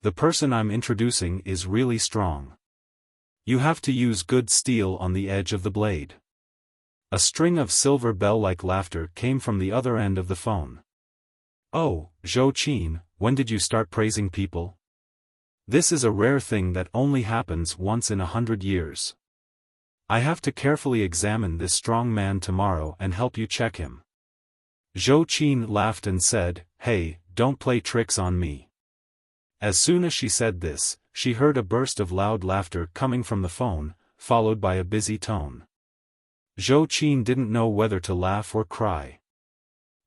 The person I'm introducing is really strong. You have to use good steel on the edge of the blade. A string of silver bell-like laughter came from the other end of the phone. Oh, Zhou Qin, when did you start praising people? This is a rare thing that only happens once in 100 years. I have to carefully examine this strong man tomorrow and help you check him. Zhou Qin laughed and said, Hey, don't play tricks on me. As soon as she said this, she heard a burst of loud laughter coming from the phone, followed by a busy tone. Zhou Qin didn't know whether to laugh or cry.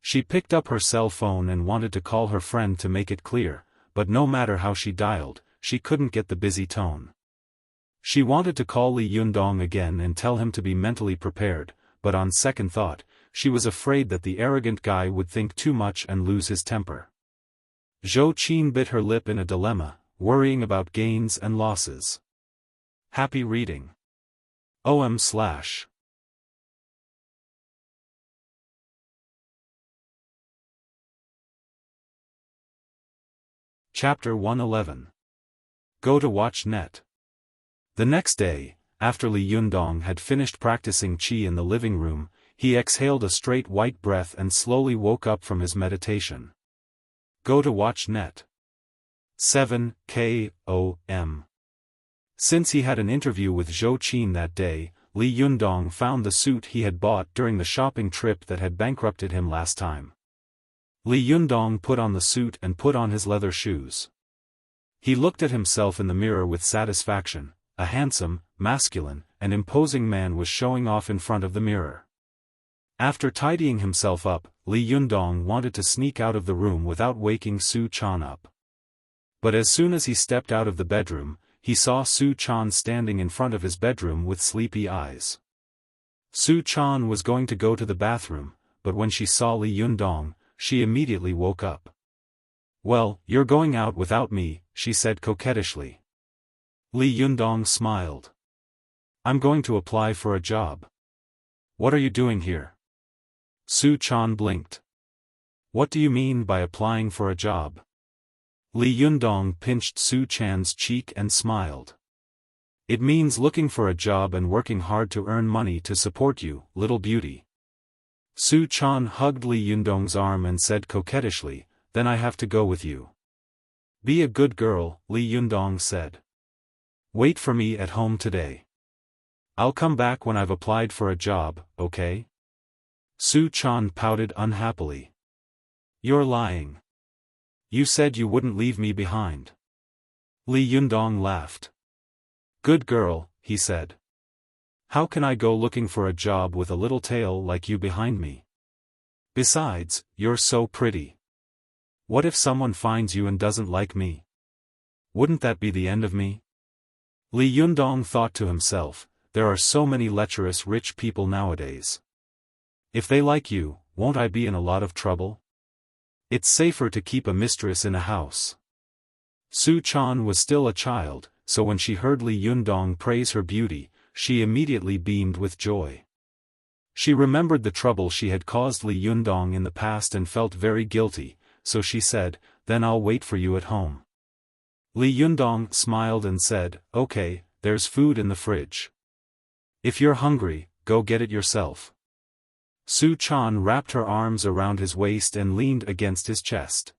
She picked up her cell phone and wanted to call her friend to make it clear, but no matter how she dialed, she couldn't get the busy tone. She wanted to call Li Yundong again and tell him to be mentally prepared, but on second thought, she was afraid that the arrogant guy would think too much and lose his temper. Zhou Qin bit her lip in a dilemma, worrying about gains and losses. Happy reading. OM/. Chapter 111. Go to watch net. The next day, after Li Yundong had finished practicing qi in the living room, he exhaled a straight white breath and slowly woke up from his meditation. Go to watch net. 7 K.O.M. Since he had an interview with Zhou Qin that day, Li Yundong found the suit he had bought during the shopping trip that had bankrupted him last time. Li Yundong put on the suit and put on his leather shoes. He looked at himself in the mirror with satisfaction. A handsome, masculine, and imposing man was showing off in front of the mirror. After tidying himself up, Li Yundong wanted to sneak out of the room without waking Su Chan up. But as soon as he stepped out of the bedroom, he saw Su Chan standing in front of his bedroom with sleepy eyes. Su Chan was going to go to the bathroom, but when she saw Li Yundong, she immediately woke up. Well, you're going out without me, she said coquettishly. Li Yundong smiled. I'm going to apply for a job. What are you doing here? Su Chan blinked. What do you mean by applying for a job? Li Yundong pinched Su Chan's cheek and smiled. It means looking for a job and working hard to earn money to support you, little beauty. Su Chan hugged Li Yundong's arm and said coquettishly, Then I have to go with you. Be a good girl, Li Yundong said. Wait for me at home today. I'll come back when I've applied for a job, okay? Su Chan pouted unhappily. You're lying. You said you wouldn't leave me behind. Li Yundong laughed. Good girl, he said. How can I go looking for a job with a little tail like you behind me? Besides, you're so pretty. What if someone finds you and doesn't like me? Wouldn't that be the end of me? Li Yundong thought to himself, there are so many lecherous rich people nowadays. If they like you, won't I be in a lot of trouble? It's safer to keep a mistress in a house. Su Chan was still a child, so when she heard Li Yundong praise her beauty, she immediately beamed with joy. She remembered the trouble she had caused Li Yundong in the past and felt very guilty, so she said, Then I'll wait for you at home. Li Yundong smiled and said, "Okay, there's food in the fridge. If you're hungry, go get it yourself." Su Chan wrapped her arms around his waist and leaned against his chest.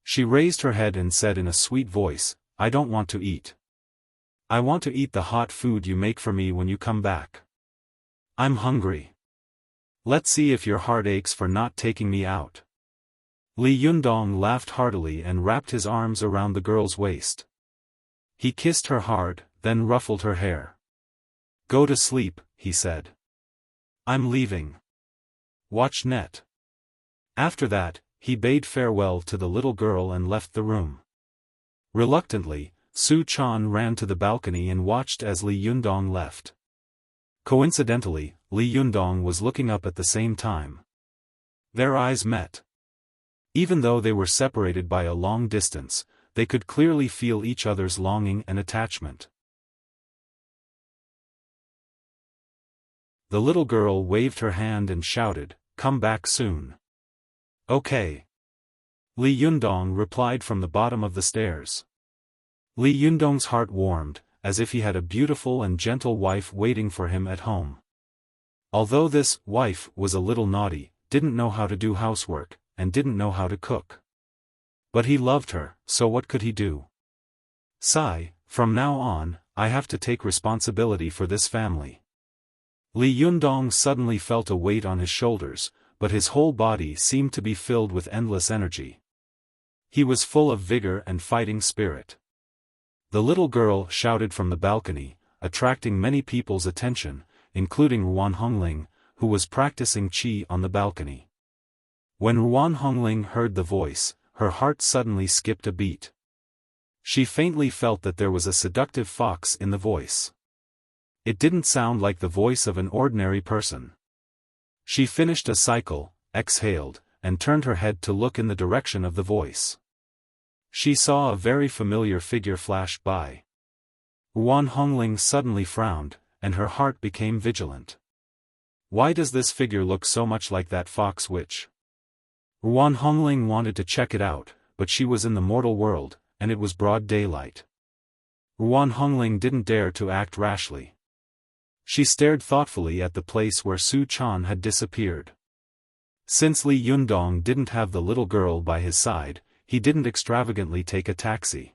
She raised her head and said in a sweet voice, "I don't want to eat. I want to eat the hot food you make for me when you come back. I'm hungry. Let's see if your heart aches for not taking me out." Li Yundong laughed heartily and wrapped his arms around the girl's waist. He kissed her hard, then ruffled her hair. "Go to sleep," he said. "I'm leaving. Watch net." After that, he bade farewell to the little girl and left the room. Reluctantly, Su Chan ran to the balcony and watched as Li Yundong left. Coincidentally, Li Yundong was looking up at the same time. Their eyes met. Even though they were separated by a long distance, they could clearly feel each other's longing and attachment. The little girl waved her hand and shouted, "Come back soon." "Okay." Li Yundong replied from the bottom of the stairs. Li Yundong's heart warmed, as if he had a beautiful and gentle wife waiting for him at home. Although this wife was a little naughty, didn't know how to do housework, and didn't know how to cook. But he loved her, so what could he do? Sigh, from now on, I have to take responsibility for this family. Li Yundong suddenly felt a weight on his shoulders, but his whole body seemed to be filled with endless energy. He was full of vigor and fighting spirit. The little girl shouted from the balcony, attracting many people's attention, including Ruan Hongling, who was practicing qi on the balcony. When Ruan Hongling heard the voice, her heart suddenly skipped a beat. She faintly felt that there was a seductive fox in the voice. It didn't sound like the voice of an ordinary person. She finished a cycle, exhaled, and turned her head to look in the direction of the voice. She saw a very familiar figure flash by. Ruan Hongling suddenly frowned, and her heart became vigilant. Why does this figure look so much like that fox witch? Ruan Hongling wanted to check it out, but she was in the mortal world, and it was broad daylight. Ruan Hongling didn't dare to act rashly. She stared thoughtfully at the place where Su Chan had disappeared. Since Li Yundong didn't have the little girl by his side, he didn't extravagantly take a taxi.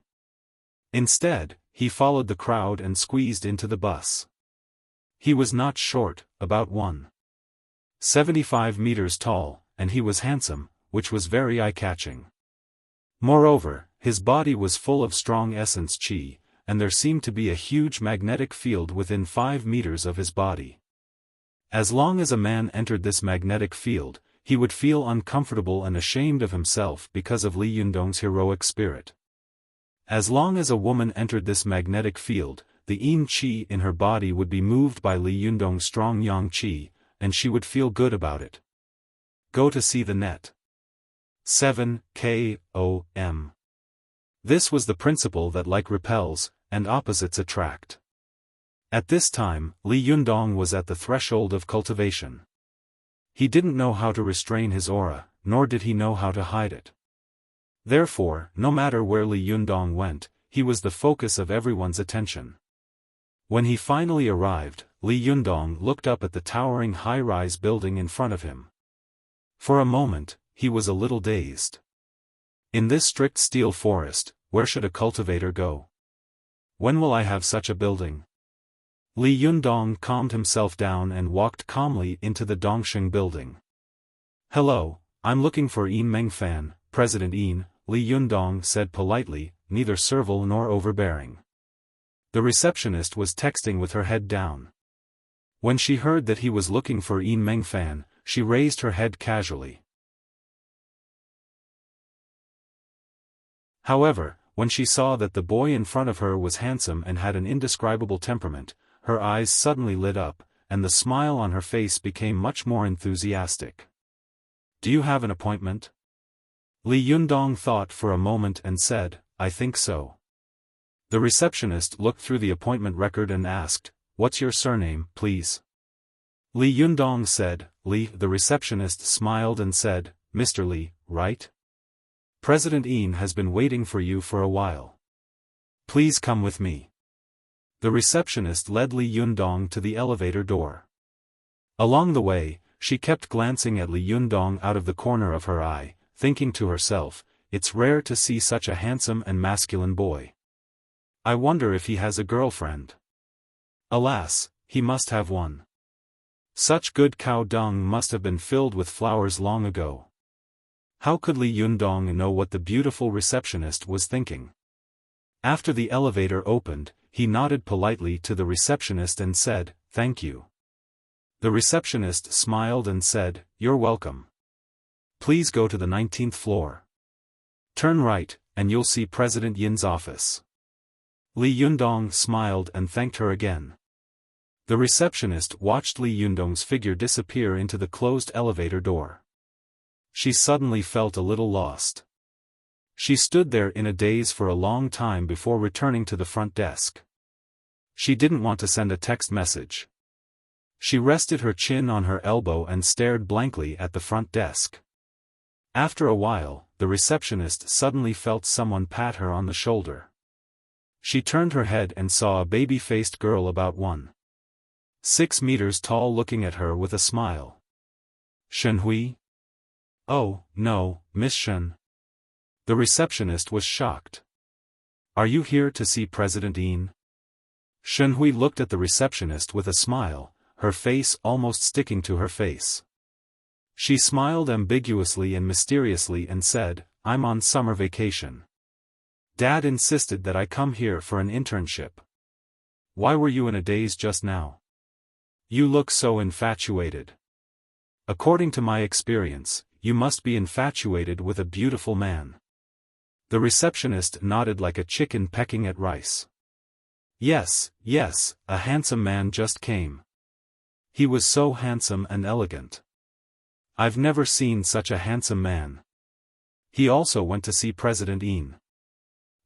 Instead, he followed the crowd and squeezed into the bus. He was not short, about 1.75 meters tall, and he was handsome, which was very eye-catching. Moreover, his body was full of strong essence qi, and there seemed to be a huge magnetic field within 5 meters of his body. As long as a man entered this magnetic field, he would feel uncomfortable and ashamed of himself because of Li Yundong's heroic spirit. As long as a woman entered this magnetic field, the yin qi in her body would be moved by Li Yundong's strong yang qi, and she would feel good about it. Go to see the net. 7 K.O.M. This was the principle that like repels, and opposites attract. At this time, Li Yundong was at the threshold of cultivation. He didn't know how to restrain his aura, nor did he know how to hide it. Therefore, no matter where Li Yundong went, he was the focus of everyone's attention. When he finally arrived, Li Yundong looked up at the towering high-rise building in front of him. For a moment, he was a little dazed. In this strict steel forest, where should a cultivator go? When will I have such a building? Li Yundong calmed himself down and walked calmly into the Dongxing building. "Hello, I'm looking for Yin Mengfan, President Yin," Li Yundong said politely, neither servile nor overbearing. The receptionist was texting with her head down. When she heard that he was looking for Yin Mengfan, she raised her head casually. However, when she saw that the boy in front of her was handsome and had an indescribable temperament, her eyes suddenly lit up, and the smile on her face became much more enthusiastic. "Do you have an appointment?" Li Yundong thought for a moment and said, "I think so." The receptionist looked through the appointment record and asked, "What's your surname, please?" Li Yundong said, "Li." The receptionist smiled and said, "Mr. Li, right? President Yin has been waiting for you for a while." Please come with me. The receptionist led Li Yundong to the elevator door. Along the way, she kept glancing at Li Yundong out of the corner of her eye, thinking to herself, it's rare to see such a handsome and masculine boy. I wonder if he has a girlfriend. Alas, he must have one. Such good cow dung must have been filled with flowers long ago. How could Li Yundong know what the beautiful receptionist was thinking? After the elevator opened, he nodded politely to the receptionist and said, "Thank you." The receptionist smiled and said, "You're welcome. Please go to the 19th floor. Turn right, and you'll see President Yin's office." Li Yundong smiled and thanked her again. The receptionist watched Li Yundong's figure disappear into the closed elevator door. She suddenly felt a little lost. She stood there in a daze for a long time before returning to the front desk. She didn't want to send a text message. She rested her chin on her elbow and stared blankly at the front desk. After a while, the receptionist suddenly felt someone pat her on the shoulder. She turned her head and saw a baby-faced girl about 1.6 meters tall looking at her with a smile. "Shen Hui?" "Oh, no, Miss Shen." The receptionist was shocked. "Are you here to see President Yin?" Shen Hui looked at the receptionist with a smile, her face almost sticking to her face. She smiled ambiguously and mysteriously and said, "I'm on summer vacation. Dad insisted that I come here for an internship. Why were you in a daze just now? You look so infatuated. According to my experience, you must be infatuated with a beautiful man." The receptionist nodded like a chicken pecking at rice. Yes, a handsome man just came. He was so handsome and elegant. I've never seen such a handsome man. He also went to see President Yin.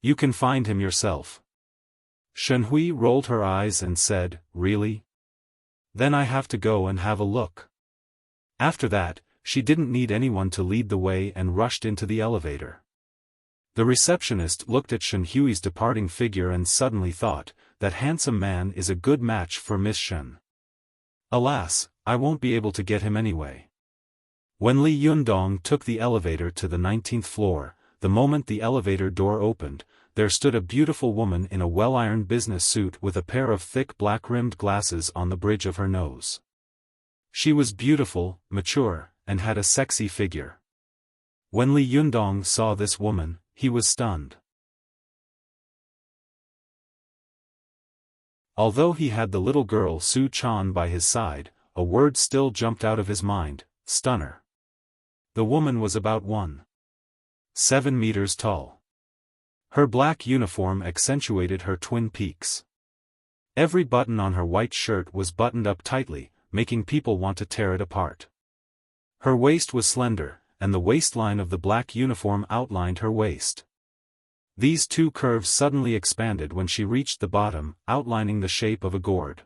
You can find him yourself." Shen Hui rolled her eyes and said, "Really? Then I have to go and have a look." After that, she didn't need anyone to lead the way and rushed into the elevator. The receptionist looked at Shen Hui's departing figure and suddenly thought, that handsome man is a good match for Miss Shen. Alas, I won't be able to get him anyway. When Li Yundong took the elevator to the 19th floor, the moment the elevator door opened, there stood a beautiful woman in a well-ironed business suit with a pair of thick black-rimmed glasses on the bridge of her nose. She was beautiful, mature, and had a sexy figure. When Li Yundong saw this woman, he was stunned. Although he had the little girl Su Chan by his side, a word still jumped out of his mind, stunner. The woman was about 1.7 meters tall. Her black uniform accentuated her twin peaks. Every button on her white shirt was buttoned up tightly, making people want to tear it apart. Her waist was slender, and the waistline of the black uniform outlined her waist. These two curves suddenly expanded when she reached the bottom, outlining the shape of a gourd.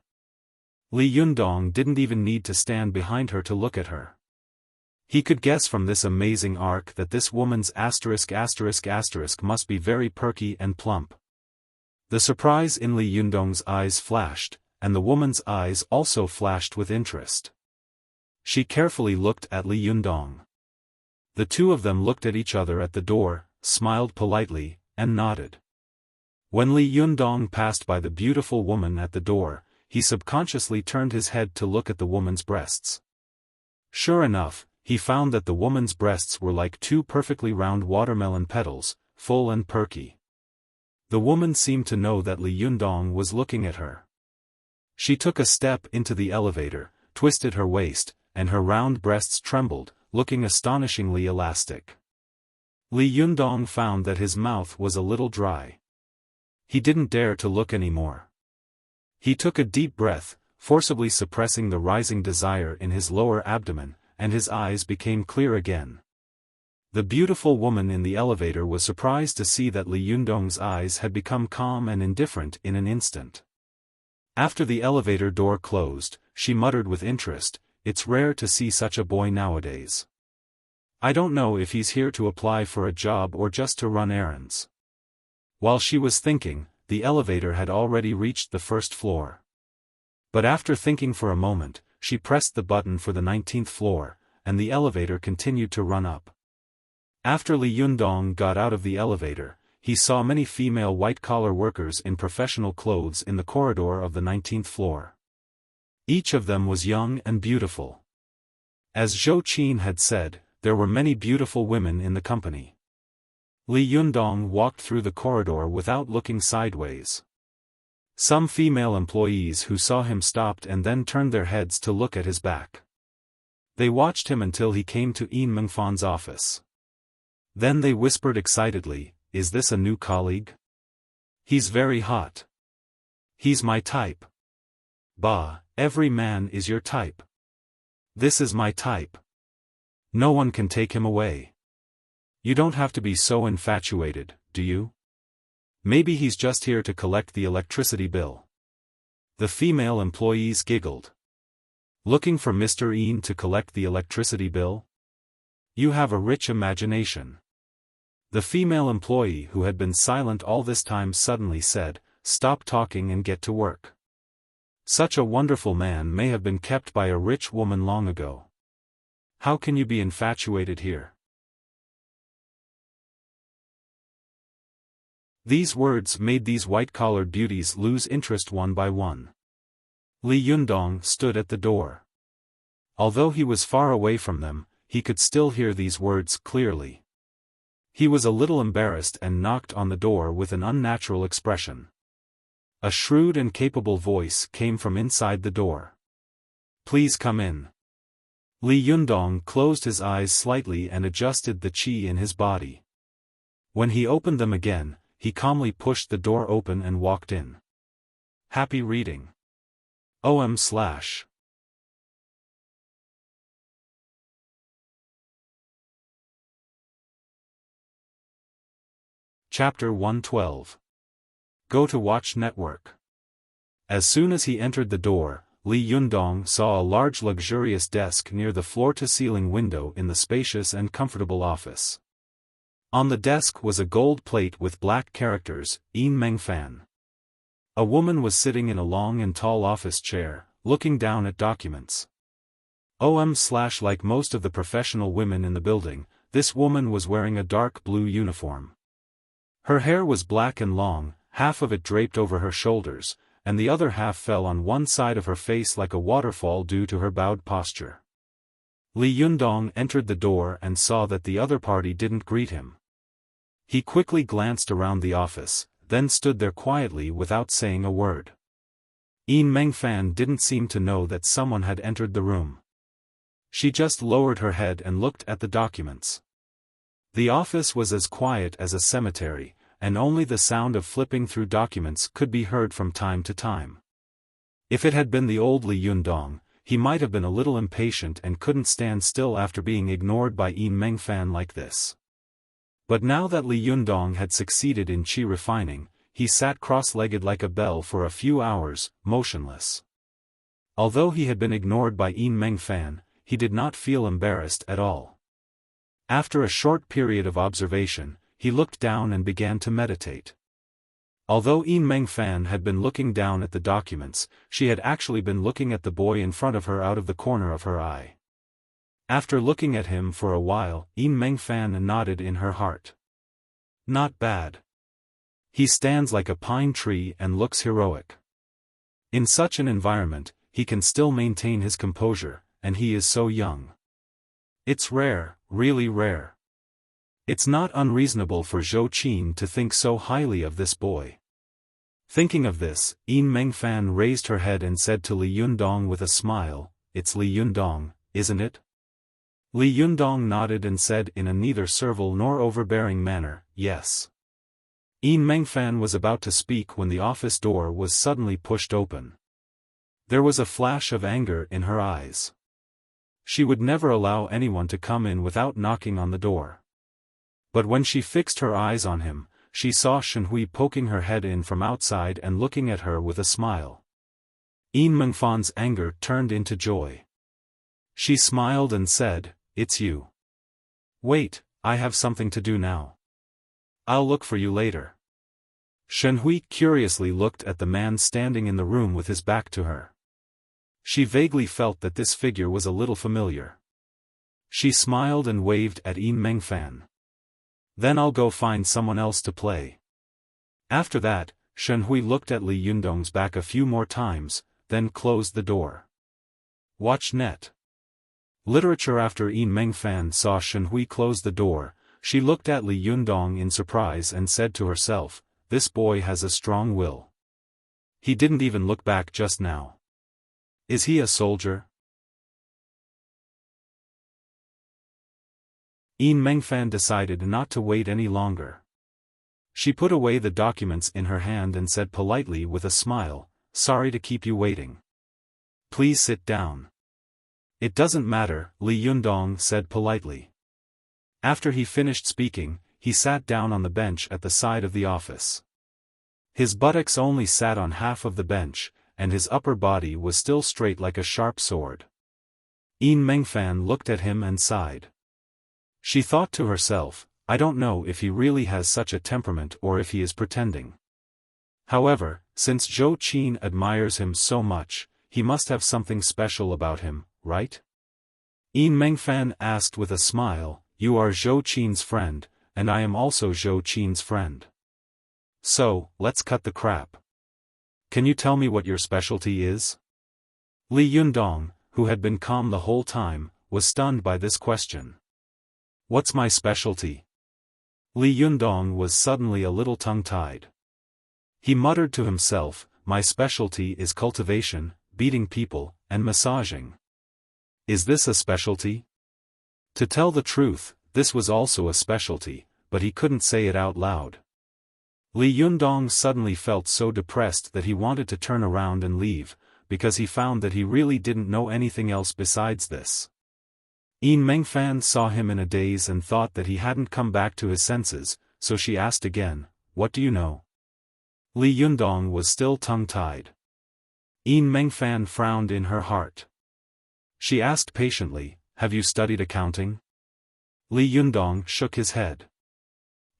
Li Yundong didn't even need to stand behind her to look at her. He could guess from this amazing arc that this woman's **** must be very perky and plump. The surprise in Li Yundong's eyes flashed, and the woman's eyes also flashed with interest. She carefully looked at Li Yundong. The two of them looked at each other at the door, smiled politely, and nodded. When Li Yundong passed by the beautiful woman at the door, he subconsciously turned his head to look at the woman's breasts. Sure enough, he found that the woman's breasts were like two perfectly round watermelon petals, full and perky. The woman seemed to know that Li Yundong was looking at her. She took a step into the elevator, twisted her waist, and her round breasts trembled, looking astonishingly elastic. Li Yundong found that his mouth was a little dry. He didn't dare to look anymore. He took a deep breath, forcibly suppressing the rising desire in his lower abdomen, and his eyes became clear again. The beautiful woman in the elevator was surprised to see that Li Yundong's eyes had become calm and indifferent in an instant. After the elevator door closed, she muttered with interest, "It's rare to see such a boy nowadays. I don't know if he's here to apply for a job or just to run errands." While she was thinking, the elevator had already reached the first floor. But after thinking for a moment, she pressed the button for the 19th floor, and the elevator continued to run up. After Li Yundong got out of the elevator, he saw many female white-collar workers in professional clothes in the corridor of the 19th floor. Each of them was young and beautiful. As Zhou Qin had said, there were many beautiful women in the company. Li Yundong walked through the corridor without looking sideways. Some female employees who saw him stopped and then turned their heads to look at his back. They watched him until he came to Yin Mengfan's office. Then they whispered excitedly, "Is this a new colleague? He's very hot. He's my type." "Bah, every man is your type. This is my type. No one can take him away. You don't have to be so infatuated, do you? Maybe he's just here to collect the electricity bill." The female employees giggled. "Looking for Mr. Yin to collect the electricity bill? You have a rich imagination." The female employee who had been silent all this time suddenly said, "Stop talking and get to work. Such a wonderful man may have been kept by a rich woman long ago. How can you be infatuated here?" These words made these white-collared beauties lose interest one by one. Li Yundong stood at the door. Although he was far away from them, he could still hear these words clearly. He was a little embarrassed and knocked on the door with an unnatural expression. A shrewd and capable voice came from inside the door. "Please come in." Li Yundong closed his eyes slightly and adjusted the qi in his body. When he opened them again, he calmly pushed the door open and walked in. Happy reading. OM/. Chapter 112. Go to Watch Network. As soon as he entered the door, Li Yundong saw a large luxurious desk near the floor-to-ceiling window in the spacious and comfortable office. On the desk was a gold plate with black characters, Yin Mengfan. A woman was sitting in a long and tall office chair, looking down at documents. Like most of the professional women in the building, this woman was wearing a dark blue uniform. Her hair was black and long, half of it draped over her shoulders, and the other half fell on one side of her face like a waterfall due to her bowed posture. Li Yundong entered the door and saw that the other party didn't greet him. He quickly glanced around the office, then stood there quietly without saying a word. Yin Mengfan didn't seem to know that someone had entered the room. She just lowered her head and looked at the documents. The office was as quiet as a cemetery, and only the sound of flipping through documents could be heard from time to time. If it had been the old Li Yundong, he might have been a little impatient and couldn't stand still after being ignored by Yin Mengfan like this. But now that Li Yundong had succeeded in qi refining, he sat cross-legged like a bell for a few hours, motionless. Although he had been ignored by Yin Mengfan, he did not feel embarrassed at all. After a short period of observation, he looked down and began to meditate. Although Yin Mengfan had been looking down at the documents, she had actually been looking at the boy in front of her out of the corner of her eye. After looking at him for a while, Yin Mengfan nodded in her heart. Not bad. He stands like a pine tree and looks heroic. In such an environment, he can still maintain his composure, and he is so young. It's rare, really rare. It's not unreasonable for Zhou Qin to think so highly of this boy. Thinking of this, Yin Mengfan raised her head and said to Li Yundong with a smile, "It's Li Yundong, isn't it?" Li Yundong nodded and said in a neither servile nor overbearing manner, "Yes." Yin Mengfan was about to speak when the office door was suddenly pushed open. There was a flash of anger in her eyes. She would never allow anyone to come in without knocking on the door. But when she fixed her eyes on him, she saw Shenhui poking her head in from outside and looking at her with a smile. Yin Mengfan's anger turned into joy. She smiled and said, "It's you. Wait, I have something to do now. I'll look for you later." Shenhui curiously looked at the man standing in the room with his back to her. She vaguely felt that this figure was a little familiar. She smiled and waved at Yin Mengfan. Then I'll go find someone else to play. After that, Shenhui looked at Li Yundong's back a few more times, then closed the door. Watch net. Literature. After Yin Mengfan saw Shenhui close the door, she looked at Li Yundong in surprise and said to herself, this boy has a strong will. He didn't even look back just now. Is he a soldier? Yin Mengfan decided not to wait any longer. She put away the documents in her hand and said politely with a smile, sorry to keep you waiting. Please sit down. It doesn't matter, Li Yundong said politely. After he finished speaking, he sat down on the bench at the side of the office. His buttocks only sat on half of the bench, and his upper body was still straight like a sharp sword. Yin Mengfan looked at him and sighed. She thought to herself, I don't know if he really has such a temperament or if he is pretending. However, since Zhou Qin admires him so much, he must have something special about him, right? Yin Mengfan asked with a smile, you are Zhou Qin's friend, and I am also Zhou Qin's friend. So, let's cut the crap. Can you tell me what your specialty is? Li Yundong, who had been calm the whole time, was stunned by this question. What's my specialty? Li Yundong was suddenly a little tongue-tied. He muttered to himself, my specialty is cultivation, beating people, and massaging. Is this a specialty? To tell the truth, this was also a specialty, but he couldn't say it out loud. Li Yundong suddenly felt so depressed that he wanted to turn around and leave, because he found that he really didn't know anything else besides this. Yin Mengfan saw him in a daze and thought that he hadn't come back to his senses, so she asked again, what do you know? Li Yundong was still tongue-tied. Yin Mengfan frowned in her heart. She asked patiently, have you studied accounting? Li Yundong shook his head.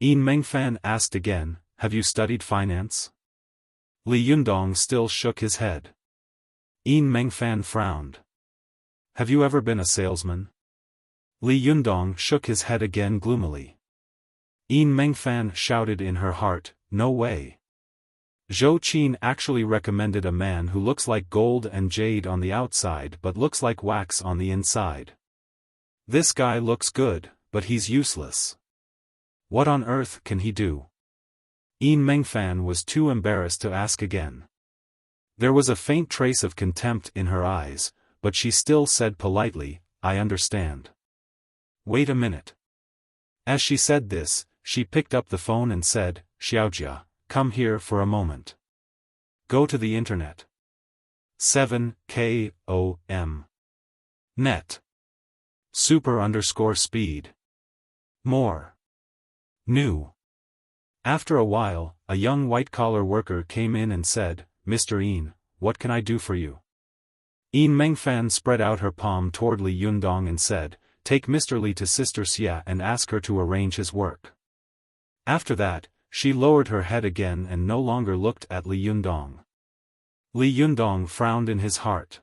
Yin Mengfan asked again, have you studied finance? Li Yundong still shook his head. Yin Mengfan frowned. Have you ever been a salesman? Li Yundong shook his head again gloomily. Yin Mengfan shouted in her heart, no way. Zhou Qin actually recommended a man who looks like gold and jade on the outside but looks like wax on the inside. This guy looks good, but he's useless. What on earth can he do? Yin Mengfan was too embarrassed to ask again. There was a faint trace of contempt in her eyes, but she still said politely, I understand. Wait a minute. As she said this, she picked up the phone and said, Xiaojia, come here for a moment. Go to the internet. 7KOM. Net. Super_speed. More. New. After a while, a young white-collar worker came in and said, Mr. Yin, what can I do for you? Yin Mengfan spread out her palm toward Li Yundong and said, take Mr. Li to Sister Xia and ask her to arrange his work. After that, she lowered her head again and no longer looked at Li Yundong. Li Yundong frowned in his heart.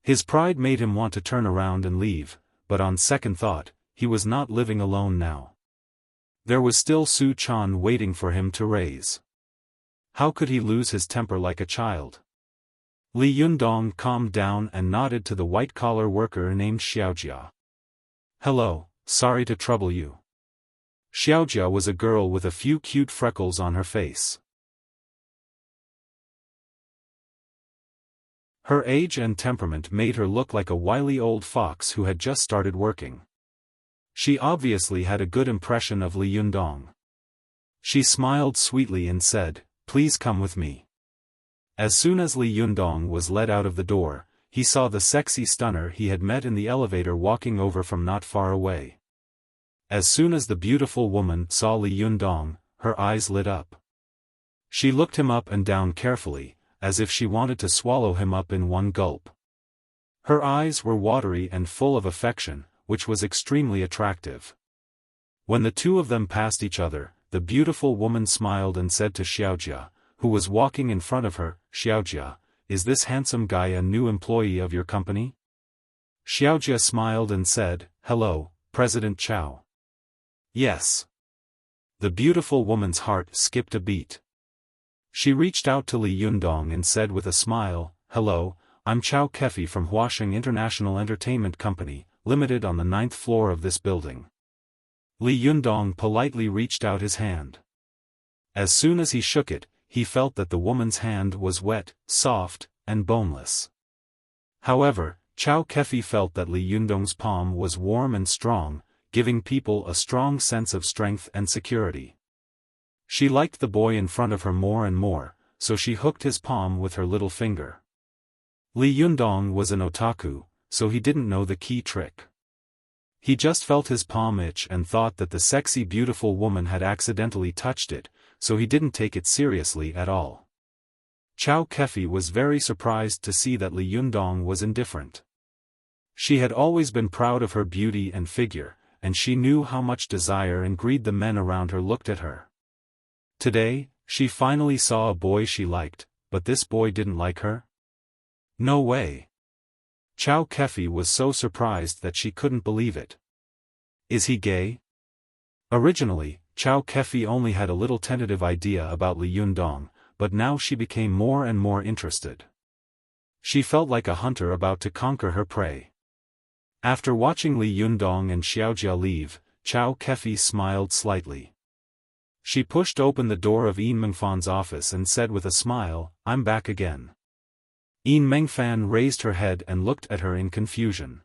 His pride made him want to turn around and leave, but on second thought, he was not living alone now. There was still Su Chan waiting for him to raise. How could he lose his temper like a child? Li Yundong calmed down and nodded to the white-collar worker named Xiaojia. Hello, sorry to trouble you. Xiaojia was a girl with a few cute freckles on her face. Her age and temperament made her look like a wily old fox who had just started working. She obviously had a good impression of Li Yundong. She smiled sweetly and said, please come with me. As soon as Li Yundong was led out of the door, he saw the sexy stunner he had met in the elevator walking over from not far away. As soon as the beautiful woman saw Li Yundong, her eyes lit up. She looked him up and down carefully, as if she wanted to swallow him up in one gulp. Her eyes were watery and full of affection, which was extremely attractive. When the two of them passed each other, the beautiful woman smiled and said to Xiaojia, who was walking in front of her, Xiaojia, is this handsome guy a new employee of your company? Xiaojia smiled and said, hello, President Chao. Yes. The beautiful woman's heart skipped a beat. She reached out to Li Yundong and said with a smile, hello, I'm Chao Kefi from Huasheng International Entertainment Company, Limited on the 9th floor of this building. Li Yundong politely reached out his hand. As soon as he shook it, he felt that the woman's hand was wet, soft, and boneless. However, Chao Kefi felt that Li Yundong's palm was warm and strong, giving people a strong sense of strength and security. She liked the boy in front of her more and more, so she hooked his palm with her little finger. Li Yundong was an otaku, so he didn't know the key trick. He just felt his palm itch and thought that the sexy beautiful woman had accidentally touched it, so he didn't take it seriously at all. Chao Kefi was very surprised to see that Li Yundong was indifferent. She had always been proud of her beauty and figure, and she knew how much desire and greed the men around her looked at her. Today, she finally saw a boy she liked, but this boy didn't like her? No way. Chao Kefi was so surprised that she couldn't believe it. Is he gay? Originally, Chao Kefi only had a little tentative idea about Li Yundong, but now she became more and more interested. She felt like a hunter about to conquer her prey. After watching Li Yundong and Xiaojia leave, Chao Kefi smiled slightly. She pushed open the door of Yin Mengfan's office and said with a smile, I'm back again. Yin Mengfan raised her head and looked at her in confusion.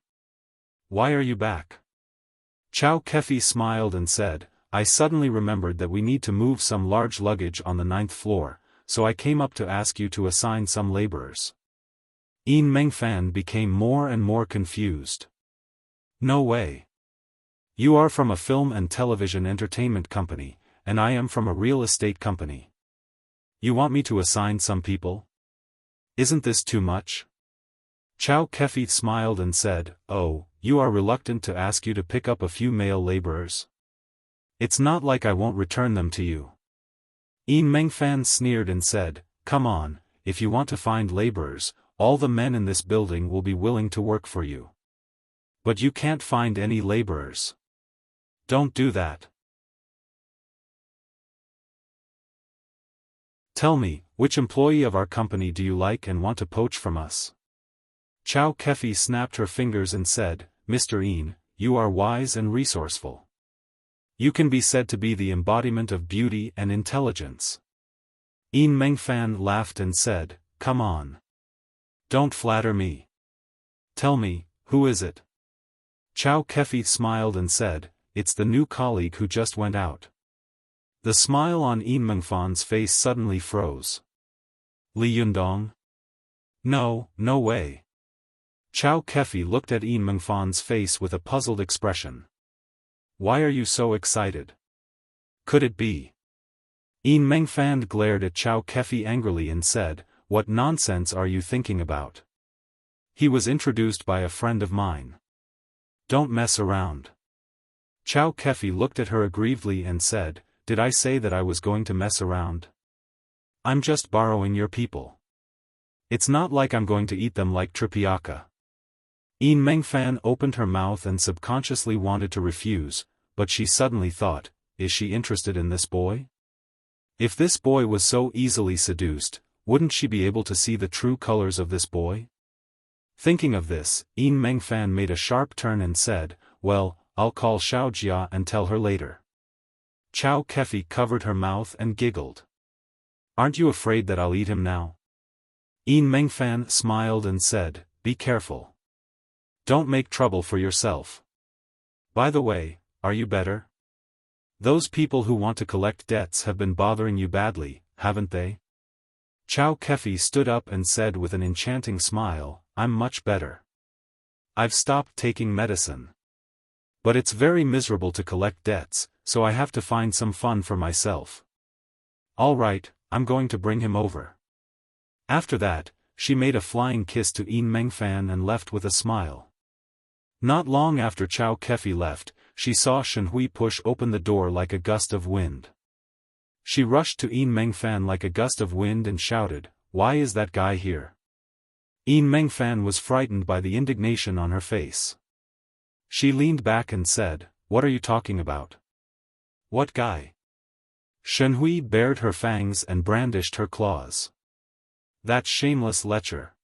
Why are you back? Chao Kefi smiled and said, I suddenly remembered that we need to move some large luggage on the 9th floor, so I came up to ask you to assign some laborers. Yin Mengfan became more and more confused. No way. You are from a film and television entertainment company, and I am from a real estate company. You want me to assign some people? Isn't this too much? Chao Kefi smiled and said, oh, you are reluctant to ask you to pick up a few male laborers? It's not like I won't return them to you. Yin Mengfan sneered and said, come on, if you want to find laborers, all the men in this building will be willing to work for you. But you can't find any laborers. Don't do that. Tell me, which employee of our company do you like and want to poach from us? Chao Kefi snapped her fingers and said, Mr. Yin, you are wise and resourceful. You can be said to be the embodiment of beauty and intelligence. Yin Mengfan laughed and said, come on. Don't flatter me. Tell me, who is it? Chao Kefi smiled and said, it's the new colleague who just went out. The smile on Yin Mengfan's face suddenly froze. Li Yundong? No, no way. Chao Kefi looked at Yin Mengfan's face with a puzzled expression. Why are you so excited? Could it be? Yin Mengfan glared at Chao Kefi angrily and said, what nonsense are you thinking about? He was introduced by a friend of mine. Don't mess around. Chao Kefi looked at her aggrievedly and said, did I say that I was going to mess around? I'm just borrowing your people. It's not like I'm going to eat them like Tripiaka. Yin Mengfan opened her mouth and subconsciously wanted to refuse, but she suddenly thought, is she interested in this boy? If this boy was so easily seduced, wouldn't she be able to see the true colors of this boy? Thinking of this, Yin Mengfan made a sharp turn and said, well, I'll call Xiaojia and tell her later. Chao Kefi covered her mouth and giggled. Aren't you afraid that I'll eat him now? Yin Mengfan smiled and said, be careful. Don't make trouble for yourself. By the way, are you better? Those people who want to collect debts have been bothering you badly, haven't they? Chao Kefi stood up and said with an enchanting smile, I'm much better. I've stopped taking medicine. But it's very miserable to collect debts, so I have to find some fun for myself. All right, I'm going to bring him over. After that, she made a flying kiss to Yin Mengfan and left with a smile. Not long after Chao Kefi left, she saw Shen Hui push open the door like a gust of wind. She rushed to Yin Mengfan like a gust of wind and shouted, "Why is that guy here?" Yin Mengfan was frightened by the indignation on her face. She leaned back and said, "What are you talking about? What guy?" Shenhui bared her fangs and brandished her claws. "That shameless lecher.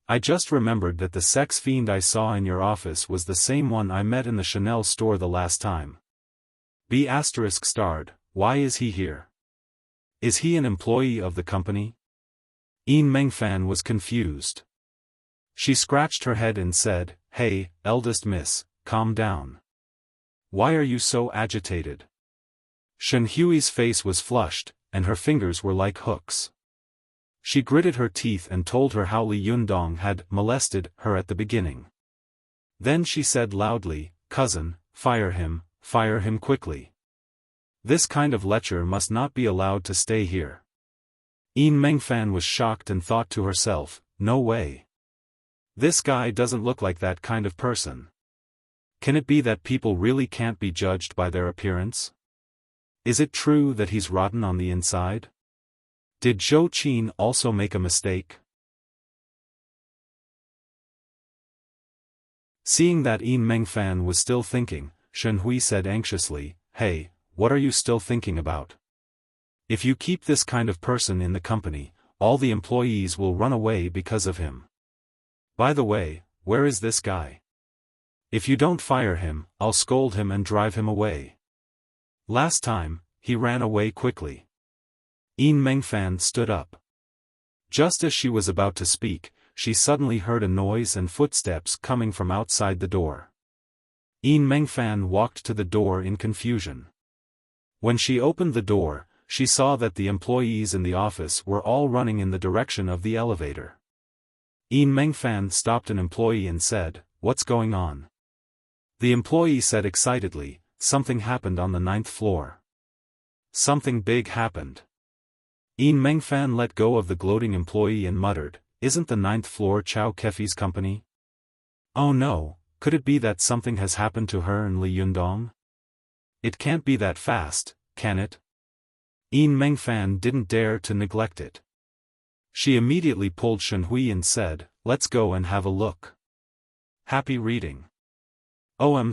I just remembered that the sex fiend I saw in your office was the same one I met in the Chanel store the last time. B****, why is he here? Is he an employee of the company?" Yin Mengfan was confused. She scratched her head and said, "Hey, eldest miss, calm down. Why are you so agitated?" Shen Hui's face was flushed, and her fingers were like hooks. She gritted her teeth and told her how Li Yundong had molested her at the beginning. Then she said loudly, "Cousin, fire him quickly. This kind of lecher must not be allowed to stay here." Yin Mengfan was shocked and thought to herself, "No way. This guy doesn't look like that kind of person. Can it be that people really can't be judged by their appearance? Is it true that he's rotten on the inside? Did Zhou Qin also make a mistake?" Seeing that Yin Mengfan was still thinking, Shen Hui said anxiously, "Hey, what are you still thinking about? If you keep this kind of person in the company, all the employees will run away because of him. By the way, where is this guy? If you don't fire him, I'll scold him and drive him away. Last time, he ran away quickly." Yin Mengfan stood up. Just as she was about to speak, she suddenly heard a noise and footsteps coming from outside the door. Yin Mengfan walked to the door in confusion. When she opened the door, she saw that the employees in the office were all running in the direction of the elevator. Yin Mengfan stopped an employee and said, "What's going on?" The employee said excitedly, "Something happened on the 9th floor. Something big happened." Yin Mengfan let go of the gloating employee and muttered, "Isn't the 9th floor Chao Kefi's company? Oh no, could it be that something has happened to her and Li Yundong? It can't be that fast, can it?" Yin Mengfan didn't dare to neglect it. She immediately pulled Shen Hui and said, "Let's go and have a look." Happy reading. OM/.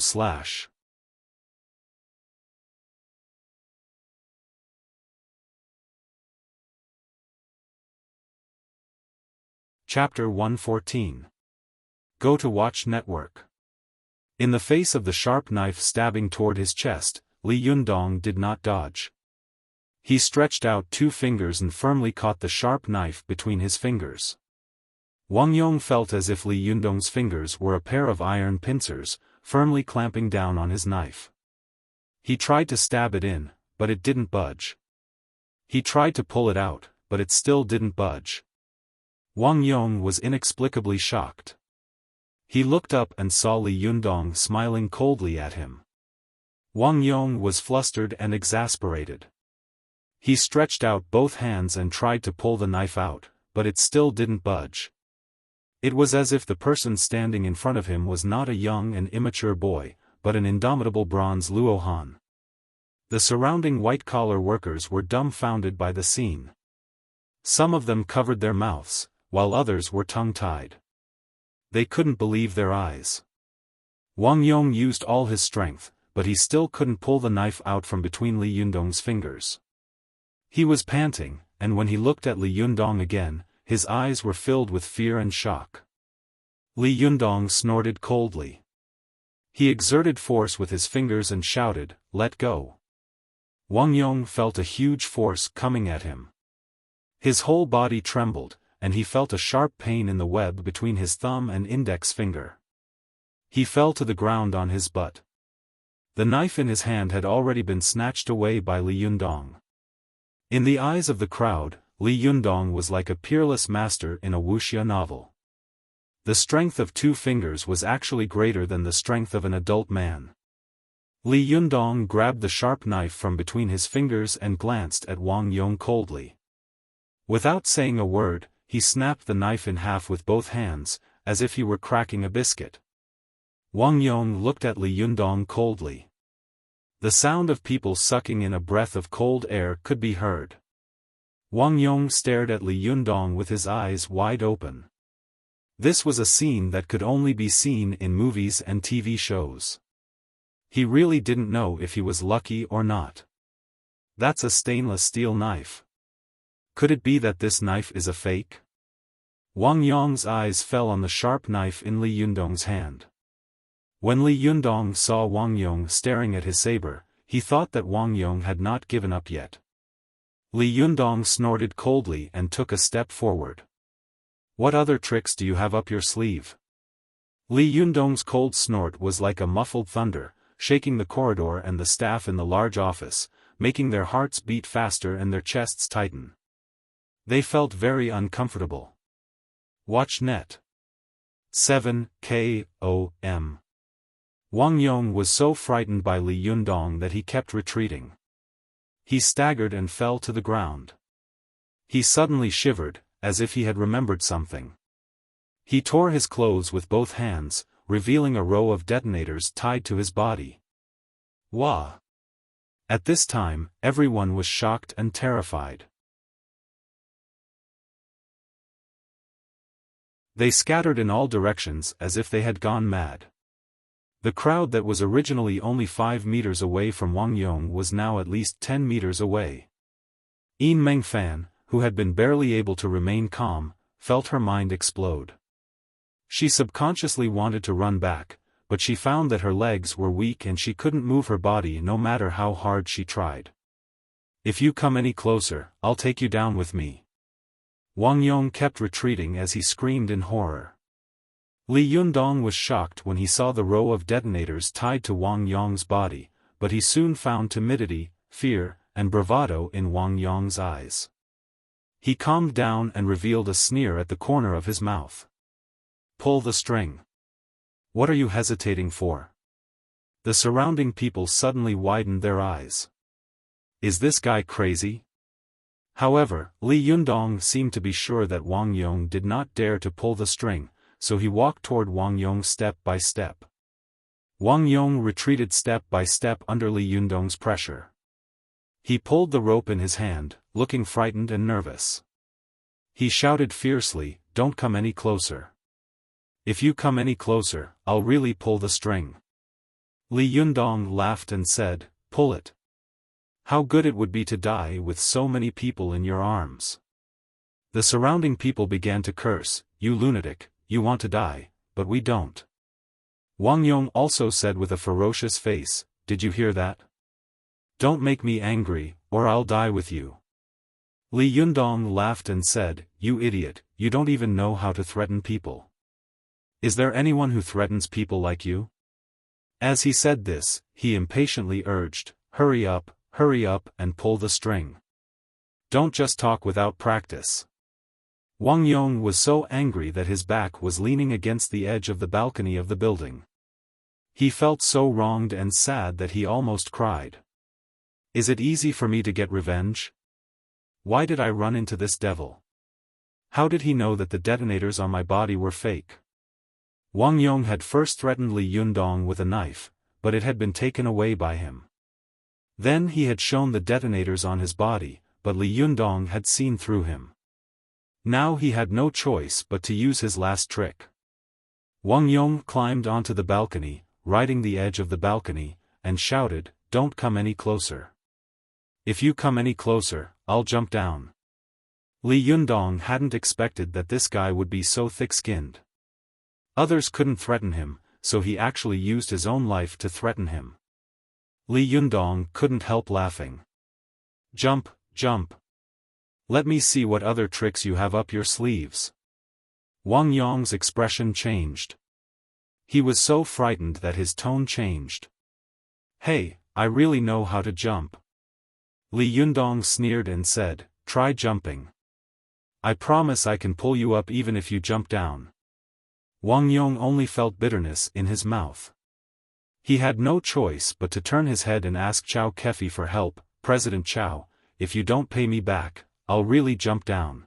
Chapter 114. Go to Watch Network. In the face of the sharp knife stabbing toward his chest, Li Yundong did not dodge. He stretched out 2 fingers and firmly caught the sharp knife between his fingers. Wang Yong felt as if Li Yundong's fingers were a pair of iron pincers, firmly clamping down on his knife. He tried to stab it in, but it didn't budge. He tried to pull it out, but it still didn't budge. Wang Yong was inexplicably shocked. He looked up and saw Li Yundong smiling coldly at him. Wang Yong was flustered and exasperated. He stretched out both hands and tried to pull the knife out, but it still didn't budge. It was as if the person standing in front of him was not a young and immature boy, but an indomitable bronze Luohan. The surrounding white-collar workers were dumbfounded by the scene. Some of them covered their mouths, while others were tongue-tied. They couldn't believe their eyes. Wang Yong used all his strength, but he still couldn't pull the knife out from between Li Yundong's fingers. He was panting, and when he looked at Li Yundong again, his eyes were filled with fear and shock. Li Yundong snorted coldly. He exerted force with his fingers and shouted, "Let go." Wang Yong felt a huge force coming at him. His whole body trembled, and he felt a sharp pain in the web between his thumb and index finger. He fell to the ground on his butt. The knife in his hand had already been snatched away by Li Yundong. In the eyes of the crowd, Li Yundong was like a peerless master in a Wuxia novel. The strength of 2 fingers was actually greater than the strength of an adult man. Li Yundong grabbed the sharp knife from between his fingers and glanced at Wang Yong coldly. Without saying a word, he snapped the knife in half with both hands, as if he were cracking a biscuit. Wang Yong looked at Li Yundong coldly. The sound of people sucking in a breath of cold air could be heard. Wang Yong stared at Li Yundong with his eyes wide open. This was a scene that could only be seen in movies and TV shows. He really didn't know if he was lucky or not. That's a stainless steel knife. Could it be that this knife is a fake? Wang Yong's eyes fell on the sharp knife in Li Yundong's hand. When Li Yundong saw Wang Yong staring at his saber, he thought that Wang Yong had not given up yet. Li Yundong snorted coldly and took a step forward. What other tricks do you have up your sleeve? Li Yundong's cold snort was like a muffled thunder, shaking the corridor and the staff in the large office, making their hearts beat faster and their chests tighten. They felt very uncomfortable. Watch net. 7 KOM. Wang Yong was so frightened by Li Yundong that he kept retreating. He staggered and fell to the ground. He suddenly shivered, as if he had remembered something. He tore his clothes with both hands, revealing a row of detonators tied to his body. Wah! At this time, everyone was shocked and terrified. They scattered in all directions as if they had gone mad. The crowd that was originally only 5 meters away from Wang Yong was now at least 10 meters away. Yin Mengfan, who had been barely able to remain calm, felt her mind explode. She subconsciously wanted to run back, but she found that her legs were weak and she couldn't move her body no matter how hard she tried. If you come any closer, I'll take you down with me. Wang Yong kept retreating as he screamed in horror. Li Yundong was shocked when he saw the row of detonators tied to Wang Yong's body, but he soon found timidity, fear, and bravado in Wang Yong's eyes. He calmed down and revealed a sneer at the corner of his mouth. Pull the string. What are you hesitating for? The surrounding people suddenly widened their eyes. Is this guy crazy? However, Li Yundong seemed to be sure that Wang Yong did not dare to pull the string, so he walked toward Wang Yong step by step. Wang Yong retreated step by step under Li Yundong's pressure. He pulled the rope in his hand, looking frightened and nervous. He shouted fiercely, "Don't come any closer. If you come any closer, I'll really pull the string." Li Yundong laughed and said, "Pull it. How good it would be to die with so many people in your arms." The surrounding people began to curse, "You lunatic, you want to die, but we don't." Wang Yong also said with a ferocious face, "Did you hear that? Don't make me angry, or I'll die with you." Li Yundong laughed and said, "You idiot, you don't even know how to threaten people. Is there anyone who threatens people like you?" As he said this, he impatiently urged, hurry up, and pull the string. Don't just talk without practice." Wang Yong was so angry that his back was leaning against the edge of the balcony of the building. He felt so wronged and sad that he almost cried. Is it easy for me to get revenge? Why did I run into this devil? How did he know that the detonators on my body were fake? Wang Yong had first threatened Li Yundong with a knife, but it had been taken away by him. Then he had shown the detonators on his body, but Li Yundong had seen through him. Now he had no choice but to use his last trick. Wang Yong climbed onto the balcony, riding the edge of the balcony, and shouted, "Don't come any closer. If you come any closer, I'll jump down." Li Yundong hadn't expected that this guy would be so thick-skinned. Others couldn't threaten him, so he actually used his own life to threaten him. Li Yundong couldn't help laughing. "Jump, jump. Let me see what other tricks you have up your sleeves." Wang Yong's expression changed. He was so frightened that his tone changed. "Hey, I really know how to jump." Li Yundong sneered and said, "Try jumping. I promise I can pull you up even if you jump down." Wang Yong only felt bitterness in his mouth. He had no choice but to turn his head and ask Chow Kefi for help. "President Chow, if you don't pay me back, I'll really jump down."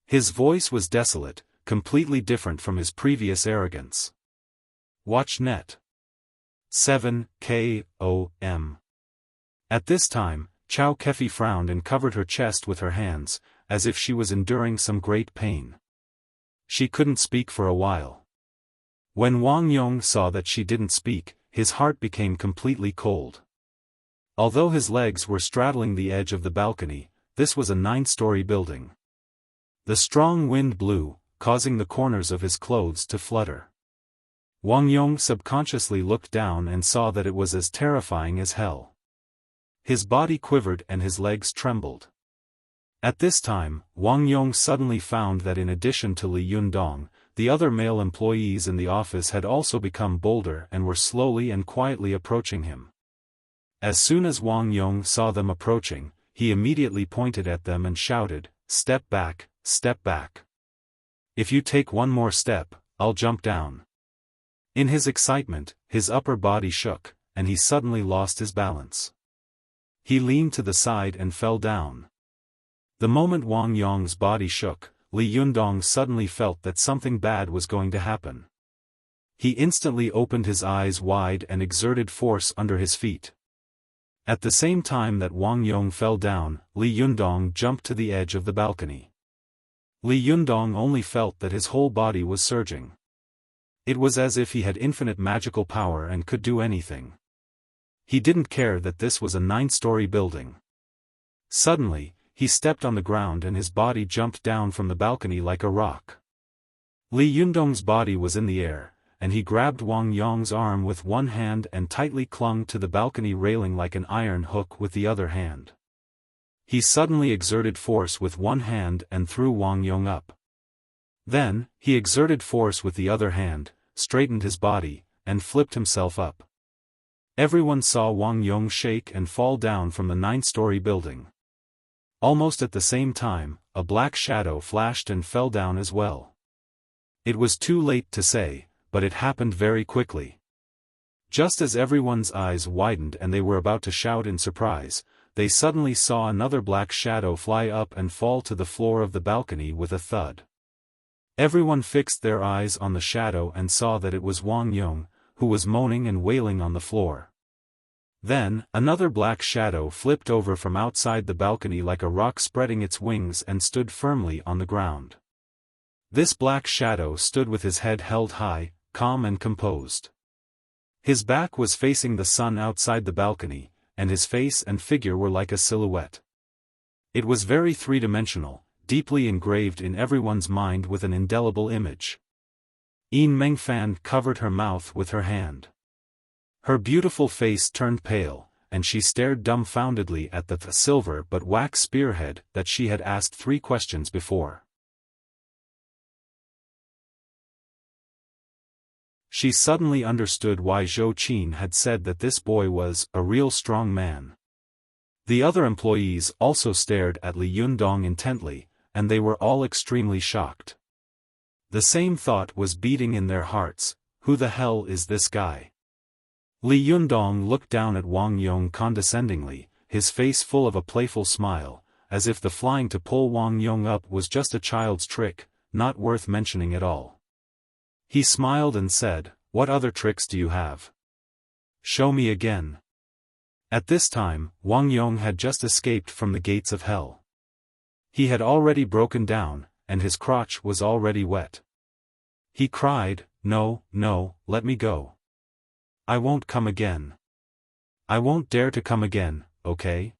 His voice was desolate, completely different from his previous arrogance. Watch net. 7 KOM. At this time, Chow Kefi frowned and covered her chest with her hands, as if she was enduring some great pain. She couldn't speak for a while. When Wang Yong saw that she didn't speak, his heart became completely cold. Although his legs were straddling the edge of the balcony, this was a 9-story building. The strong wind blew, causing the corners of his clothes to flutter. Wang Yong subconsciously looked down and saw that it was as terrifying as hell. His body quivered and his legs trembled. At this time, Wang Yong suddenly found that in addition to Li Yundong, the other male employees in the office had also become bolder and were slowly and quietly approaching him. As soon as Wang Yong saw them approaching, he immediately pointed at them and shouted, "Step back, step back. If you take one more step, I'll jump down." In his excitement, his upper body shook, and he suddenly lost his balance. He leaned to the side and fell down. The moment Wang Yong's body shook, Li Yundong suddenly felt that something bad was going to happen. He instantly opened his eyes wide and exerted force under his feet. At the same time that Wang Yong fell down, Li Yundong jumped to the edge of the balcony. Li Yundong only felt that his whole body was surging. It was as if he had infinite magical power and could do anything. He didn't care that this was a 9-story building. Suddenly, he stepped on the ground and his body jumped down from the balcony like a rock. Li Yundong's body was in the air, and he grabbed Wang Yong's arm with one hand and tightly clung to the balcony railing like an iron hook with the other hand. He suddenly exerted force with one hand and threw Wang Yong up. Then, he exerted force with the other hand, straightened his body, and flipped himself up. Everyone saw Wang Yong shake and fall down from the 9-story building. Almost at the same time, a black shadow flashed and fell down as well. It was too late to say, but it happened very quickly. Just as everyone's eyes widened and they were about to shout in surprise, they suddenly saw another black shadow fly up and fall to the floor of the balcony with a thud. Everyone fixed their eyes on the shadow and saw that it was Wang Yong, who was moaning and wailing on the floor. Then, another black shadow flipped over from outside the balcony like a rock, spreading its wings and stood firmly on the ground. This black shadow stood with his head held high, calm and composed. His back was facing the sun outside the balcony, and his face and figure were like a silhouette. It was very three-dimensional, deeply engraved in everyone's mind with an indelible image. Yin Mengfan covered her mouth with her hand. Her beautiful face turned pale, and she stared dumbfoundedly at the silver but wax spearhead that she had asked 3 questions before. She suddenly understood why Zhou Qin had said that this boy was a real strong man. The other employees also stared at Li Yundong intently, and they were all extremely shocked. The same thought was beating in their hearts: who the hell is this guy? Li Yundong looked down at Wang Yong condescendingly, his face full of a playful smile, as if the flying to pull Wang Yong up was just a child's trick, not worth mentioning at all. He smiled and said, "What other tricks do you have? Show me again." At this time, Wang Yong had just escaped from the gates of hell. He had already broken down, and his crotch was already wet. He cried, "No, no, let me go. I won't come again. I won't dare to come again, okay?"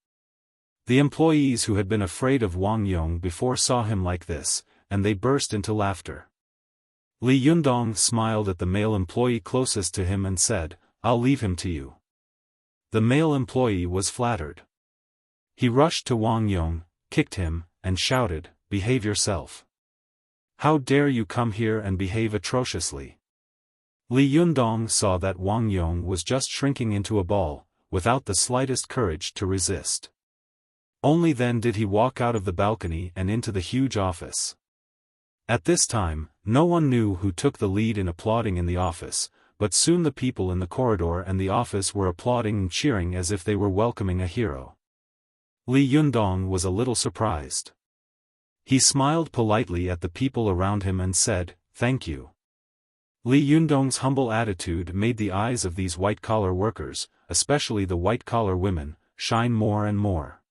The employees who had been afraid of Wang Yong before saw him like this, and they burst into laughter. Li Yundong smiled at the male employee closest to him and said, "I'll leave him to you." The male employee was flattered. He rushed to Wang Yong, kicked him, and shouted, "Behave yourself. How dare you come here and behave atrociously?" Li Yundong saw that Wang Yong was just shrinking into a ball, without the slightest courage to resist. Only then did he walk out of the balcony and into the huge office. At this time, no one knew who took the lead in applauding in the office, but soon the people in the corridor and the office were applauding and cheering as if they were welcoming a hero. Li Yundong was a little surprised. He smiled politely at the people around him and said, "Thank you. Li Yundong's humble attitude made the eyes of these white-collar workers, especially the white-collar women, shine more and more.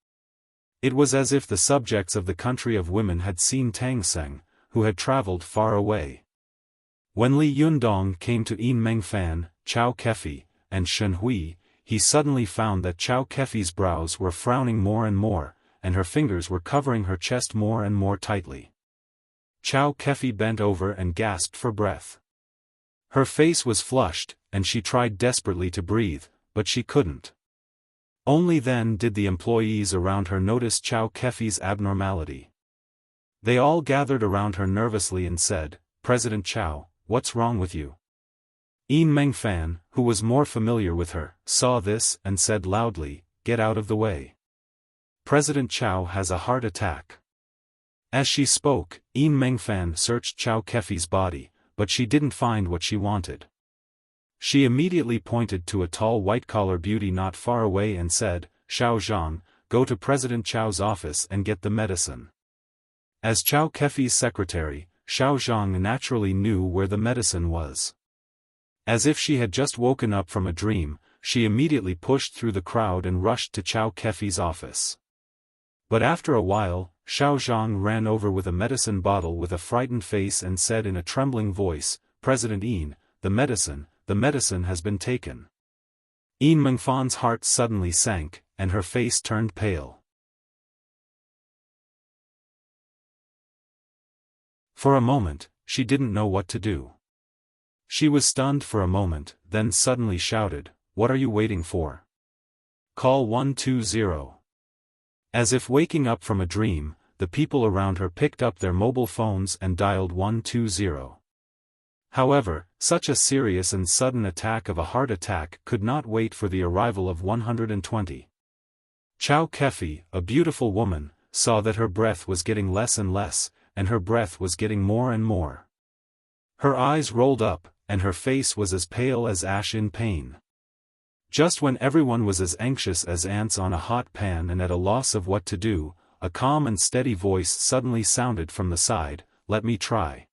It was as if the subjects of the country of women had seen Tang Seng, who had traveled far away. When Li Yundong came to Yin Mengfan, Chao Kefi, and Shen Hui, he suddenly found that Chao Kefi's brows were frowning more and more, and her fingers were covering her chest more and more tightly. Chao Kefi bent over and gasped for breath. Her face was flushed, and she tried desperately to breathe, but she couldn't. Only then did the employees around her notice Chao Kefi's abnormality. They all gathered around her nervously and said, "President Chao, what's wrong with you?" Yin Mengfan, who was more familiar with her, saw this and said loudly, "Get out of the way. President Chao has a heart attack." As she spoke, Yin Mengfan searched Chao Kefi's body, but she didn't find what she wanted. She immediately pointed to a tall white-collar beauty not far away and said, "Xiao Zhang, go to President Chao's office and get the medicine." As Chao Kefi's secretary, Xiao Zhang naturally knew where the medicine was. As if she had just woken up from a dream, she immediately pushed through the crowd and rushed to Chao Kefi's office. But after a while, Xiao Zhang ran over with a medicine bottle with a frightened face and said in a trembling voice, "President Yin, the medicine has been taken." Yin Mengfan's heart suddenly sank, and her face turned pale. For a moment, she didn't know what to do. She was stunned for a moment, then suddenly shouted, "What are you waiting for? Call 120. As if waking up from a dream, the people around her picked up their mobile phones and dialed 120. However, such a serious and sudden attack of a heart attack could not wait for the arrival of 120. Chao Kefi, a beautiful woman, saw that her breath was getting less and less, and her breath was getting more and more. Her eyes rolled up, and her face was as pale as ash in pain. Just when everyone was as anxious as ants on a hot pan and at a loss of what to do, a calm and steady voice suddenly sounded from the side, "Let me try."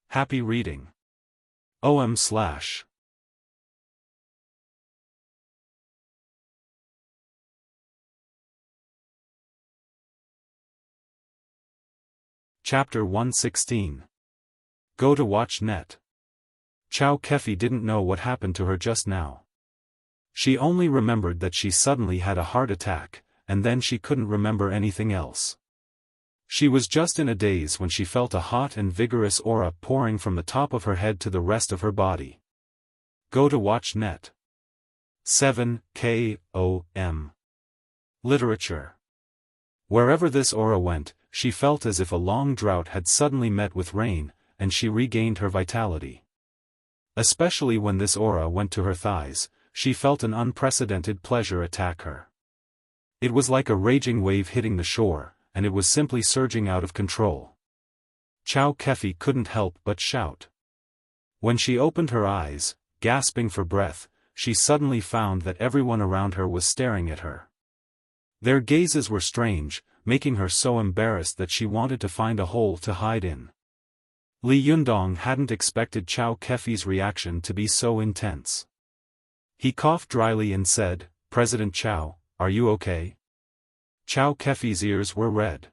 Happy reading. OM/. Chapter 116. Go to watch net. Chao Kefi didn't know what happened to her just now. She only remembered that she suddenly had a heart attack, and then she couldn't remember anything else. She was just in a daze when she felt a hot and vigorous aura pouring from the top of her head to the rest of her body. Go to watch net. 7 KOM. Literature. Wherever this aura went, she felt as if a long drought had suddenly met with rain, and she regained her vitality. Especially when this aura went to her thighs, she felt an unprecedented pleasure attack her. It was like a raging wave hitting the shore, and it was simply surging out of control. Chao Kefi couldn't help but shout. When she opened her eyes, gasping for breath, she suddenly found that everyone around her was staring at her. Their gazes were strange, making her so embarrassed that she wanted to find a hole to hide in. Li Yundong hadn't expected Chao Kefi's reaction to be so intense. He coughed dryly and said, "President Chao, are you okay?" Chao Kefi's ears were red.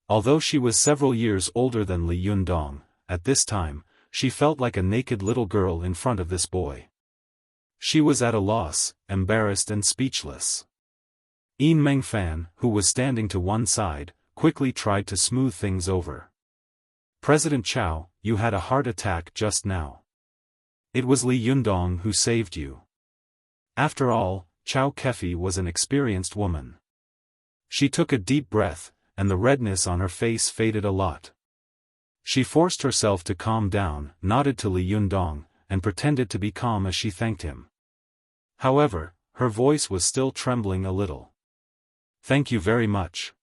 Although she was several years older than Li Yundong, at this time, she felt like a naked little girl in front of this boy. She was at a loss, embarrassed and speechless. Yin Mengfan, who was standing to one side, quickly tried to smooth things over. "President Chao, you had a heart attack just now. It was Li Yundong who saved you." After all, Chao Kefi was an experienced woman. She took a deep breath, and the redness on her face faded a lot. She forced herself to calm down, nodded to Li Yundong, and pretended to be calm as she thanked him. However, her voice was still trembling a little. "Thank you very much."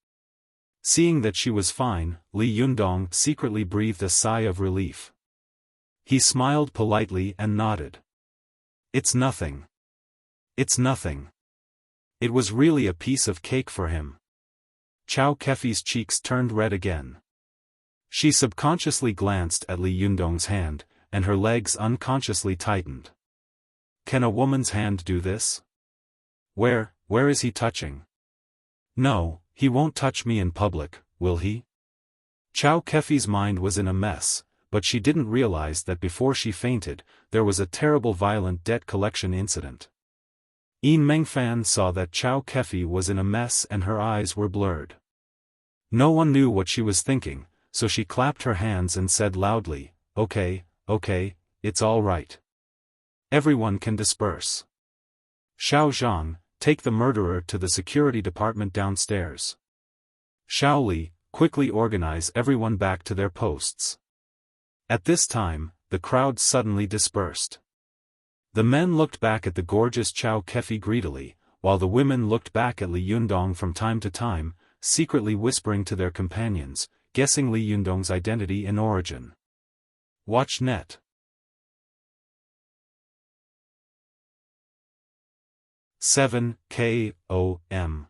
Seeing that she was fine, Li Yundong secretly breathed a sigh of relief. He smiled politely and nodded. "It's nothing. It's nothing." It was really a piece of cake for him. Chao Kefi's cheeks turned red again. She subconsciously glanced at Li Yundong's hand, and her legs unconsciously tightened. Can a woman's hand do this? Where is he touching? No, he won't touch me in public, will he? Chow Kefi's mind was in a mess, but she didn't realize that before she fainted, there was a terrible violent debt collection incident. Yin Mengfan saw that Chow Kefi was in a mess and her eyes were blurred. No one knew what she was thinking, so she clapped her hands and said loudly, Okay, it's all right. Everyone can disperse. Xiao Zhang, take the murderer to the security department downstairs. Xiao Li, quickly organize everyone back to their posts. At this time, the crowd suddenly dispersed. The men looked back at the gorgeous Chow Kefi greedily, while the women looked back at Li Yundong from time to time, secretly whispering to their companions, guessing Li Yundong's identity and origin. Watch net. 7 K.O.M.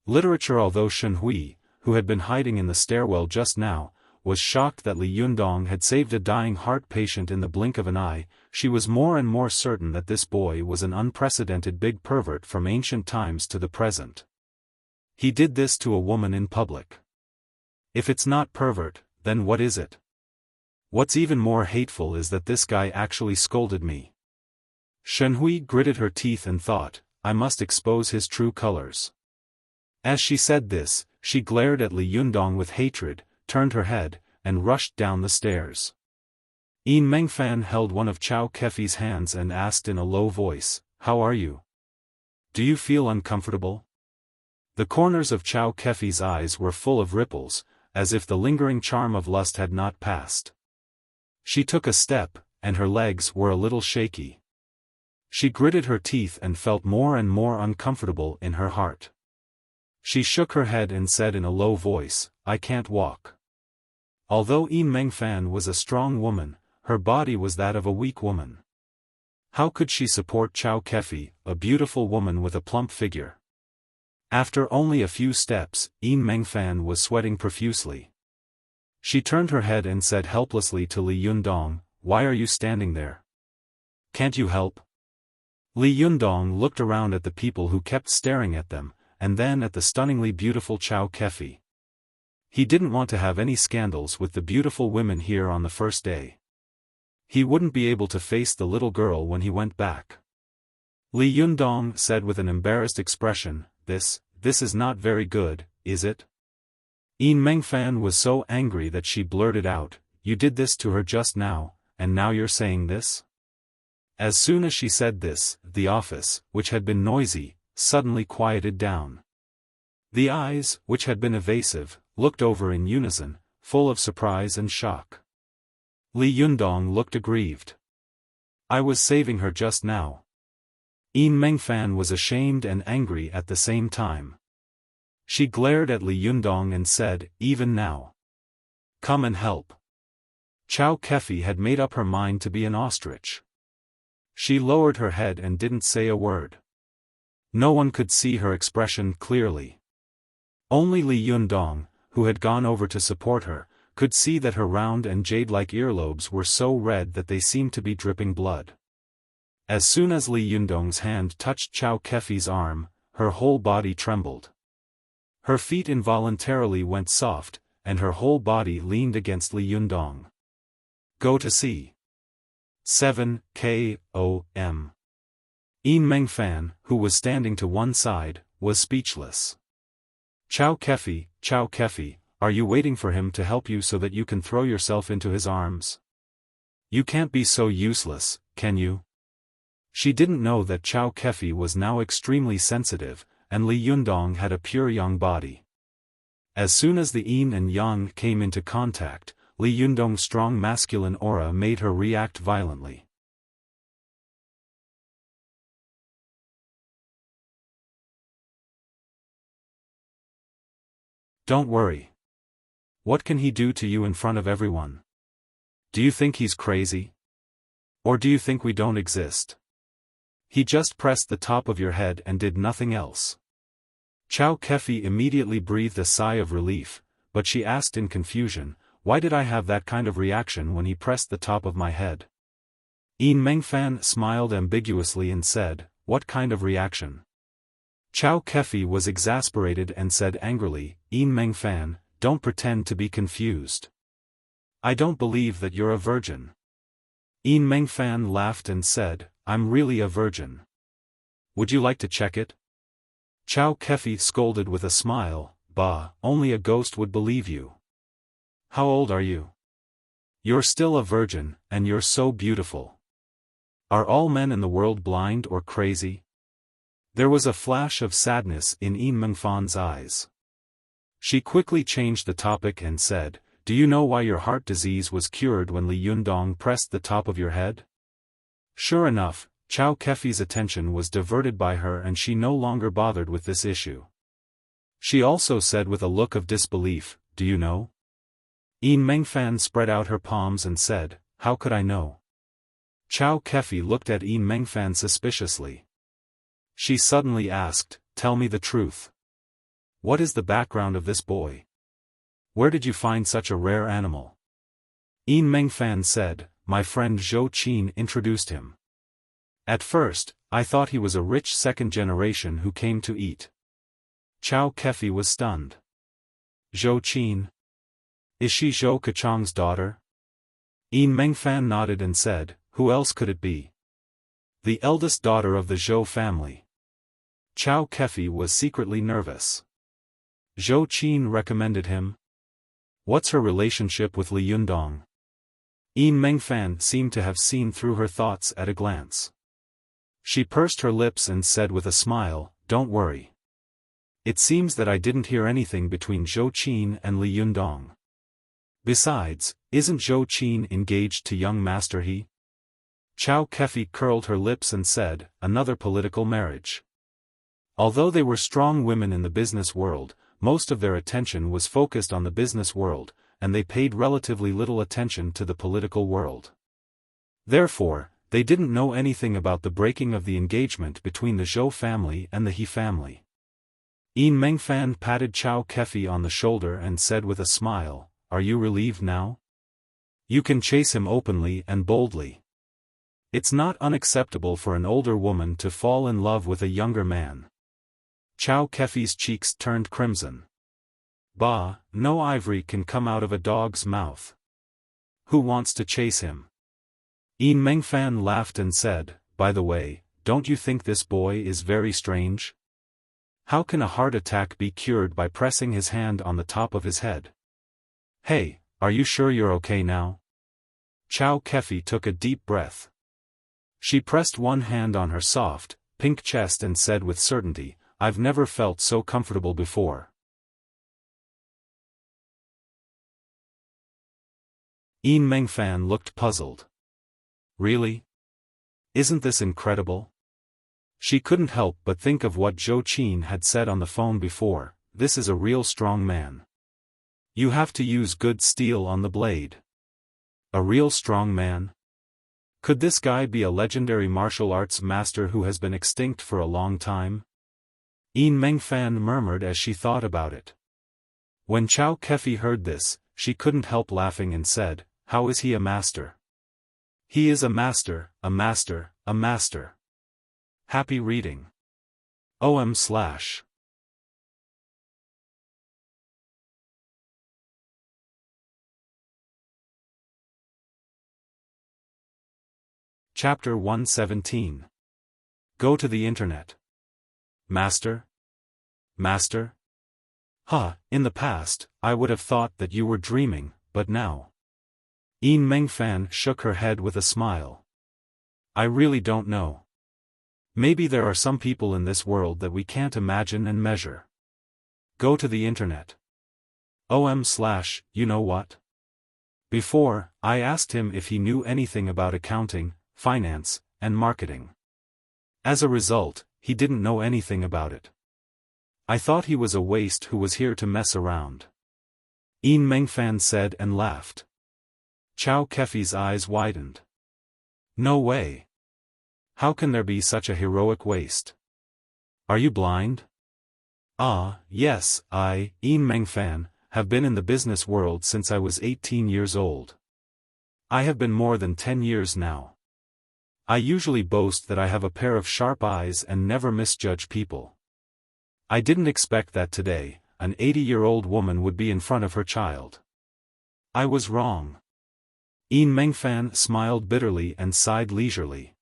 Literature. Although Shen Hui, who had been hiding in the stairwell just now, was shocked that Li Yundong had saved a dying heart patient in the blink of an eye, she was more and more certain that this boy was an unprecedented big pervert from ancient times to the present. He did this to a woman in public. If it's not pervert, then what is it? What's even more hateful is that this guy actually scolded me. Shen Hui gritted her teeth and thought, I must expose his true colors. As she said this, she glared at Li Yundong with hatred, turned her head, and rushed down the stairs. Yin Mengfan held one of Chow Kefi's hands and asked in a low voice, How are you? Do you feel uncomfortable? The corners of Chow Kefi's eyes were full of ripples, as if the lingering charm of lust had not passed. She took a step, and her legs were a little shaky. She gritted her teeth and felt more and more uncomfortable in her heart. She shook her head and said in a low voice, I can't walk. Although Yin Mengfan was a strong woman, her body was that of a weak woman. How could she support Chow Kefi, a beautiful woman with a plump figure? After only a few steps, Yin Mengfan was sweating profusely. She turned her head and said helplessly to Li Yundong, Why are you standing there? Can't you help? Li Yundong looked around at the people who kept staring at them, and then at the stunningly beautiful Chow Kefi. He didn't want to have any scandals with the beautiful women here on the first day. He wouldn't be able to face the little girl when he went back. Li Yundong said with an embarrassed expression, This is not very good, is it? Yin Mengfan was so angry that she blurted out, You did this to her just now, and now you're saying this? As soon as she said this, the office, which had been noisy, suddenly quieted down. The eyes, which had been evasive, looked over in unison, full of surprise and shock. Li Yundong looked aggrieved. I was saving her just now. Yin Mengfan was ashamed and angry at the same time. She glared at Li Yundong and said, Even now. Come and help. Chow Kefi had made up her mind to be an ostrich. She lowered her head and didn't say a word. No one could see her expression clearly. Only Li Yundong, who had gone over to support her, could see that her round and jade-like earlobes were so red that they seemed to be dripping blood. As soon as Li Yundong's hand touched Chow Kefi's arm, her whole body trembled. Her feet involuntarily went soft, and her whole body leaned against Li Yundong. Go to see. 7 K.O.M. Yin Mengfan, who was standing to one side, was speechless. Chow Kefi, are you waiting for him to help you so that you can throw yourself into his arms? You can't be so useless, can you? She didn't know that Chow Kefi was now extremely sensitive, and Li Yundong had a pure yang body. As soon as the yin and yang came into contact, Li Yundong's strong masculine aura made her react violently. Don't worry. What can he do to you in front of everyone? Do you think he's crazy? Or do you think we don't exist? He just pressed the top of your head and did nothing else. Chow Kefi immediately breathed a sigh of relief, but she asked in confusion, why did I have that kind of reaction when he pressed the top of my head? Yin Mengfan smiled ambiguously and said, what kind of reaction? Chao Kefi was exasperated and said angrily, Yin Mengfan, don't pretend to be confused. I don't believe that you're a virgin. Yin Mengfan laughed and said, I'm really a virgin. Would you like to check it? Chao Kefi scolded with a smile, bah, only a ghost would believe you. How old are you? You're still a virgin, and you're so beautiful. Are all men in the world blind or crazy? There was a flash of sadness in Yin Mengfan's eyes. She quickly changed the topic and said, do you know why your heart disease was cured when Li Yundong pressed the top of your head? Sure enough, Chao Kefi's attention was diverted by her and she no longer bothered with this issue. She also said with a look of disbelief, do you know? Yin Mengfan spread out her palms and said, how could I know? Chao Kefi looked at Yin Mengfan suspiciously. She suddenly asked, tell me the truth. What is the background of this boy? Where did you find such a rare animal? Yin Mengfan said, my friend Zhou Qin introduced him. At first, I thought he was a rich second generation who came to eat. Chao Kefi was stunned. Zhou Qin? Is she Zhou Kechang's daughter? Yin Mengfan nodded and said, who else could it be? The eldest daughter of the Zhou family. Chao Kefi was secretly nervous. Zhou Qin recommended him. What's her relationship with Li Yundong? Yin Mengfan seemed to have seen through her thoughts at a glance. She pursed her lips and said with a smile, don't worry. It seems that I didn't hear anything between Zhou Qin and Li Yundong. Besides, isn't Zhou Qin engaged to young Master He? Chao Kefi curled her lips and said, another political marriage. Although they were strong women in the business world, most of their attention was focused on the business world, and they paid relatively little attention to the political world. Therefore, they didn't know anything about the breaking of the engagement between the Zhou family and the He family. Yin Mengfan patted Chao Kefi on the shoulder and said with a smile, are you relieved now? You can chase him openly and boldly. It's not unacceptable for an older woman to fall in love with a younger man. Chao Kefi's cheeks turned crimson. Bah, no ivory can come out of a dog's mouth. Who wants to chase him? Yin Mengfan laughed and said, by the way, don't you think this boy is very strange? How can a heart attack be cured by pressing his hand on the top of his head? Hey, are you sure you're okay now? Chao Kefi took a deep breath. She pressed one hand on her soft, pink chest and said with certainty, I've never felt so comfortable before. Yin Mengfan looked puzzled. Really? Isn't this incredible? She couldn't help but think of what Zhou Qin had said on the phone before, this is a real strong man. You have to use good steel on the blade. A real strong man? Could this guy be a legendary martial arts master who has been extinct for a long time? Yin Mengfan murmured as she thought about it. When Chao Kefi heard this, she couldn't help laughing and said, how is he a master? He is a master, a master, a master. Happy reading. OM/. Chapter 117. Go to the internet. Master? Master? In the past, I would have thought that you were dreaming, but now. Yin Mengfan shook her head with a smile. I really don't know. Maybe there are some people in this world that we can't imagine and measure. Go to the internet. OM/, you know what? Before, I asked him if he knew anything about accounting, finance, and marketing. As a result, he didn't know anything about it. I thought he was a waste who was here to mess around. Yin Mengfan said and laughed. Chao Kefi's eyes widened. No way. How can there be such a heroic waste? Are you blind? Yes, Yin Mengfan, have been in the business world since I was 18 years old. I have been more than 10 years now. I usually boast that I have a pair of sharp eyes and never misjudge people. I didn't expect that today, an 80-year-old woman would be in front of her child. I was wrong. Yin Mengfan smiled bitterly and sighed leisurely.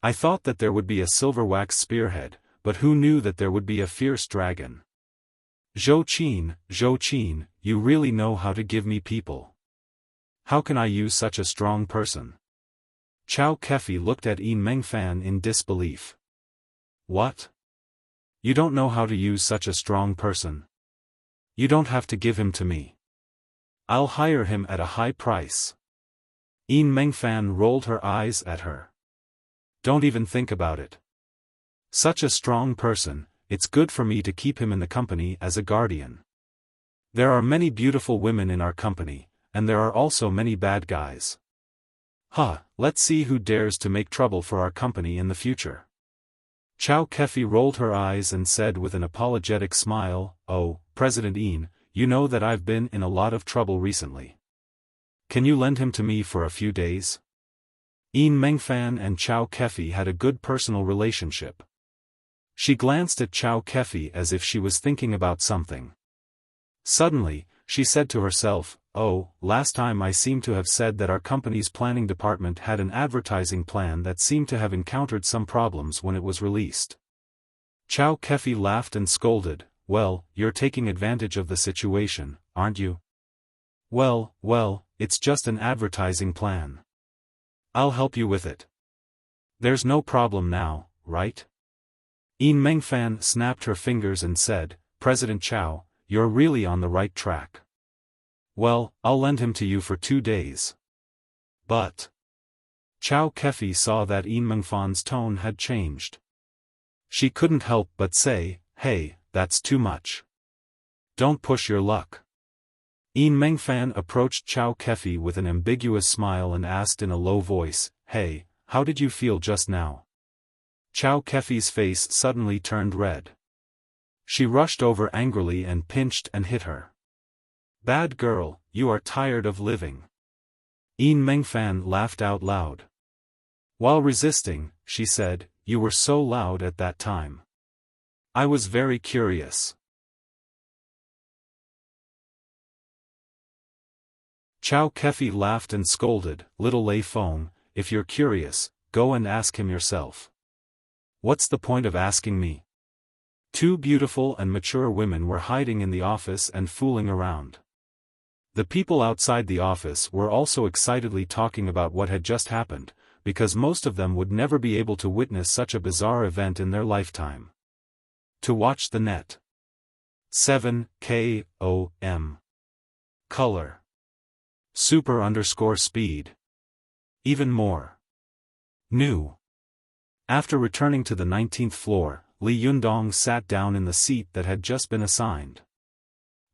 I thought that there would be a silver wax spearhead, but who knew that there would be a fierce dragon? Zhou Qin, you really know how to give me people. How can I use such a strong person? Chao Kefi looked at Yin Mengfan in disbelief. What? You don't know how to use such a strong person? You don't have to give him to me. I'll hire him at a high price. Yin Mengfan rolled her eyes at her. Don't even think about it. Such a strong person, it's good for me to keep him in the company as a guardian. There are many beautiful women in our company, and there are also many bad guys. Let's see who dares to make trouble for our company in the future. Chao Kefi rolled her eyes and said with an apologetic smile, "Oh, President Yin, you know that I've been in a lot of trouble recently. Can you lend him to me for a few days?" Yin Mengfan and Chao Kefi had a good personal relationship. She glanced at Chao Kefi as if she was thinking about something. Suddenly, she said to herself, "Oh, last time I seem to have said that our company's planning department had an advertising plan that seemed to have encountered some problems when it was released." Chao Kefi laughed and scolded, "Well, you're taking advantage of the situation, aren't you?" Well, it's just an advertising plan. I'll help you with it. There's no problem now, right?" Yin Mengfan snapped her fingers and said, "President Chao, you're really on the right track. Well, I'll lend him to you for 2 days." But Chao Kefi saw that Yin Mengfan's tone had changed. She couldn't help but say, "Hey, that's too much. Don't push your luck." Yin Mengfan approached Chao Kefi with an ambiguous smile and asked in a low voice, "Hey, how did you feel just now?" Chao Kefi's face suddenly turned red. She rushed over angrily and pinched and hit her. "Bad girl, you are tired of living." Yin Mengfan laughed out loud. While resisting, she said, "You were so loud at that time. I was very curious." Chao Kefi laughed and scolded, "Little Lei Feng, if you're curious, go and ask him yourself. What's the point of asking me?" 2 beautiful and mature women were hiding in the office and fooling around. The people outside the office were also excitedly talking about what had just happened, because most of them would never be able to witness such a bizarre event in their lifetime. To watch the net. 7KOM. Color. Super_speed. Even more. New. After returning to the 19th floor, Li Yundong sat down in the seat that had just been assigned.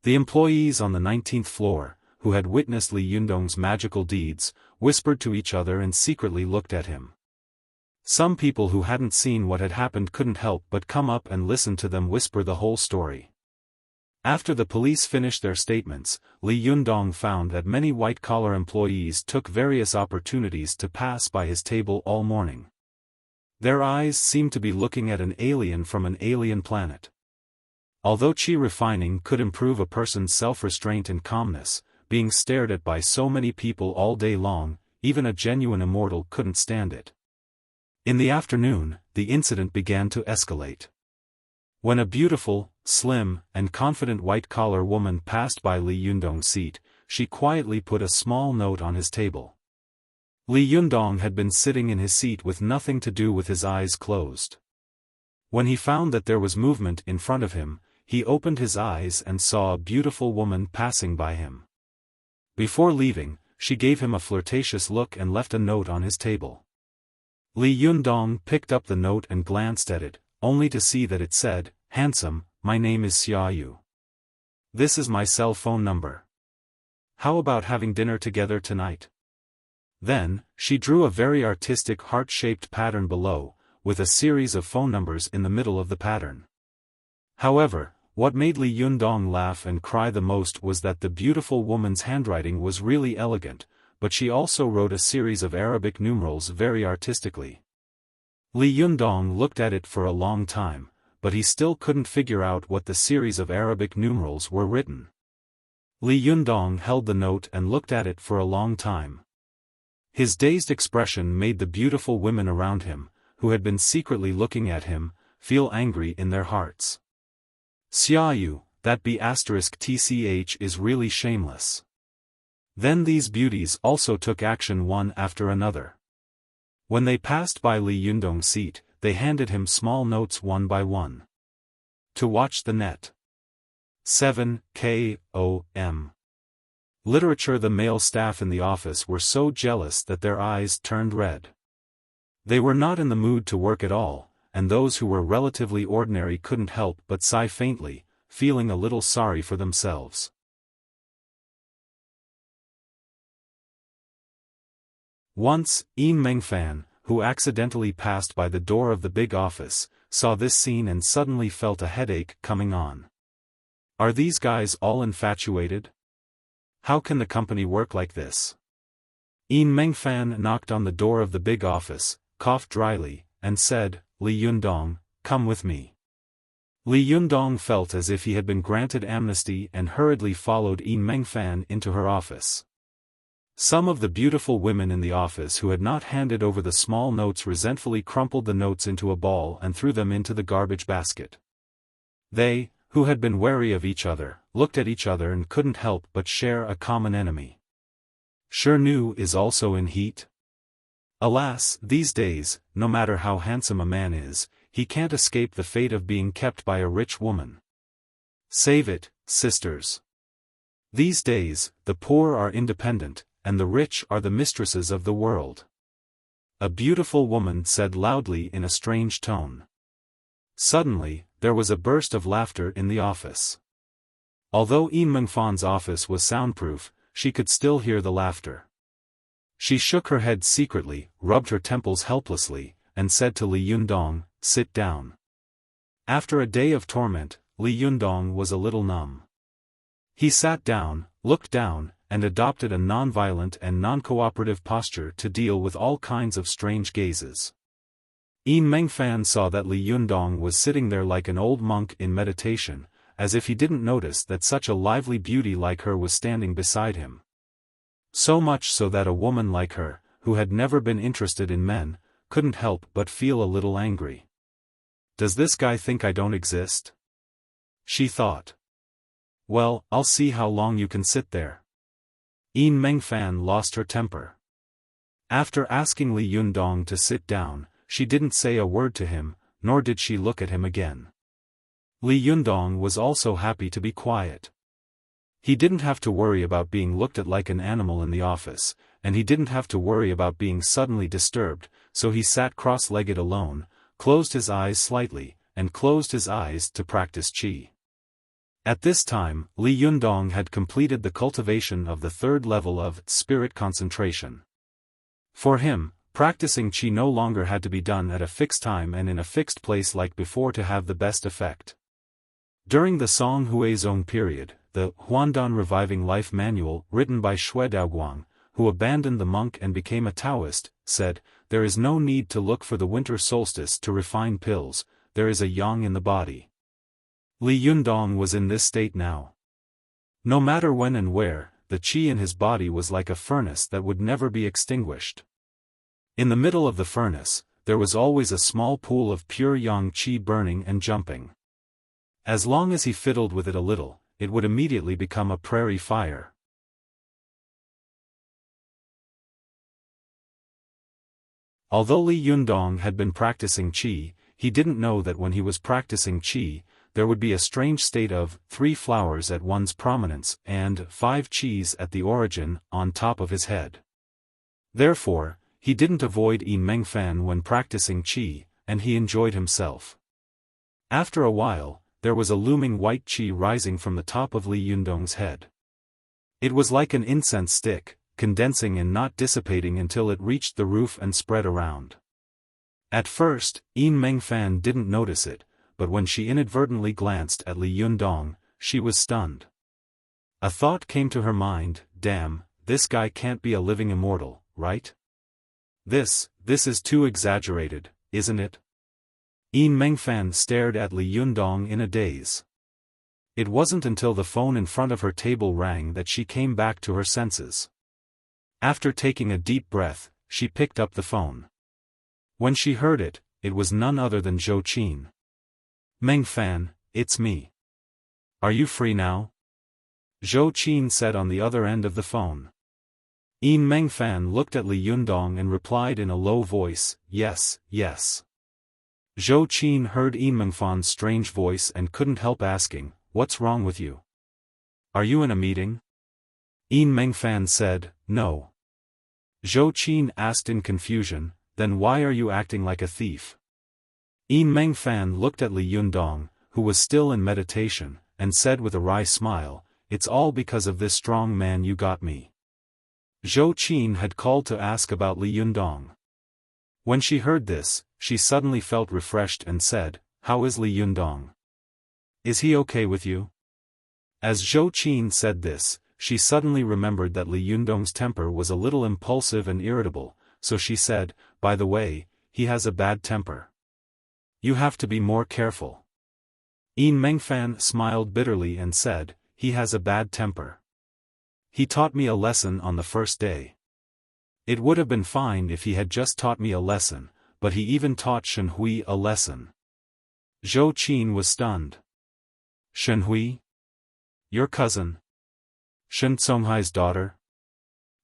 The employees on the 19th floor, who had witnessed Li Yundong's magical deeds, whispered to each other and secretly looked at him. Some people who hadn't seen what had happened couldn't help but come up and listen to them whisper the whole story. After the police finished their statements, Li Yundong found that many white-collar employees took various opportunities to pass by his table all morning. Their eyes seemed to be looking at an alien from an alien planet. Although qi refining could improve a person's self-restraint and calmness, being stared at by so many people all day long, even a genuine immortal couldn't stand it. In the afternoon, the incident began to escalate. When a beautiful, slim, and confident white-collar woman passed by Li Yundong's seat, she quietly put a small note on his table. Li Yundong had been sitting in his seat with nothing to do with his eyes closed. When he found that there was movement in front of him, he opened his eyes and saw a beautiful woman passing by him. Before leaving, she gave him a flirtatious look and left a note on his table. Li Yundong picked up the note and glanced at it, only to see that it said, "Handsome, my name is Xiaoyu. This is my cell phone number. How about having dinner together tonight?" Then, she drew a very artistic heart-shaped pattern below, with a series of phone numbers in the middle of the pattern. However, What made Li Yundong laugh and cry the most was that the beautiful woman's handwriting was really elegant, but she also wrote a series of Arabic numerals very artistically. Li Yundong looked at it for a long time, but he still couldn't figure out what the series of Arabic numerals were written. Li Yundong held the note and looked at it for a long time. His dazed expression made the beautiful women around him, who had been secretly looking at him, feel angry in their hearts. Xiaoyu, that B*tch is really shameless. Then these beauties also took action one after another. When they passed by Li Yundong's seat, they handed him small notes one by one. To watch the net. 7 KOM. Literature. The male staff in the office were so jealous that their eyes turned red. They were not in the mood to work at all, and those who were relatively ordinary couldn't help but sigh faintly, feeling a little sorry for themselves. Once, Yin Mengfan, who accidentally passed by the door of the big office, saw this scene and suddenly felt a headache coming on. Are these guys all infatuated? How can the company work like this? Yin Mengfan knocked on the door of the big office, coughed dryly, and said, Li Yundong, come with me. Li Yundong felt as if he had been granted amnesty and hurriedly followed Yin Mengfan into her office. Some of the beautiful women in the office who had not handed over the small notes resentfully crumpled the notes into a ball and threw them into the garbage basket. They, who had been wary of each other, looked at each other and couldn't help but share a common enemy. Shernu is also in heat. Alas, these days, no matter how handsome a man is, he can't escape the fate of being kept by a rich woman. Save it, sisters. These days, the poor are independent, and the rich are the mistresses of the world. A beautiful woman said loudly in a strange tone. Suddenly, there was a burst of laughter in the office. Although Yin Mengfan's office was soundproof, she could still hear the laughter. She shook her head secretly, rubbed her temples helplessly, and said to Li Yundong, sit down. After a day of torment, Li Yundong was a little numb. He sat down, looked down, and adopted a non-violent and non-cooperative posture to deal with all kinds of strange gazes. Yin Mengfan saw that Li Yundong was sitting there like an old monk in meditation, as if he didn't notice that such a lively beauty like her was standing beside him. So much so that a woman like her, who had never been interested in men, couldn't help but feel a little angry. Does this guy think I don't exist? She thought. Well, I'll see how long you can sit there. Yin Mengfan lost her temper. After asking Li Yundong to sit down, she didn't say a word to him, nor did she look at him again. Li Yundong was also happy to be quiet. He didn't have to worry about being looked at like an animal in the office, and he didn't have to worry about being suddenly disturbed, so he sat cross-legged alone, closed his eyes slightly, and closed his eyes to practice qi. At this time, Li Yundong had completed the cultivation of the third level of spirit concentration. For him, practicing qi no longer had to be done at a fixed time and in a fixed place like before to have the best effect. During the Song Huizong period, the Huandan Reviving Life Manual, written by Xue Daoguang, who abandoned the monk and became a Taoist, said, there is no need to look for the winter solstice to refine pills, there is a yang in the body. Li Yundong was in this state now. No matter when and where, the qi in his body was like a furnace that would never be extinguished. In the middle of the furnace, there was always a small pool of pure yang qi burning and jumping. As long as he fiddled with it a little, it would immediately become a prairie fire. Although Li Yundong had been practicing qi, he didn't know that when he was practicing qi, there would be a strange state of 3 flowers at one's prominence and 5 qis at the origin on top of his head. Therefore, he didn't avoid Yin Mengfan when practicing qi, and he enjoyed himself. After a while, there was a looming white qi rising from the top of Li Yundong's head. It was like an incense stick, condensing and not dissipating until it reached the roof and spread around. At first, Yin Mengfan didn't notice it, but when she inadvertently glanced at Li Yundong, she was stunned. A thought came to her mind, damn, this guy can't be a living immortal, right? This is too exaggerated, isn't it? Yin Mengfan stared at Li Yundong in a daze. It wasn't until the phone in front of her table rang that she came back to her senses. After taking a deep breath, she picked up the phone. When she heard it, it was none other than Zhou Qin. Mengfan, it's me. Are you free now? Zhou Qin said on the other end of the phone. Yin Mengfan looked at Li Yundong and replied in a low voice, yes, yes. Zhou Qin heard Yin Mengfan's strange voice and couldn't help asking, what's wrong with you? Are you in a meeting? Yin Mengfan said, no. Zhou Qin asked in confusion, then why are you acting like a thief? Yin Mengfan looked at Li Yundong, who was still in meditation, and said with a wry smile, it's all because of this strong man you got me. Zhou Qin had called to ask about Li Yundong. When she heard this, she suddenly felt refreshed and said, how is Li Yundong? Is he okay with you? As Zhou Qin said this, she suddenly remembered that Li Yundong's temper was a little impulsive and irritable, so she said, by the way, he has a bad temper. You have to be more careful. Yin Mengfan smiled bitterly and said, he has a bad temper. He taught me a lesson on the first day. It would have been fine if he had just taught me a lesson, but he even taught Shen Hui a lesson. Zhou Qin was stunned. Shen Hui? Your cousin? Shen Songhai's daughter?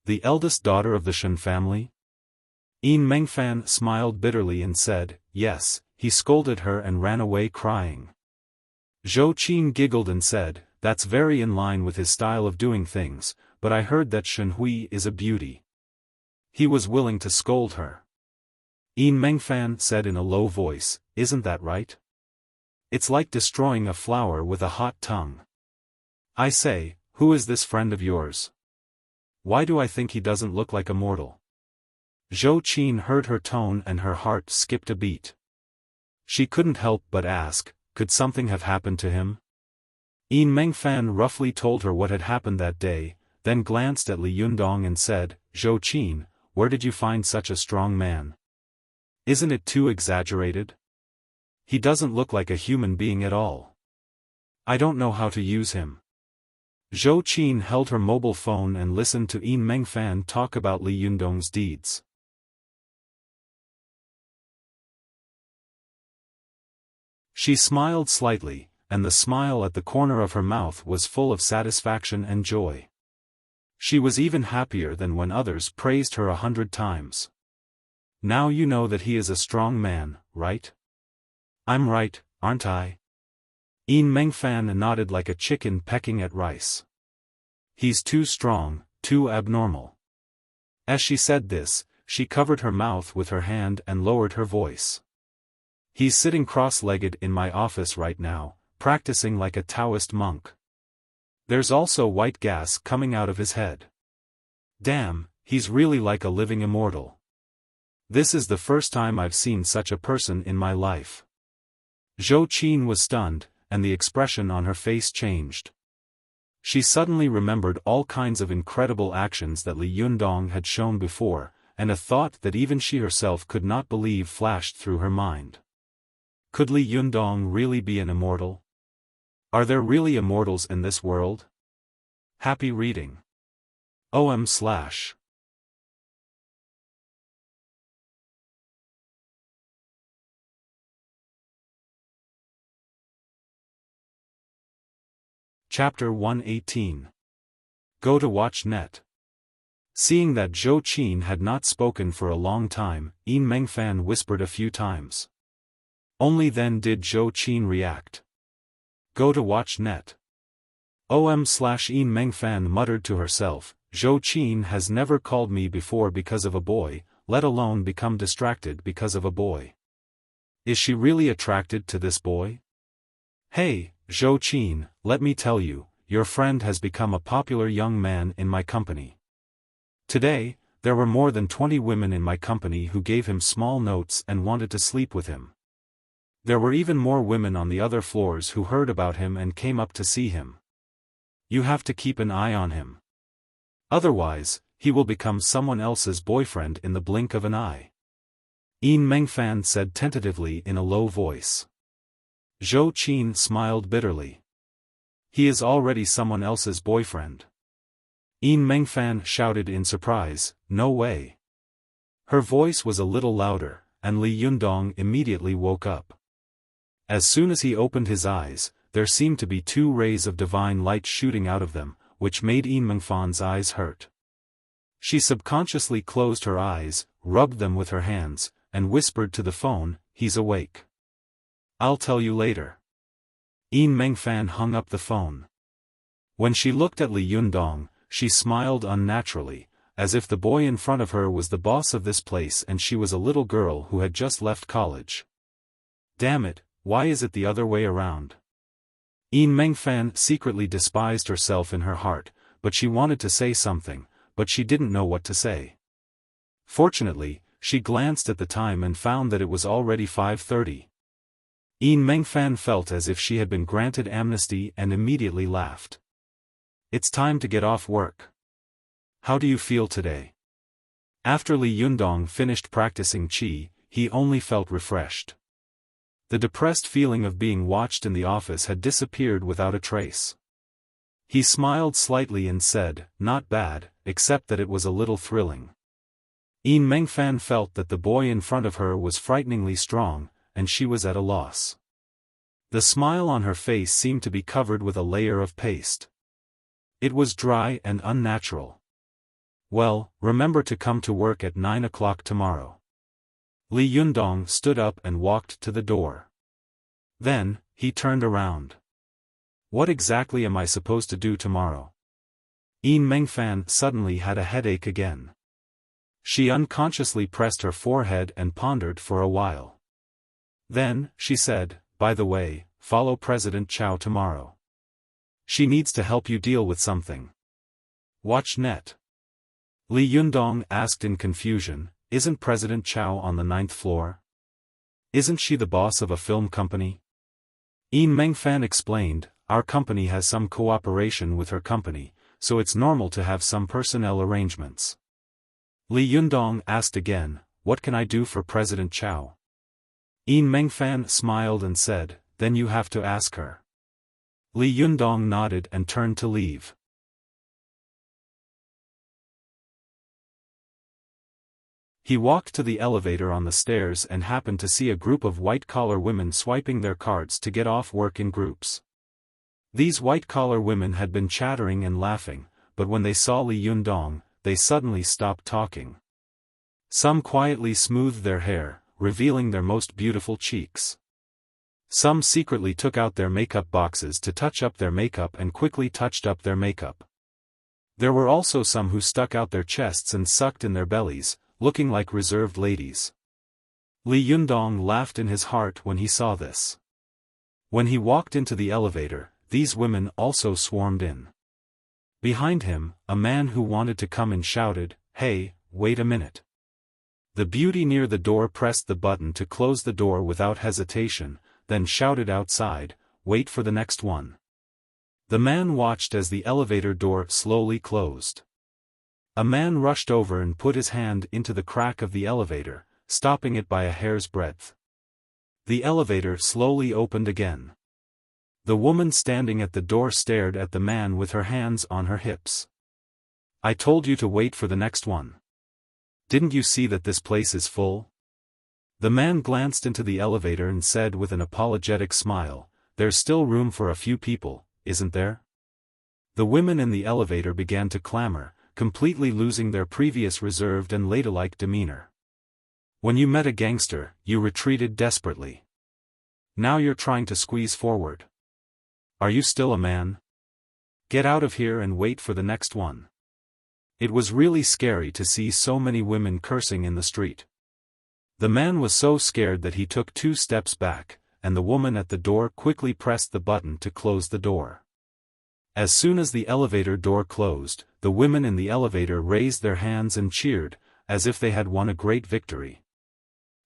The eldest daughter of the Shen family? Yin Mengfan smiled bitterly and said, yes, he scolded her and ran away crying. Zhou Qin giggled and said, that's very in line with his style of doing things, but I heard that Shen Hui is a beauty. He was willing to scold her. Yin Mengfan said in a low voice, isn't that right? It's like destroying a flower with a hot tongue. I say, who is this friend of yours? Why do I think he doesn't look like a mortal? Zhou Qin heard her tone and her heart skipped a beat. She couldn't help but ask, could something have happened to him? Yin Mengfan roughly told her what had happened that day, then glanced at Li Yundong and said, Zhou Qin, where did you find such a strong man? Isn't it too exaggerated? He doesn't look like a human being at all. I don't know how to use him. Zhou Qin held her mobile phone and listened to Yin Mengfan talk about Li Yundong's deeds. She smiled slightly, and the smile at the corner of her mouth was full of satisfaction and joy. She was even happier than when others praised her 100 times. Now you know that he is a strong man, right? I'm right, aren't I? Yin Mengfan nodded like a chicken pecking at rice. He's too strong, too abnormal. As she said this, she covered her mouth with her hand and lowered her voice. He's sitting cross-legged in my office right now, practicing like a Taoist monk. There's also white gas coming out of his head. Damn, he's really like a living immortal. This is the first time I've seen such a person in my life. Zhou Qin was stunned, and the expression on her face changed. She suddenly remembered all kinds of incredible actions that Li Yundong had shown before, and a thought that even she herself could not believe flashed through her mind. Could Li Yundong really be an immortal? Are there really immortals in this world? Happy reading. OM/. Chapter 118. Go to watch net. Seeing that Zhou Qin had not spoken for a long time, Yin Mengfan whispered a few times. Only then did Zhou Qin react. Go to watch net. Yin Mengfan muttered to herself, Zhou Qin has never called me before because of a boy, let alone become distracted because of a boy. Is she really attracted to this boy? Hey, Zhou Qin, let me tell you, your friend has become a popular young man in my company. Today, there were more than 20 women in my company who gave him small notes and wanted to sleep with him. There were even more women on the other floors who heard about him and came up to see him. You have to keep an eye on him. Otherwise, he will become someone else's boyfriend in the blink of an eye. Yin Mengfan said tentatively in a low voice. Zhou Qin smiled bitterly. He is already someone else's boyfriend. Yin Mengfan shouted in surprise, no way. Her voice was a little louder, and Li Yundong immediately woke up. As soon as he opened his eyes, there seemed to be 2 rays of divine light shooting out of them, which made Yin Mengfan's eyes hurt. She subconsciously closed her eyes, rubbed them with her hands, and whispered to the phone, he's awake. I'll tell you later. Yin Mengfan hung up the phone. When she looked at Li Yundong, she smiled unnaturally, as if the boy in front of her was the boss of this place and she was a little girl who had just left college. Damn it, why is it the other way around? Yin Mengfan secretly despised herself in her heart, but she wanted to say something, but she didn't know what to say. Fortunately, she glanced at the time and found that it was already 5:30. Yin Mengfan felt as if she had been granted amnesty and immediately laughed. It's time to get off work. How do you feel today? After Li Yundong finished practicing qi, he only felt refreshed. The depressed feeling of being watched in the office had disappeared without a trace. He smiled slightly and said, not bad, except that it was a little thrilling. Yin Mengfan felt that the boy in front of her was frighteningly strong, and she was at a loss. The smile on her face seemed to be covered with a layer of paste. It was dry and unnatural. Well, remember to come to work at 9 o'clock tomorrow. Li Yundong stood up and walked to the door. Then, he turned around. What exactly am I supposed to do tomorrow? Yin Mengfan suddenly had a headache again. She unconsciously pressed her forehead and pondered for a while. Then, she said, by the way, follow President Chao tomorrow. She needs to help you deal with something. Watch net. Li Yundong asked in confusion, isn't President Chao on the 9th floor? Isn't she the boss of a film company? Yin Mengfan explained, our company has some cooperation with her company, so it's normal to have some personnel arrangements. Li Yundong asked again, what can I do for President Chao? Yin Mengfan smiled and said, then you have to ask her. Li Yundong nodded and turned to leave. He walked to the elevator on the stairs and happened to see a group of white-collar women swiping their cards to get off work in groups. These white-collar women had been chattering and laughing, but when they saw Li Yundong, they suddenly stopped talking. Some quietly smoothed their hair, revealing their most beautiful cheeks. Some secretly took out their makeup boxes to touch up their makeup and quickly touched up their makeup. There were also some who stuck out their chests and sucked in their bellies, looking like reserved ladies. Li Yundong laughed in his heart when he saw this. When he walked into the elevator, these women also swarmed in. Behind him, a man who wanted to come in shouted, hey, wait a minute. The beauty near the door pressed the button to close the door without hesitation, then shouted outside, wait for the next one. The man watched as the elevator door slowly closed. A man rushed over and put his hand into the crack of the elevator, stopping it by a hair's breadth. The elevator slowly opened again. The woman standing at the door stared at the man with her hands on her hips. I told you to wait for the next one. Didn't you see that this place is full? The man glanced into the elevator and said with an apologetic smile, there's still room for a few people, isn't there? The women in the elevator began to clamor, completely losing their previous reserved and ladylike demeanor. When you met a gangster, you retreated desperately. Now you're trying to squeeze forward. Are you still a man? Get out of here and wait for the next one. It was really scary to see so many women cursing in the street. The man was so scared that he took 2 steps back, and the woman at the door quickly pressed the button to close the door. As soon as the elevator door closed, the women in the elevator raised their hands and cheered, as if they had won a great victory.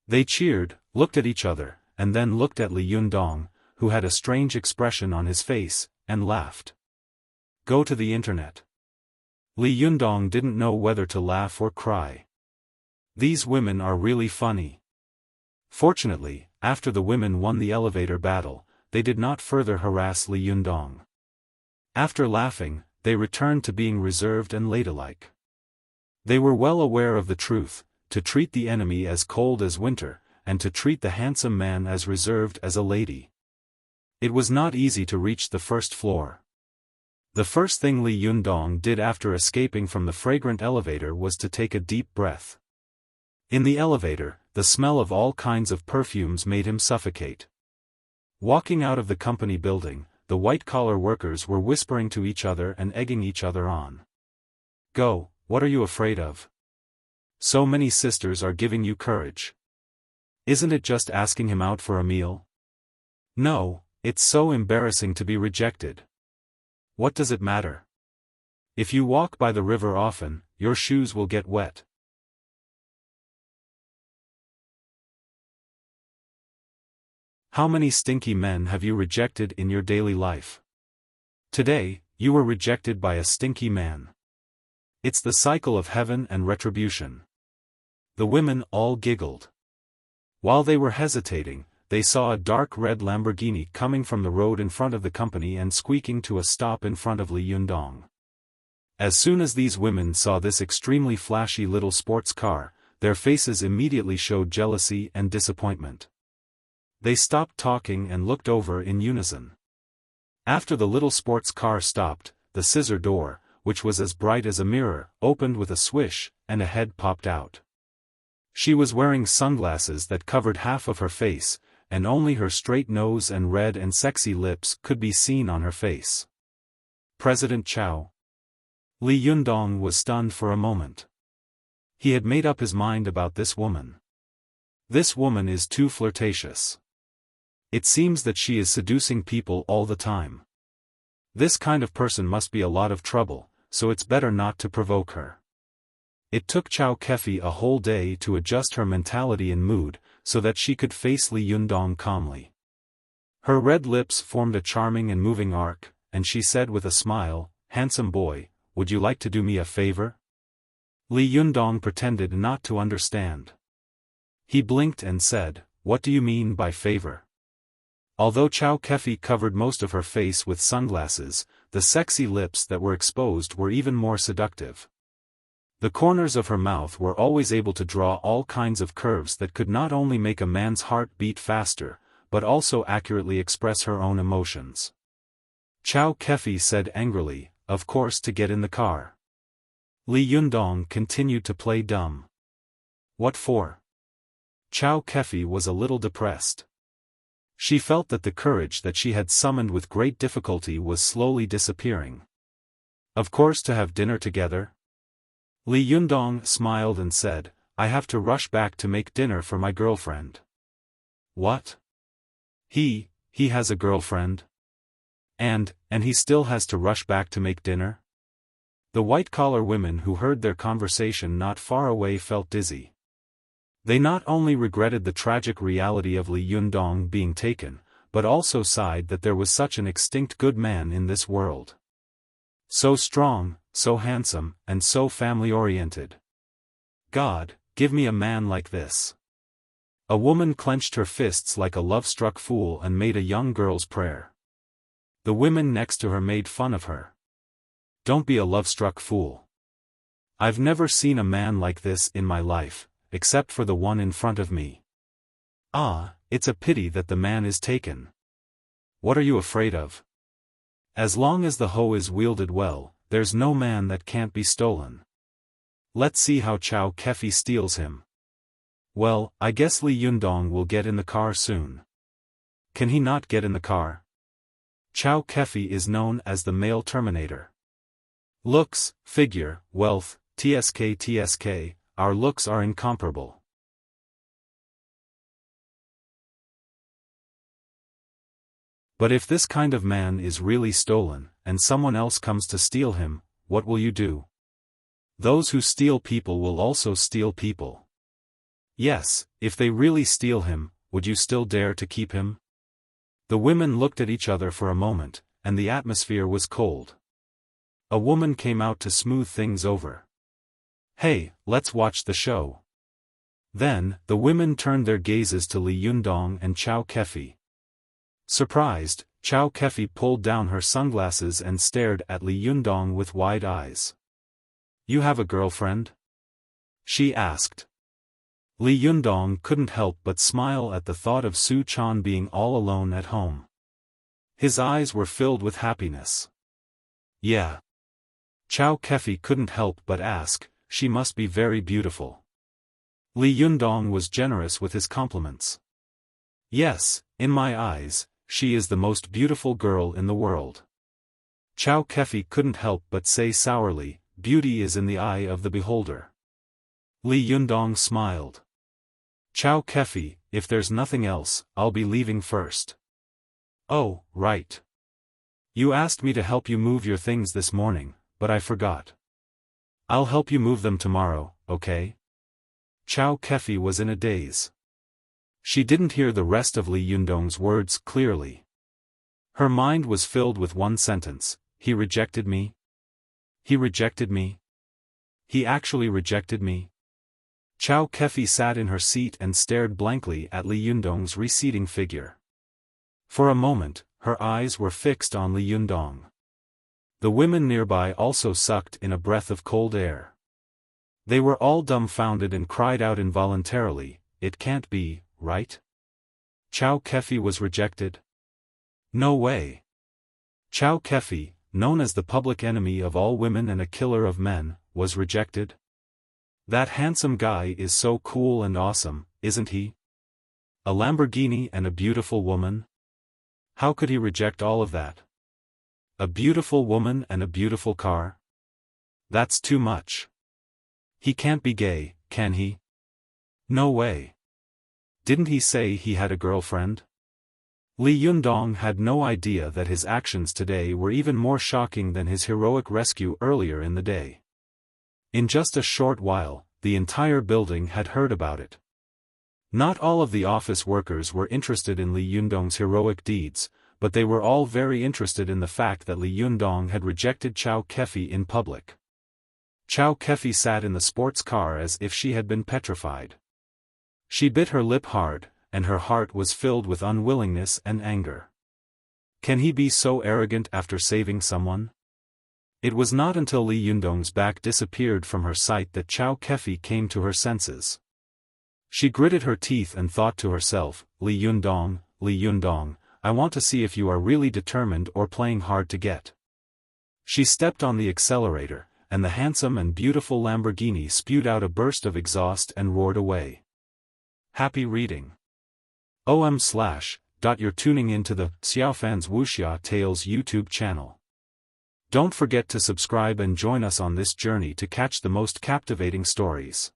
They cheered, looked at each other, and then looked at Li Yundong, who had a strange expression on his face, and laughed. Go to the internet. Li Yundong didn't know whether to laugh or cry. These women are really funny. Fortunately, after the women won the elevator battle, they did not further harass Li Yundong. After laughing, they returned to being reserved and ladylike. They were well aware of the truth: to treat the enemy as cold as winter, and to treat the handsome man as reserved as a lady. It was not easy to reach the first floor. The first thing Li Yundong did after escaping from the fragrant elevator was to take a deep breath. In the elevator, the smell of all kinds of perfumes made him suffocate. Walking out of the company building, the white-collar workers were whispering to each other and egging each other on. Go, what are you afraid of? So many sisters are giving you courage. Isn't it just asking him out for a meal? No, it's so embarrassing to be rejected. What does it matter? If you walk by the river often, your shoes will get wet. How many stinky men have you rejected in your daily life? Today, you were rejected by a stinky man. It's the cycle of heaven and retribution. The women all giggled. While they were hesitating, they saw a dark red Lamborghini coming from the road in front of the company and squeaking to a stop in front of Li Yundong. As soon as these women saw this extremely flashy little sports car, their faces immediately showed jealousy and disappointment. They stopped talking and looked over in unison. After the little sports car stopped, the scissor door, which was as bright as a mirror, opened with a swish, and a head popped out. She was wearing sunglasses that covered half of her face, and only her straight nose and red and sexy lips could be seen on her face. President Chao. Li Yundong was stunned for a moment. He had made up his mind about this woman. This woman is too flirtatious. It seems that she is seducing people all the time. This kind of person must be a lot of trouble, so it's better not to provoke her. It took Chao Kefi a whole day to adjust her mentality and mood, so that she could face Li Yundong calmly. Her red lips formed a charming and moving arc, and she said with a smile, "Handsome boy, would you like to do me a favor?" Li Yundong pretended not to understand. He blinked and said, "What do you mean by favor?" Although Chao Kefi covered most of her face with sunglasses, the sexy lips that were exposed were even more seductive. The corners of her mouth were always able to draw all kinds of curves that could not only make a man's heart beat faster, but also accurately express her own emotions. Chao Kefi said angrily, "Of course, to get in the car." Li Yundong continued to play dumb. "What for?" Chao Kefi was a little depressed. She felt that the courage that she had summoned with great difficulty was slowly disappearing. "Of course, to have dinner together." Li Yundong smiled and said, "I have to rush back to make dinner for my girlfriend." "What? He has a girlfriend? And he still has to rush back to make dinner?" The white-collar women who heard their conversation not far away felt dizzy. They not only regretted the tragic reality of Li Yundong being taken, but also sighed that there was such an extinct good man in this world. So strong, so handsome, and so family-oriented. God, give me a man like this. A woman clenched her fists like a love-struck fool and made a young girl's prayer. The women next to her made fun of her. "Don't be a love-struck fool. I've never seen a man like this in my life, except for the one in front of me. Ah, it's a pity that the man is taken. What are you afraid of? As long as the hoe is wielded well, there's no man that can't be stolen. Let's see how Chao Kefi steals him." "Well, I guess Li Yundong will get in the car soon." "Can he not get in the car?" Chao Kefi is known as the male Terminator. Looks, figure, wealth, tsk, our looks are incomparable. But if this kind of man is really stolen, and someone else comes to steal him, what will you do? Those who steal people will also steal people. Yes, if they really steal him, would you still dare to keep him? The women looked at each other for a moment, and the atmosphere was cold. A woman came out to smooth things over. Hey, let's watch the show. Then, the women turned their gazes to Li Yundong and Chao Kefi. Surprised, Chao Kefi pulled down her sunglasses and stared at Li Yundong with wide eyes. You have a girlfriend? She asked. Li Yundong couldn't help but smile at the thought of Su Chan being all alone at home. His eyes were filled with happiness. Yeah. Chao Kefi couldn't help but ask, she must be very beautiful. Li Yundong was generous with his compliments. Yes, in my eyes, she is the most beautiful girl in the world. Chao Kefi couldn't help but say sourly, beauty is in the eye of the beholder. Li Yundong smiled. Chao Kefi, if there's nothing else, I'll be leaving first. Oh, right. You asked me to help you move your things this morning, but I forgot. I'll help you move them tomorrow, okay? Chao Kefi was in a daze. She didn't hear the rest of Li Yundong's words clearly. Her mind was filled with one sentence, he rejected me? He rejected me? He actually rejected me? Chao Kefi sat in her seat and stared blankly at Li Yundong's receding figure. For a moment, her eyes were fixed on Li Yundong. The women nearby also sucked in a breath of cold air. They were all dumbfounded and cried out involuntarily, it can't be, right? Chao Kefi was rejected? No way. Chao Kefi, known as the public enemy of all women and a killer of men, was rejected? That handsome guy is so cool and awesome, isn't he? A Lamborghini and a beautiful woman? How could he reject all of that? A beautiful woman and a beautiful car? That's too much. He can't be gay, can he? No way. Didn't he say he had a girlfriend? Li Yundong had no idea that his actions today were even more shocking than his heroic rescue earlier in the day. In just a short while, the entire building had heard about it. Not all of the office workers were interested in Li Yundong's heroic deeds, but they were all very interested in the fact that Li Yundong had rejected Chao Kefi in public. Chao Kefi sat in the sports car as if she had been petrified. She bit her lip hard, and her heart was filled with unwillingness and anger. Can he be so arrogant after saving someone? It was not until Li Yundong's back disappeared from her sight that Chao Kefi came to her senses. She gritted her teeth and thought to herself, Li Yundong, I want to see if you are really determined or playing hard to get. She stepped on the accelerator, and the handsome and beautiful Lamborghini spewed out a burst of exhaust and roared away. Happy reading. You're tuning into the Xiaofan's Wuxia Tales YouTube channel. Don't forget to subscribe and join us on this journey to catch the most captivating stories.